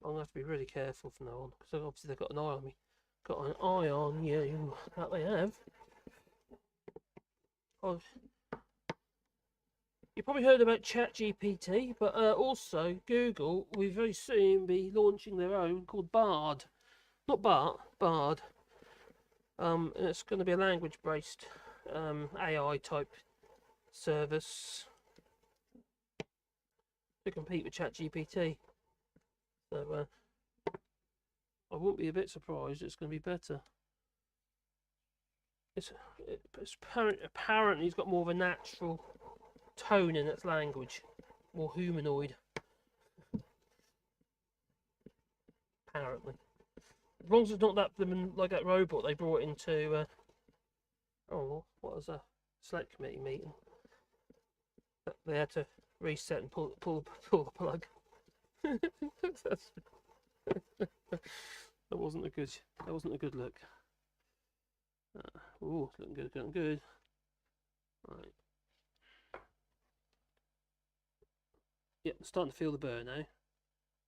I'm going to have to be really careful from now on, because obviously they've got an eye on me. Got an eye on you, that they have. You probably heard about ChatGPT, but also Google will very soon be launching their own called Bard. Not Bart, Bard. And it's going to be a language-based AI type service to compete with ChatGPT. So I wouldn't be a bit surprised it's going to be better. It's apparently it's got more of a natural tone in its language, more humanoid. Apparently, as long as it's not that like that robot they brought into. Oh, what was a select committee meeting? They had to reset and pull the plug. That wasn't a good look. Oh, looking good. Right. Yeah, starting to feel the burn now.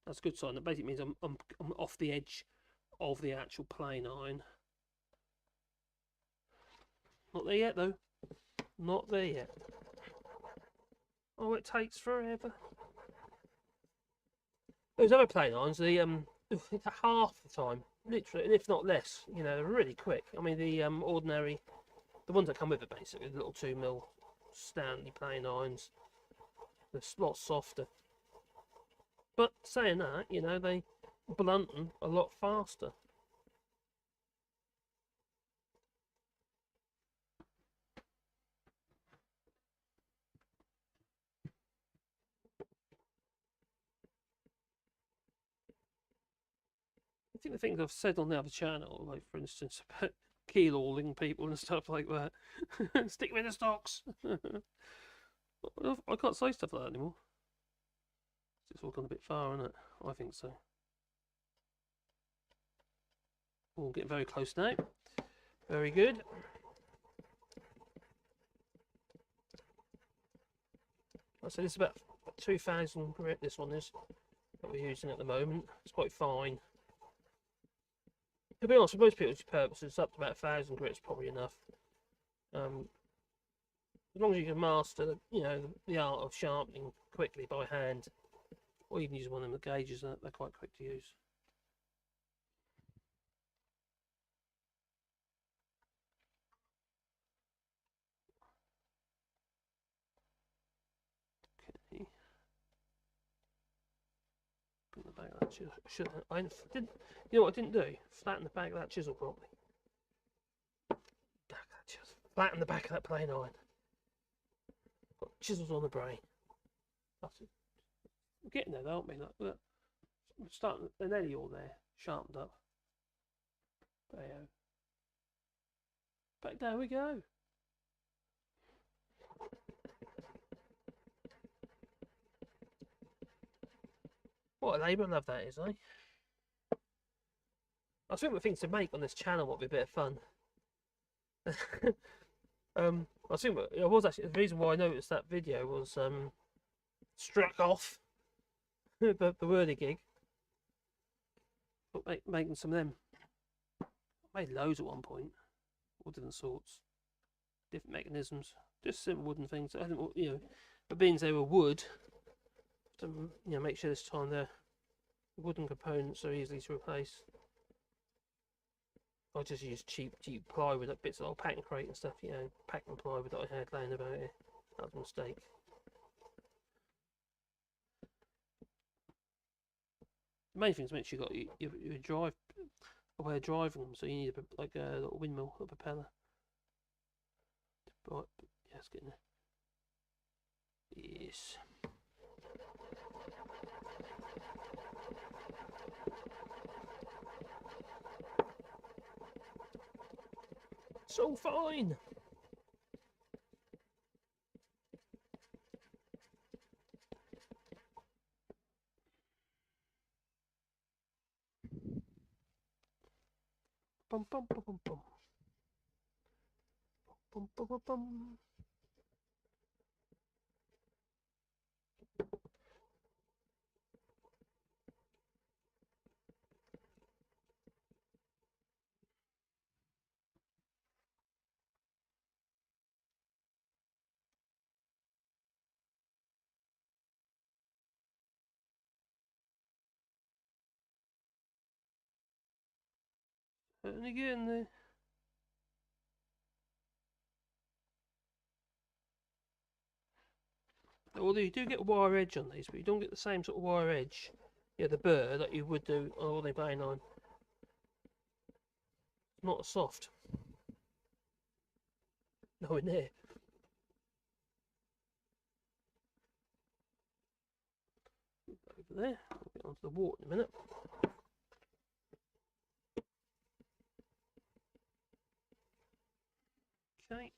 That's a good sign. That basically means I'm off the edge of the actual plane iron. Not there yet though. Not there yet. Oh, it takes forever. Those other plane irons, half the time, literally, if not less. You know, they're really quick. I mean, the ordinary, the ones that come with it, basically, the little 2mm Stanley plane irons, they're a lot softer. But saying that, you know, they blunten a lot faster. I think the things I've said on the other channel, like for instance about keel hauling people and stuff like that, stick with the stocks. I can't say stuff like that anymore. It's all gone a bit far, isn't it? I think so. Oh, getting very close now. Very good. I say this is about 2,000 grit. This one is that we're using at the moment. It's quite fine. To be honest, for most people's purposes, up to about 1,000 grit is probably enough. As long as you can master, the art of sharpening quickly by hand, or even use one of them gauges, they're quite quick to use. Okay. Put the back of that chisel. I didn't. You know what I didn't do? Flatten the back of that chisel properly. Flatten the back of that plane iron. Got chisels on the brain. We're getting there, though, aren't we? Look. We're starting. They're nearly all there, sharpened up. Back there we go. What a labour of love that is, eh? I was thinking of things to make on this channel would be a bit of fun. I was actually the reason why I noticed that video was struck off the whirligig. But making some of them. I made loads at one point, all different sorts, different mechanisms, just simple wooden things. I didn't, but being they were wood, to make sure this time the wooden components are easily to replace. I just used cheap plywood, like bits of old packing crate and stuff, packing plywood that I had laying about here. That was a mistake. The main thing is make sure you got your a way of driving them, so you need like a little windmill, a propeller. Right, yeah, it's getting there. Yes. So fine. Bum bum bum bum bum. Bum bum bum bum. And again, although you do get a wire edge on these, but you don't get the same sort of wire edge, yeah, the burr that you would do on the plane iron. Not as soft. Nowhere near. Over there. We'll get onto the water in a minute. Okay.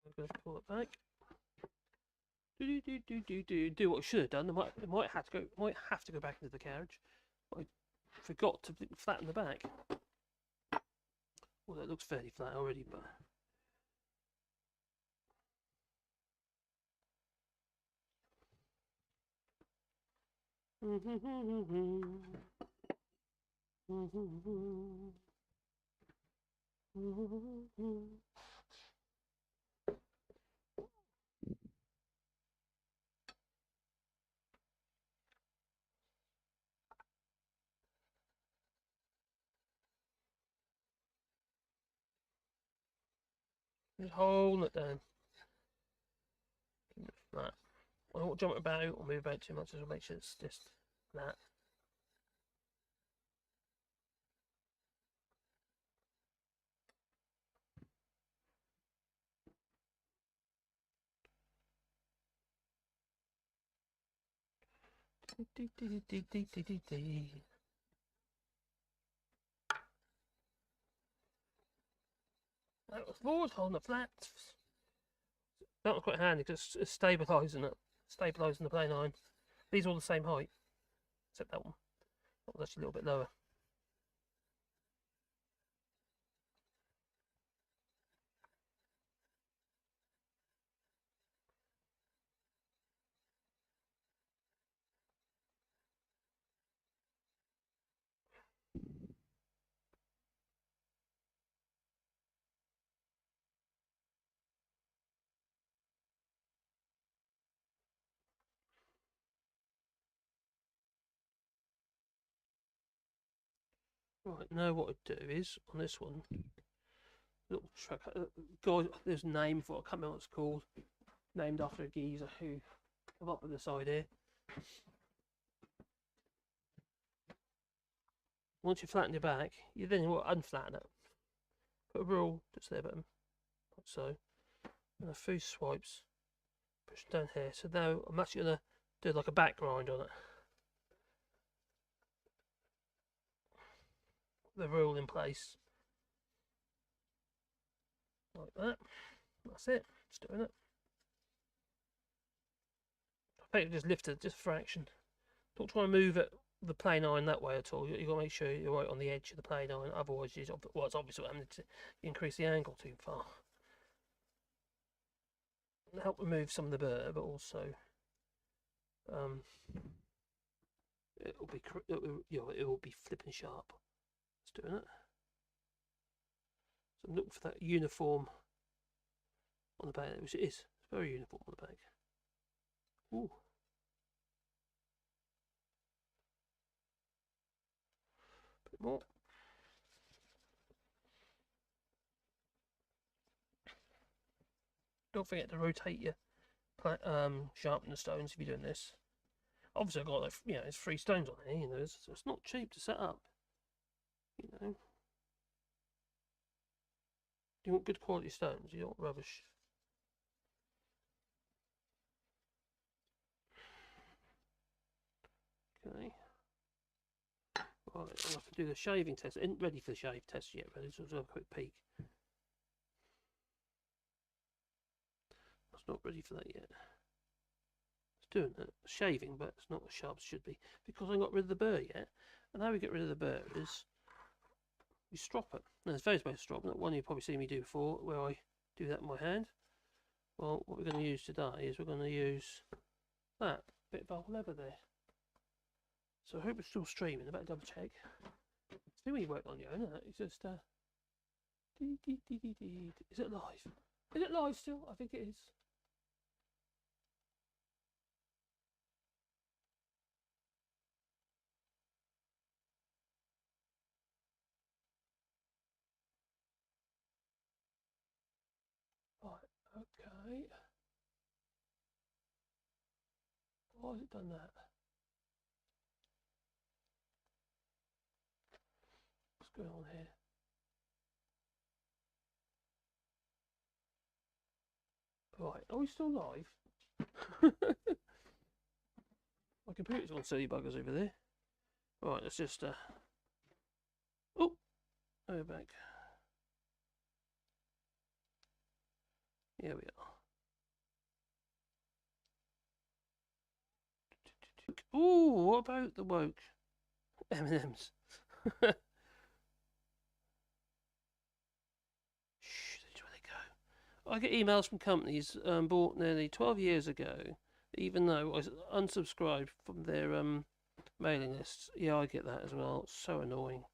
I'm going to pull it back. Do what I should have done. I might have to go back into the carriage. I forgot to flatten the back. Well, that looks fairly flat already, but. Just holding it down. Keep it flat. I don't jump about or move about too much, so I'll make sure it's just flat. That was forward, holding it flat. That was quite handy because it's stabilising the plane iron. These are all the same height, except that one. That was actually a little bit lower. Right, now what I'd do is, on this one, little track, God, there's a name for it, I can't remember what it's called, named after a geezer who, I'm up at the side here. Once you flatten your back, you then unflatten it. Put a rule just there, button, like so, and a few swipes, push it down here. So now I'm actually going to do like a back grind on it. The rule in place, like that. That's it. Just doing it. I think just lift it just a fraction. Don't try and move it the plane iron that way at all. You've got to make sure you're right on the edge of the plane iron. Otherwise, it's obviously what happens to increase the angle too far. It'll help remove some of the burr, but also it will be flipping sharp. Just doing it. So I'm looking for that uniform on the back, which it is. It's very uniform on the back. Ooh. A bit more. Don't forget to rotate your sharpen the stones if you're doing this. Obviously, I've got like, it's 3 stones on here, so it's not cheap to set up. You want good quality stones, you don't want rubbish. Okay. Right, I'll have to do the shaving test. I ain't ready for the shave test yet, but let's have a quick peek. It's not ready for that yet. It's doing that. Shaving, but it's not as sharp as it should be. Because I ain't got rid of the burr yet. And how we get rid of the burr is we strop it. Now there's various ways to strop. That one you've probably seen me do before, where I do that in my hand. Well, what we're going to use today is we're going to use that bit of old leather there. So I hope it's still streaming. I better double check. See when you work on your own, isn't it? It's just is it live? Is it live still? I think it is. Right, okay. Why has it done that? What's going on here? Right, are we still live? My computer's on silly buggers over there. Right, let's just oh, we're back. Here we are. Ooh, what about the woke M&Ms? Shh, that's where they go. I get emails from companies bought nearly 12 years ago, even though I unsubscribed from their mailing lists. Yeah, I get that as well. It's so annoying.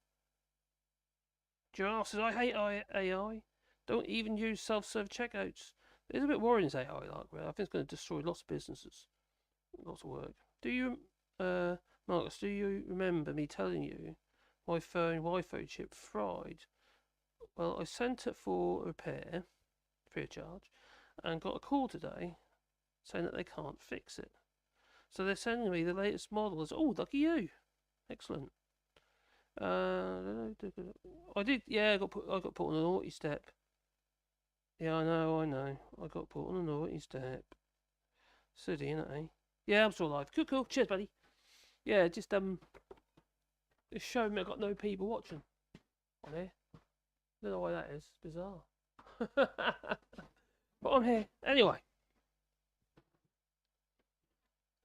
Giraffe says, I hate AI. Don't even use self-serve checkouts. It's a bit worrying, this AI, like, I think it's going to destroy lots of businesses. Lots of work. Do you, Marcus, do you remember me telling you my phone Wi-Fi chip fried? Well, I sent it for repair, free of charge, and got a call today saying that they can't fix it. So they're sending me the latest model. Oh, lucky you! Excellent. I did. Yeah, I got put on a naughty step. Yeah, I know. I got put on a naughty step. Silly, innit, eh? Yeah, I'm still alive. Cool. Cheers, buddy. Yeah, just it's showing me I've got no people watching on here. Don't know why that is. It's bizarre. But I'm here anyway.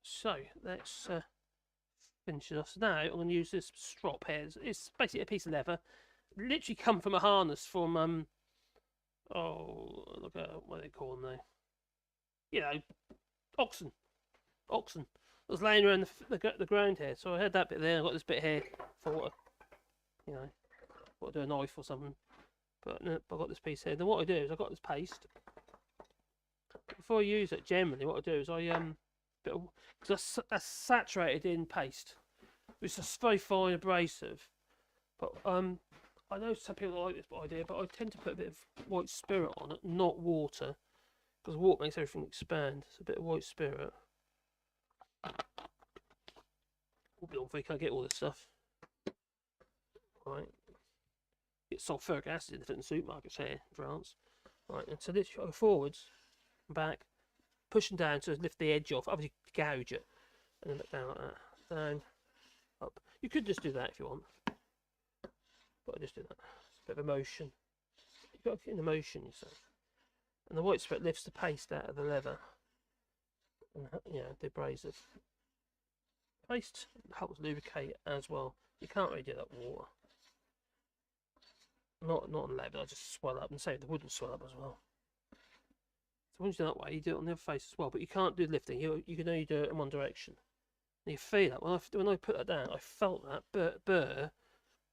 So let's finish it off. So now I'm going to use this strop here. It's basically a piece of leather. Literally come from a harness from oh, look at what they call them now. You know, oxen. I was laying around the ground here, so I had that bit there. I got this bit here for, you know, got to do a knife or something. But no, I got this piece here. Then what I do is I got this paste. Before I use it, generally what I do is because that's saturated in paste, which is very fine abrasive. But I know some people like this idea, but I tend to put a bit of white spirit on it, not water, because water makes everything expand. So a bit of white spirit. I can't get all this stuff. Right. Get sulfuric acid in different supermarkets here in France. Right, and so this you go forwards, back, pushing down to lift the edge off, obviously gouge it, and then back down like that. Down, up. You could just do that if you want. But I just do that. It's a bit of emotion. You've got to get in the motion, you see. And the white spirit lifts the paste out of the leather. And, you know, the abrasive. Paste helps lubricate as well. You can't really do that with water. Not on leather, I just swell up, and say the wood will swell up as well. So once you do that way, you do it on the other face as well. But you can't do lifting. You can only do it in one direction. And you feel that when I put that down, I felt that burr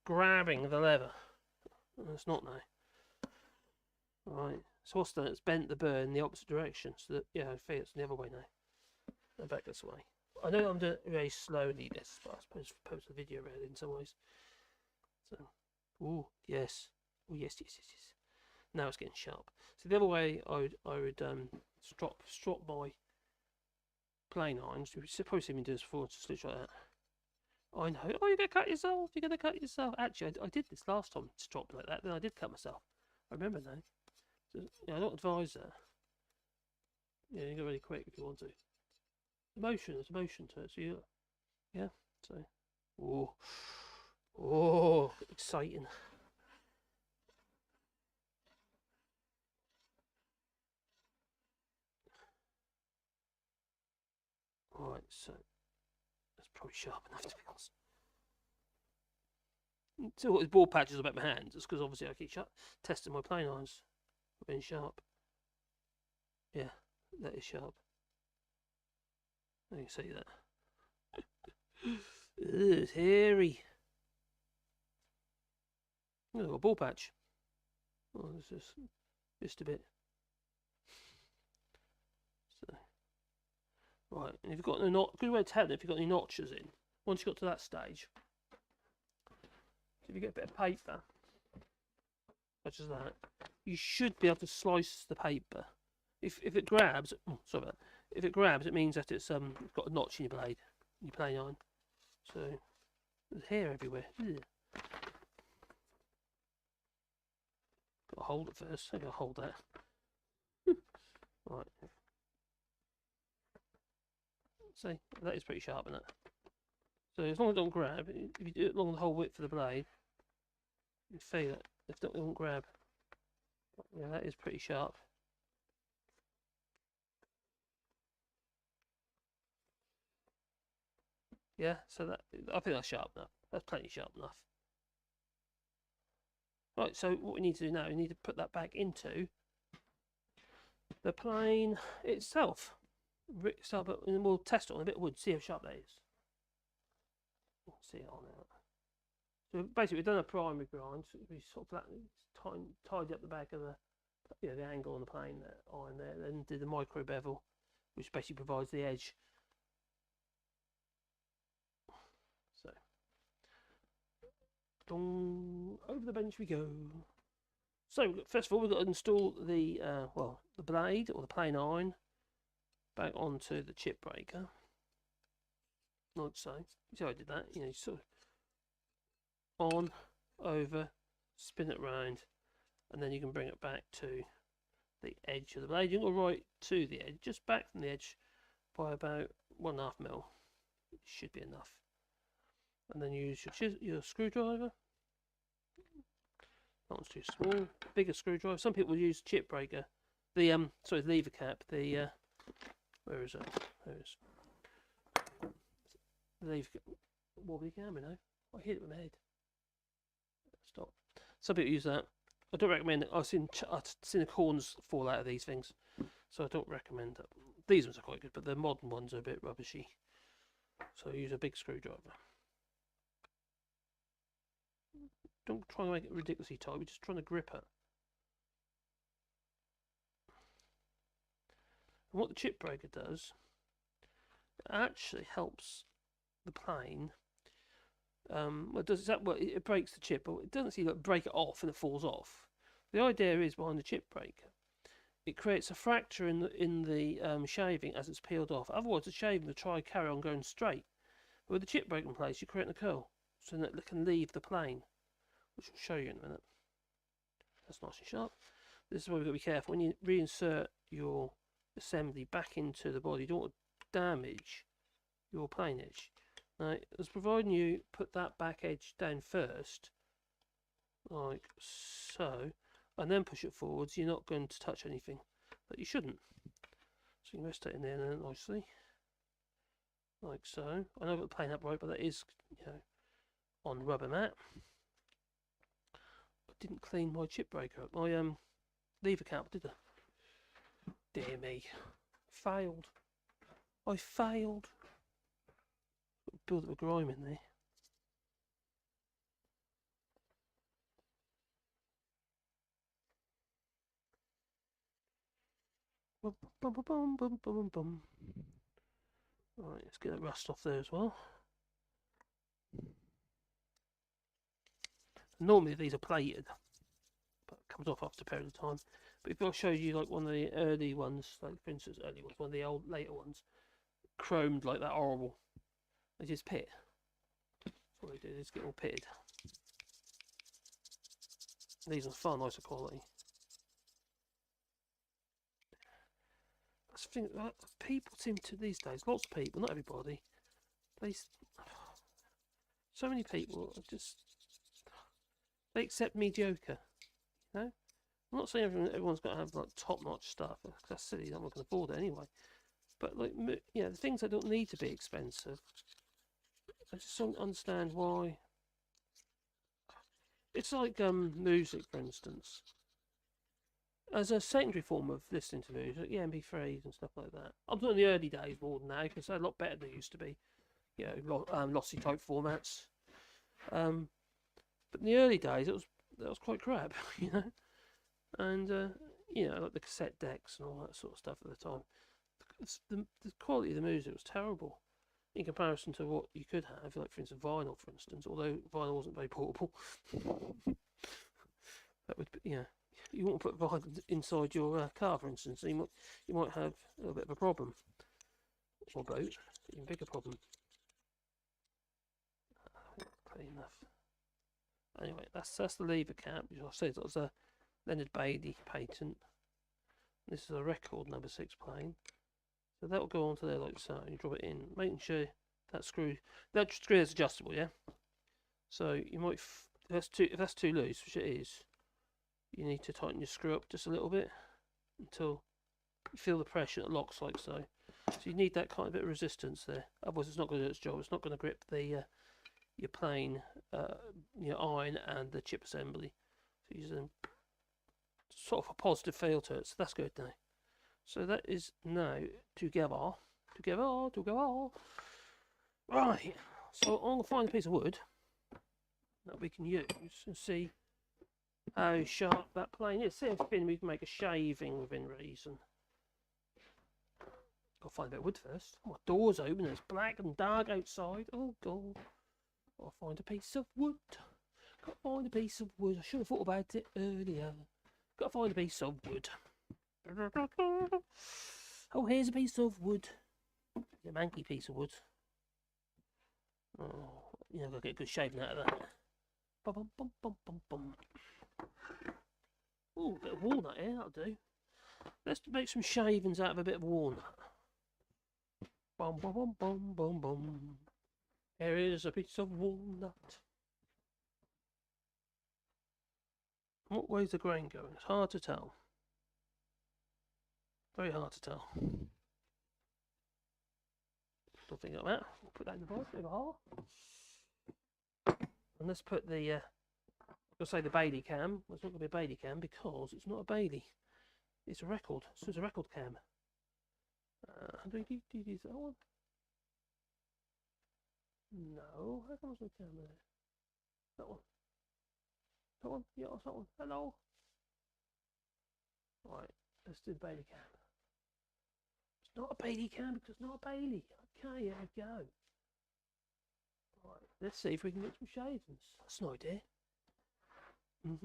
grabbing the leather. And it's not now. Right. So what's done? It's bent the burr in the opposite direction, so that I feel it's the other way now. And back this way. I know I'm doing it very slowly, this, but I suppose post the video around in some ways. So, ooh, yes. Oh yes. Now it's getting sharp. So the other way I would strop my plane irons. You've probably seen me do this before. Just literally like that. I know. Oh, you're gonna cut yourself. You're gonna cut yourself. Actually, I did this last time. Strop like that. Then I did cut myself. I remember now. So, yeah, I don't advise that. Yeah, you go really quick if you want to. There's motion to it, so yeah, so. Oh, oh, exciting. Right, so that's probably sharp enough to be honest. So what, these ball patches about my hands? It's because obviously I keep testing my plane irons for being sharp. Yeah, that is sharp. You can see that. Ugh, it's hairy. Oh, got a ball patch. Oh, this is just a bit. So, right, and if you've got a good way of telling if you've got any notches in. Once you've got to that stage, if you get a bit of paper, such as that, you should be able to slice the paper. If it grabs, sorry about that. If it grabs, it means that it's got a notch in your blade, your plane iron. So there's hair everywhere. Ugh. Got to hold it first. I got to hold that. Right. See, that is pretty sharp, isn't it? So as long as it don't grab, if you do it along the whole width of the blade, you feel it. If it don't grab, yeah, that is pretty sharp. Yeah, so that I think that's sharp enough. That's plenty sharp enough. Right, so what we need to do now, we need to put that back into the plane itself. And we'll test it on a bit of wood, see how sharp that is. See it on there. So basically, we've done a primary grind. So we sort of tidied up the back of the angle on the plane iron there. Then did the micro bevel, which basically provides the edge. So, over the bench we go. So first of all, we've got to install the the blade or the plane iron back onto the chip breaker, like so. You see how I did that? You know, sort of on, over, spin it round, and then you can bring it back to the edge of the blade. You can go right to the edge, just back from the edge by about 1.5 mil. It should be enough. And then use your screwdriver. That one's too small. Bigger screwdriver. Some people use chip breaker. The lever cap. The where is it? There it is. The lever cap. Wobbly camera now. I hit it with my head. Stop. Some people use that. I don't recommend it. I've seen the corners fall out of these things, so I don't recommend it. These ones are quite good, but the modern ones are a bit rubbishy. So use a big screwdriver. Don't try and make it ridiculously tight. We're just trying to grip it. And what the chip breaker does, it actually helps the plane. It breaks the chip, but it doesn't see like break it off and it falls off. The idea is behind the chip breaker, it creates a fracture in the shaving as it's peeled off. Otherwise, the shaving will try to carry on going straight. But with the chip breaker in place, you're creating a curl so that it can leave the plane, which I'll show you in a minute. That's nice and sharp. This is why we've got to be careful when you reinsert your assembly back into the body. You don't want to damage your plane edge. Now, it's providing you put that back edge down first, like so, and then push it forwards. You're not going to touch anything that you shouldn't. So you can rest it in there nicely, like so. I know I've got the plane upright, but that is, on rubber mat. I didn't clean my chip breaker up. My lever cap, did I? Dear me, failed. I failed. Build up a grime in there. Bum, bum, bum, bum, bum, bum. Right, let's get that rust off there as well. Normally these are plated, but it comes off after a period of time. But if I show you like one of the early ones, like for instance early ones, one of the later ones, chromed like that horrible, they just pit. That's what they do, they just get all pitted. These are far nicer quality. thing. People seem to these days. Lots of people, not everybody. So many people are just they accept mediocre. You know, I'm not saying everyone's got to have like top-notch stuff. That's silly. I'm not going to afford it anyway. But like, you know, the things that don't need to be expensive. I just don't understand why. It's like music, for instance. As a secondary form of listening to music, yeah, MP3s and stuff like that. I'm talking the early days more than now, because they're a lot better than they used to be. You know, lossy type formats. But in the early days, that was quite crap, you know. And you know, like the cassette decks and all that sort of stuff at the time. The quality of the music was terrible in comparison to what you could have, like for instance vinyl, for instance. Although vinyl wasn't very portable. That would be, yeah. You wouldn't put vinyl inside your car, for instance. So you might have a little bit of a problem, or boat, even bigger problem. Pretty enough. Anyway, that's the lever cap. As I said, that was a Leonard Bailey patent. This is a record number 6 plane. So that will go onto there like so. You drop it in, making sure that screw is adjustable. Yeah. So you might if that's too loose, which it is, you need to tighten your screw up just a little bit until you feel the pressure. It locks like so. So you need that kind of bit of resistance there. Otherwise, it's not going to do its job. It's not going to grip the your plane, your iron and the chip assembly. So using sort of a positive feel to it. So that's good now. So that is now together. Right. So I'm going to find a piece of wood that we can use and see how sharp that plane is. See if we can make a shaving within reason. Got to find a bit of wood first. Oh, my door's open. It's black and dark outside. Oh god. Got to find a piece of wood. Got to find a piece of wood. I should have thought about it earlier. Got to find a piece of wood. Oh, here's a piece of wood. A manky piece of wood. Oh, you know, I've got to get a good shaving out of that. Bum, bum, bum, bum, bum. Oh, a bit of walnut here, that'll do. Let's make some shavings out of a bit of walnut. Bum, bum, bum, bum, bum, bum. Here is a piece of walnut. What way's the grain going? It's hard to tell. Very hard to tell. Something like that. We'll put that in the box, bit of a hole. And let's put the, I'll say the Bailey cam. Well, it's not going to be a Bailey cam because it's not a Bailey. It's a record. So it's a record cam. Do that one? No. How come there's no cam there? That one. That one? Yeah, that one. Hello. Right. Let's do the Bailey cam. It's not a Bailey cam because it's not a Bailey. Okay, here we go. Right, let's see if we can get some shavings. That's an idea. I'll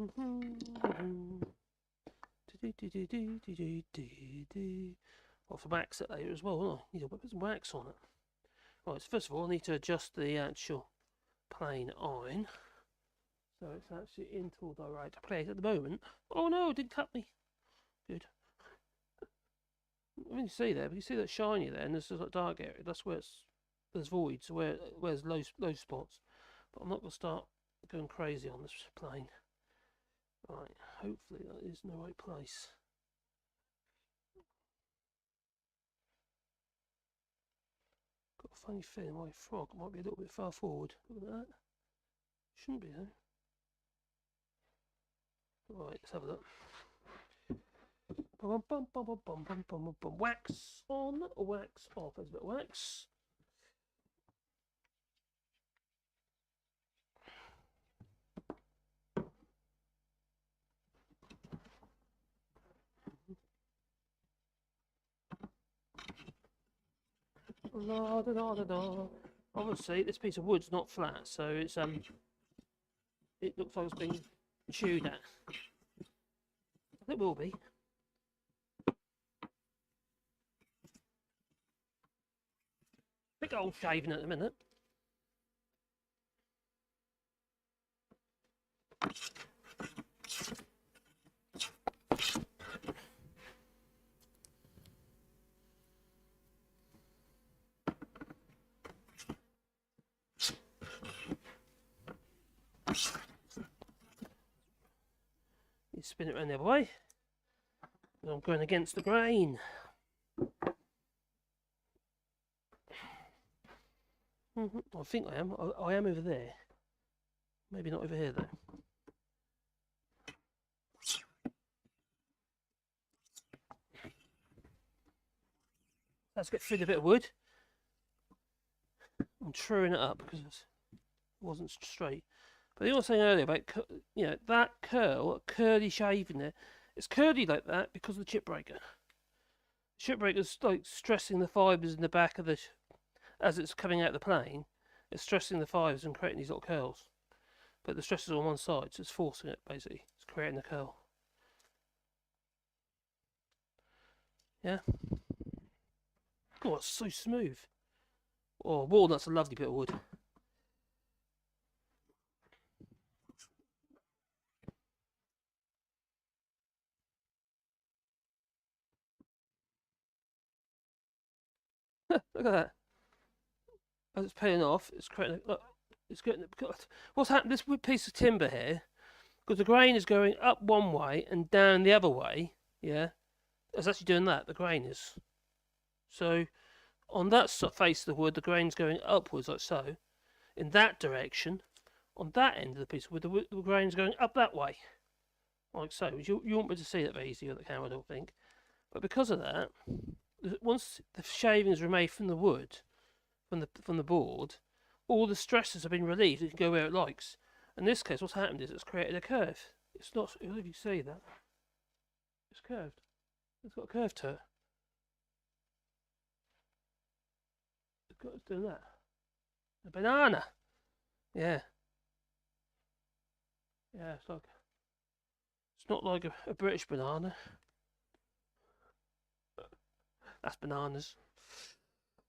have to wax it later as well, won't I? Need to put some wax on it. Right, so first of all I need to adjust the actual plane iron. So it's actually into the right place at the moment. Oh no, it didn't cut me. Good. I mean, you see there, but you see that shiny there, and there's that dark area. That's where there's voids, where there's low spots. But I'm not going to start going crazy on this plane. Right, hopefully that is in the right place. Got a funny feeling my frog might be a little bit far forward. Look at that. Shouldn't be though. Right, let's have a look. Wax on, wax off. There's a bit of wax. La da da da da. Obviously, this piece of wood's not flat, so it's it looks like it's been chewed at. It will be. Big old shaving at the minute. You spin it around the other way. And I'm going against the grain. I think I am. I am over there. Maybe not over here though. Let's get through a bit of wood. I'm truing it up because it wasn't straight. But you were saying earlier about, you know, that curly shaving there, it's curly like that because of the chip breaker. Chip breaker's like stressing the fibres in the back of the, as it's coming out of the plane, it's stressing the fibres and creating these little curls. But the stress is on one side, so it's forcing it basically. It's creating a curl. Yeah. God, it's so smooth. Oh, walnut's a lovely bit of wood. Look at that. As it's paying off, it's creating. Look, it's getting. What's happened? This piece of timber here, because the grain is going up one way and down the other way. Yeah, it's actually doing that. The grain is. So, on that face of the wood, the grain's going upwards like so. In that direction, on that end of the piece of wood, the grain's going up that way, like so. You won't be able to see that very easily on the camera, I don't think. But because of that, once the shavings are made from the wood, from the board, all the stresses have been relieved. It can go where it likes. In this case, what's happened is it's created a curve. It's not. If you see that, it's curved. It's got a curve to it. It's doing that. A banana. Yeah. Yeah. It's like. It's not like a British banana. That's bananas.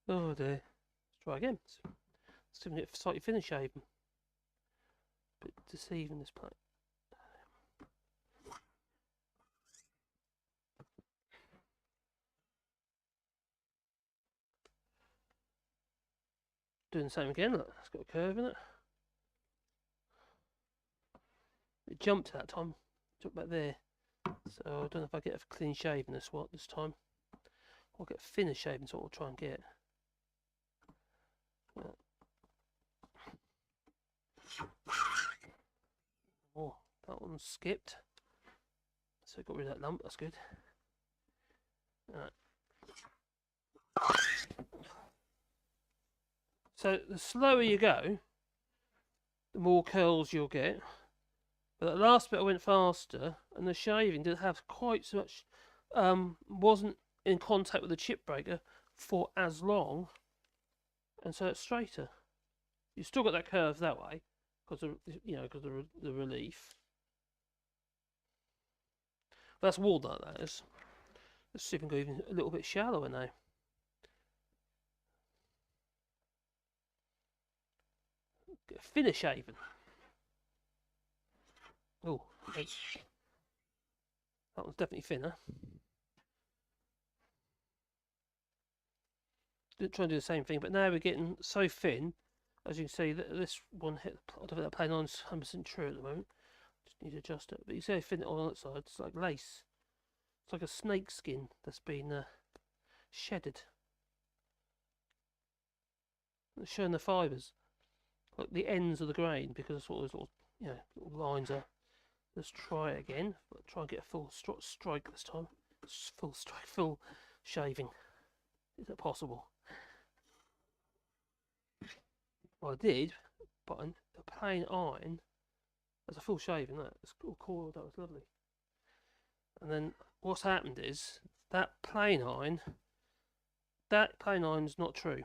Oh dear. Let's try again. Let's do it slightly thinner shaving. A bit deceiving this plate. Doing the same again. Look, it's got a curve in it. It jumped that time. Jumped back there. So I don't know if I get a clean shave in this time. I'll get a thinner shaving, so I'll try and get. Oh, that one skipped. So got rid of that lump, that's good. Alright. So the slower you go, the more curls you'll get. But the last bit I went faster, and the shaving didn't have quite so much, wasn't in contact with the chip breaker for as long, and so it's straighter. You still got that curve that way, because of the relief. That's walnut, that is. Let's see if we can go even a little bit shallower now. Get a thinner shaving. Oh, that one's definitely thinner. Didn't try and do the same thing, but now we're getting so thin, as you can see, that this one hit. I don't think that plane on's 100% true at the moment. Just need to adjust it. But you see how thin it on that side. It's like lace. It's like a snake skin that's been shedded. It's showing the fibres, like the ends of the grain, because that's what those little, little lines are. Let's try it again. But try and get a full strike this time. Full strike, full shaving. Is it possible? Well, I did, but the plain iron as a full shaving. That's cool. That was lovely. And then what's happened is that plain iron's not true.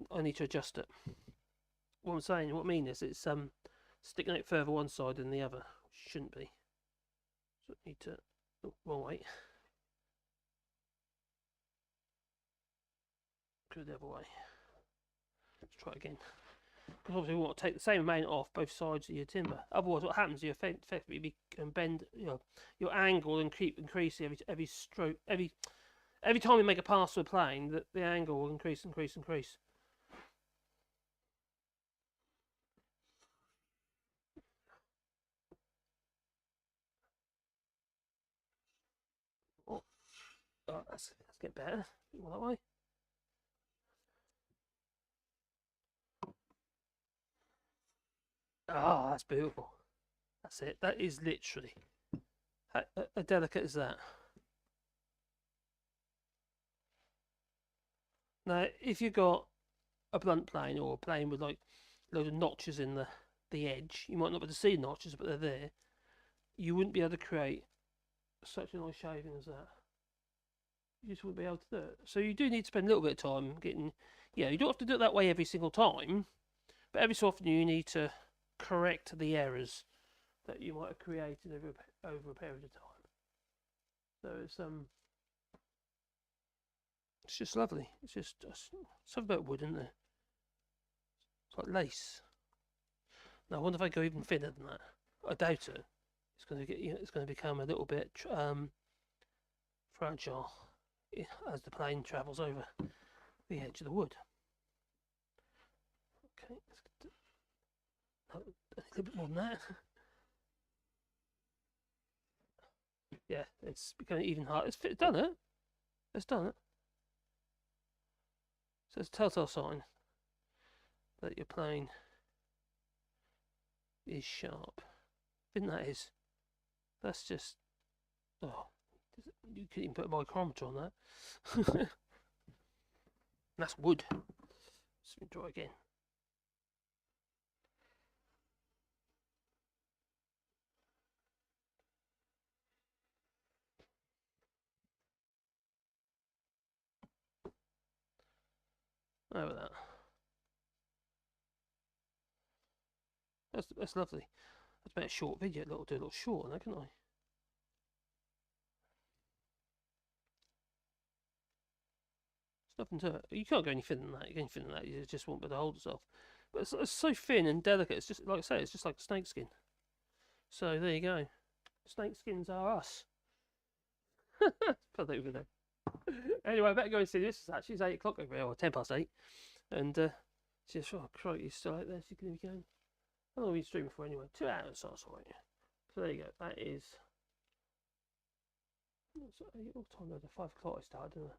I need to adjust it. What I mean is it's sticking out further one side than the other. Shouldn't be. So I need to. Oh, wrong way. Go the other way. Let's try again. Because obviously we want to take the same amount off both sides of your timber. Otherwise, what happens? You effectively bend. Your angle and keep increasing every stroke. Every time you make a pass to a plane, the angle will increase. Oh, let's get better. More that way. Oh, that's beautiful. That's it. That is literally how delicate as that. Now, if you got a blunt plane or a plane with like a load of notches in the edge, you might not be able to see notches, but they're there. You wouldn't be able to create such a nice shaving as that. You just wouldn't be able to do it. So you do need to spend a little bit of time getting. Yeah, you don't have to do it that way every single time, but every so often you need to correct the errors that you might have created over a period of time. So it's just lovely. It's just something about wood, isn't there? It's like lace. Now I wonder if I go even thinner than that. I doubt it. It's going to get. It's going to become a little bit fragile as the plane travels over the edge of the wood. Okay, let's get a little bit more than that. Yeah, it's becoming even harder. It's done it. It's done it. So it's a telltale sign that your plane is sharp. I think that is. That's just. Oh, you could even put a micrometer on that. That's wood. Let's draw again. Over that. That's lovely. Let's make a short video. Do a little short on that, can't I? There's nothing to it. You can't go any thinner than that. You go any thinner than that, you just won't be able to hold yourself. But it's so thin and delicate. It's just like I say. It's just like a snake skin. So there you go. Snake skins are us. Put that over there. Anyway, I better go and see this. It's 8 o'clock over here, or 10 past 8. And just, oh, crikey, you're still out there. So you're going to be going. How long have we been streaming for anyway? 2 hours, so that's alright. So there you go. That is. What time was it? 5 o'clock I started, didn't I?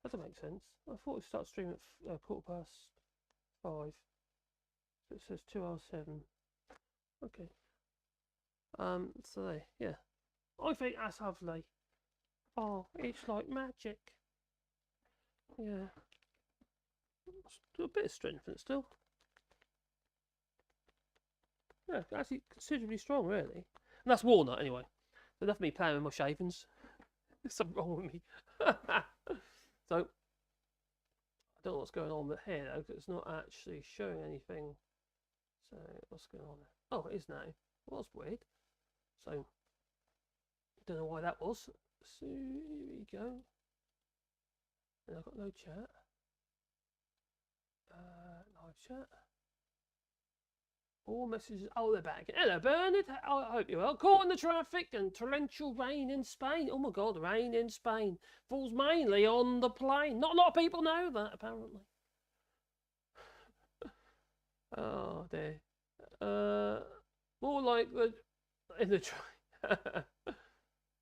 That doesn't make sense. I thought we'd start streaming at 5:15. So it says 2 hours 7. Okay. So there, yeah. I think that's lovely. Oh, it's like magic. Yeah. A bit of strength in it still. Yeah, actually considerably strong, really. And that's walnut, anyway. So enough of me playing with my shavings. There's something wrong with me. So, I don't know what's going on with here, though, because it's not actually showing anything. So, what's going on there? Oh, it is now. Well, that's weird. So, don't know why that was. So, here we go. And I've got no chat. Live chat. All messages. Oh, they're back. Hello, Bernard. I hope you're well. Caught in the traffic and torrential rain in Spain. Oh my God, rain in Spain falls mainly on the plane. Not a lot of people know that, apparently. Oh dear. More like in the train.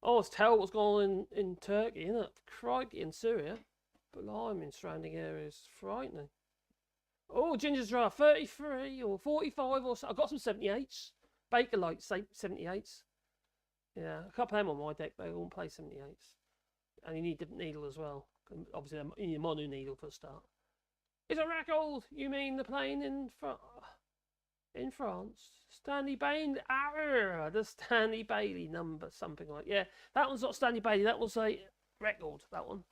Oh, it's terrible what's going on in Turkey, isn't it? Crikey, in Syria. But I'm in surrounding areas. Frightening. Oh, Ginger's Draft, 33 or 45 or so. I've got some 78s. Baker Light, 78s. Yeah, a couple of them on my deck, they won't play 78s. And you need a needle as well. Obviously, you need a mono needle for a start. Is a record? You mean the plane in France? Stanley Bailey? The Stanley Bailey number, something like. Yeah, that one's not Stanley Bailey. That was a record, that one.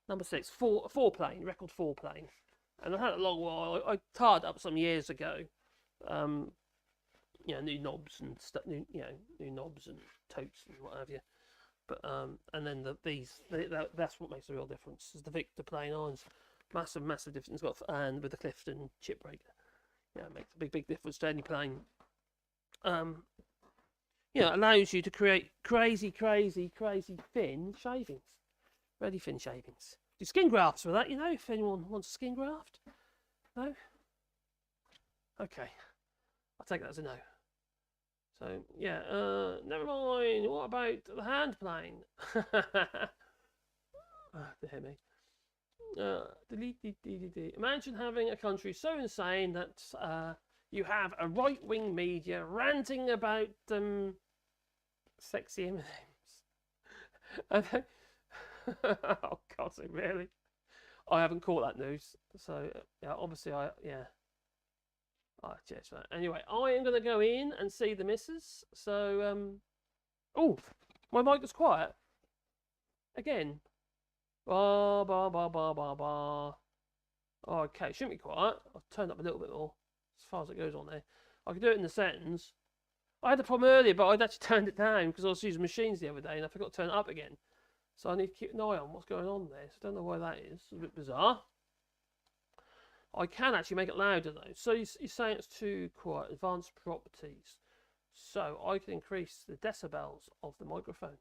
Number 6, four plane, record 4 plane. And I had it a long while. I tarred up some years ago. New knobs and stuff. New knobs and totes and what have you. But and then that's what makes the real difference. Is the Victor plane irons, massive difference. Got and with the Clifton chip breaker. Yeah, it makes a big difference to any plane. Allows you to create crazy thin shavings, really thin shavings. Do skin grafts with that, if anyone wants a skin graft. No? Okay. I'll take that as a no. So, yeah, never mind. What about the Handplane? Dear me. Delete. Imagine having a country so insane that you have a right-wing media ranting about sexy M&Ms. Oh God, really? I haven't caught that news, so yeah, obviously yeah. Oh, cheers, man. Anyway, I am gonna go in and see the missus. So oh, my mic was quiet again. Ba ba ba ba ba ba. Okay, shouldn't be quiet. I'll turn up a little bit more as far as it goes on there. I can do it in the settings. I had a problem earlier, but I'd actually turned it down because I was using machines the other day and I forgot to turn it up again. So I need to keep an eye on what's going on there. So I don't know why that is. It's a bit bizarre. I can actually make it louder though. So you're saying it's too quiet. Advanced properties. So I can increase the decibels of the microphone.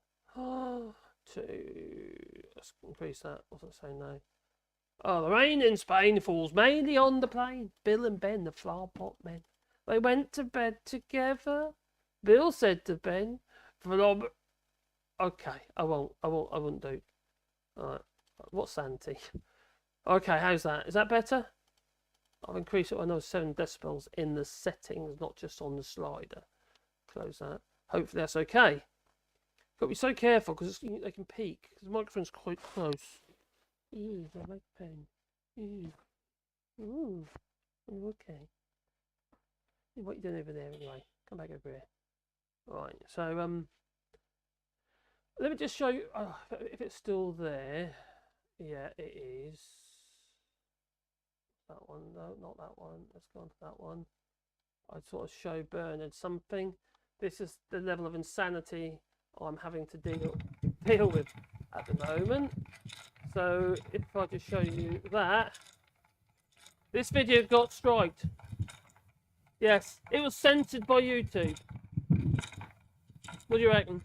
Let's increase that. What's it saying now? Oh, the rain in Spain falls mainly on the plain. Bill and Ben, the flower pot men. They went to bed together. Bill said to Ben, okay, I won't do. Alright. What's Santi? Okay, how's that? Is that better? I've increased it by another 7 decibels in the settings, not just on the slider. Close that. Hopefully that's okay. Got to be so careful because they can peak. Because the microphone's quite close. Ooh, I like pen. Ooh, okay. What are you doing over there anyway? Come back over here. Right, so let me just show you if it's still there. Yeah, it is. That one, no, not that one. Let's go on to that one. I'd sort of show Bernard something. This is the level of insanity I'm having to deal with at the moment. So if I just show you that, this video got striked. Yes, it was censored by YouTube. What do you reckon?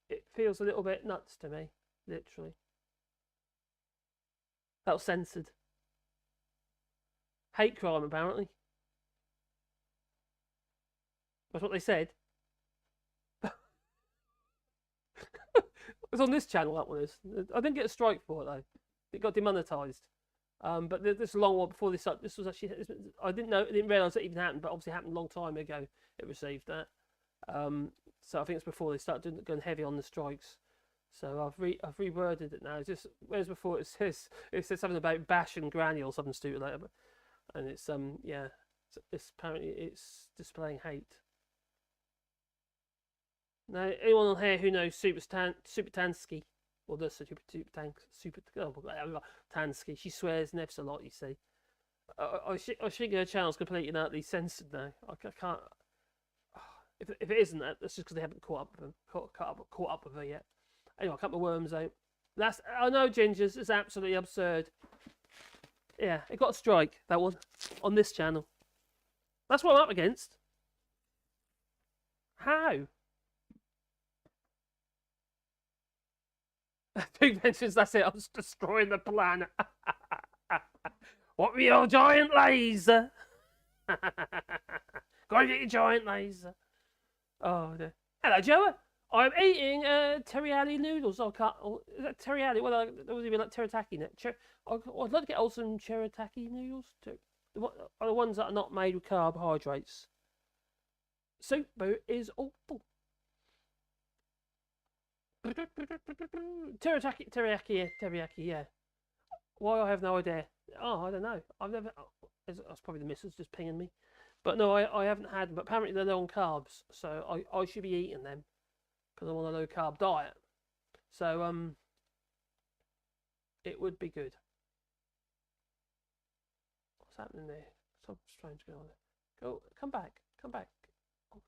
It feels a little bit nuts to me, literally. That was censored. Hate crime, apparently. That's what they said. It's on this channel, that one is. I didn't get a strike for it, though. It got demonetized. But this is a long one before this. This was actually. I didn't realise it even happened, but obviously it happened a long time ago. It received that. So I think it's before they started going heavy on the strikes. So I've reworded it now. Just whereas before it says something about bash and granny or something stupid like that. And it's yeah, it's apparently it's displaying hate. Now anyone on here who knows Super Tansky, or the Super Tansky, she swears nefs a lot. You see, I think her channel's completely and utterly censored now. I can't. If it isn't that, that's just because they haven't caught up with her yet. Anyway, I cut my worms out. I know, Gingers, it's absolutely absurd. Yeah, it got a strike, that one, on this channel. That's what I'm up against. How? Big mentions, that's it, I was destroying the planet. What with your giant laser? Gotta get your giant laser. Oh, dear. Hello, Joe. I'm eating teriyaki noodles. I can't. Is that teriyaki? Well, that would be like teriyaki. I'd like to get some teriyaki noodles. What are the ones that are not made with carbohydrates? Soup is awful. Teriyaki, yeah. Why, I have no idea. Oh, I don't know. I've never. That's probably the missus just pinging me. But no, I haven't had them. But apparently they're low on carbs, so I should be eating them because I'm on a low carb diet. So it would be good. What's happening there? Something strange going on there. Come back. Oh,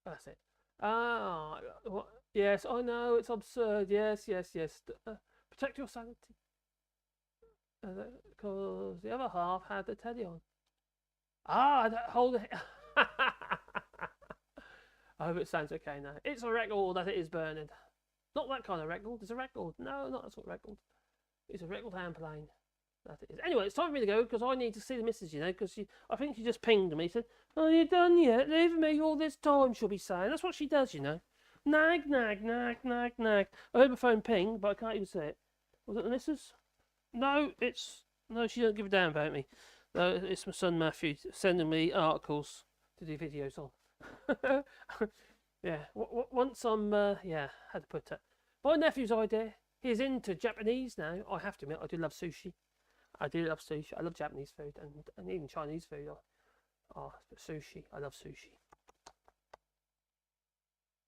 that's it. What? Yes, I know it's absurd. Yes. Protect your sanity. Because the other half had the telly on. Hold it. I hope it sounds okay now. It's a record that it is Bernard. Not that kind of record. It's a record. No, not that sort of record. It's a record Handplane. That it is. Anyway, it's time for me to go because I need to see the missus, you know, because I think she just pinged me. Said, "Are you done yet? Leave me all this time," she'll be saying. That's what she does, you know. Nag, nag, nag, nag, nag. I heard my phone ping, but I can't even see it. Was it the missus? No, no. She don't give a damn about me. No, it's my son Matthew sending me articles to do videos on. Yeah. Once I'm yeah, how to put it. My nephew's idea. He's into Japanese now. I have to admit, I do love sushi. I do love sushi. I love Japanese food and even Chinese food. Oh, sushi. I love sushi.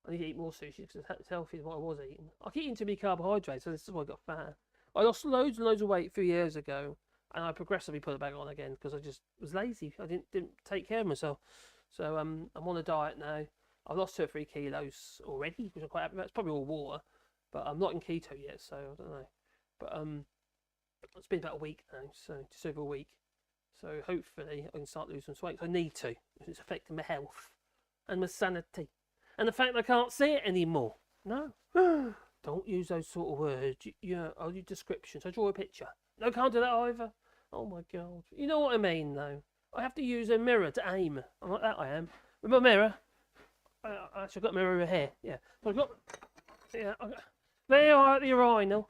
I need to eat more sushi because it's healthier than what I was eating. I keep eating too many carbohydrates, so this is why I got fat. I lost loads and loads of weight a few years ago, and I progressively put it back on again because I just was lazy. I didn't take care of myself. So I'm on a diet now. I've lost 2 or 3 kilos already, which I'm quite happy about. It's probably all water, but I'm not in keto yet, so I don't know. But it's been about a week now, so just over a week. So hopefully I can start losing some weight. I need to. It's affecting my health and my sanity. And the fact that I can't see it anymore. No. Don't use those sort of words. I'll use descriptions. I draw a picture. No, can't do that either. Oh my god. You know what I mean, though. I have to use a mirror to aim. I'm like that, I am. With my mirror. Actually, I've got a mirror over here. Yeah. So I've got... Yeah. There you are at the urinal.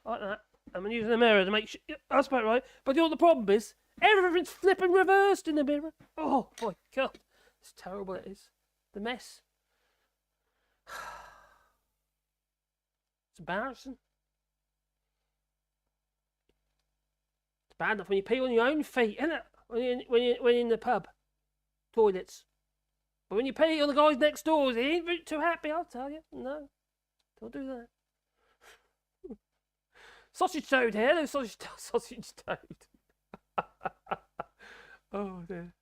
Like that. I'm using the mirror to make sure... Yeah, that's about right. But you know what the problem is? Everything's flipping reversed in the mirror. Oh my god. It's terrible, it is. The mess. It's embarrassing. It's bad enough when you pee on your own feet, isn't it? When you're in the pub toilets. But when you pee on the guys next door, he ain't too happy, I'll tell you. No, don't do that. Sausage toad here, no sausage toad. Oh dear.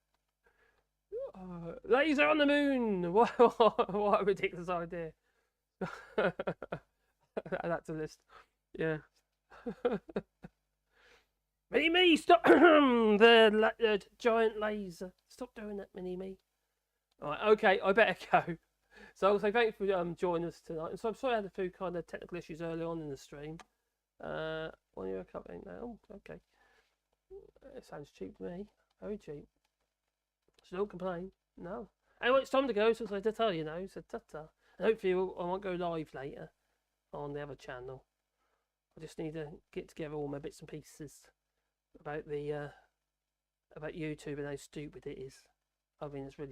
Laser on the moon. What a ridiculous idea. That's a list. Yeah. Mini-me, stop the giant laser. Stop doing that, Mini-me. Alright, okay, I better go. So I'll say thanks for joining us tonight. And so I'm sorry I had a few kind of technical issues early on in the stream. What are you covering now? Okay. It sounds cheap to me. Very cheap. So don't complain. No. Anyway, it's time to go, so I did tell you now. So ta-ta. And hopefully I won't go live later on the other channel. I just need to get together all my bits and pieces about the about YouTube and how stupid it is. I mean, it's really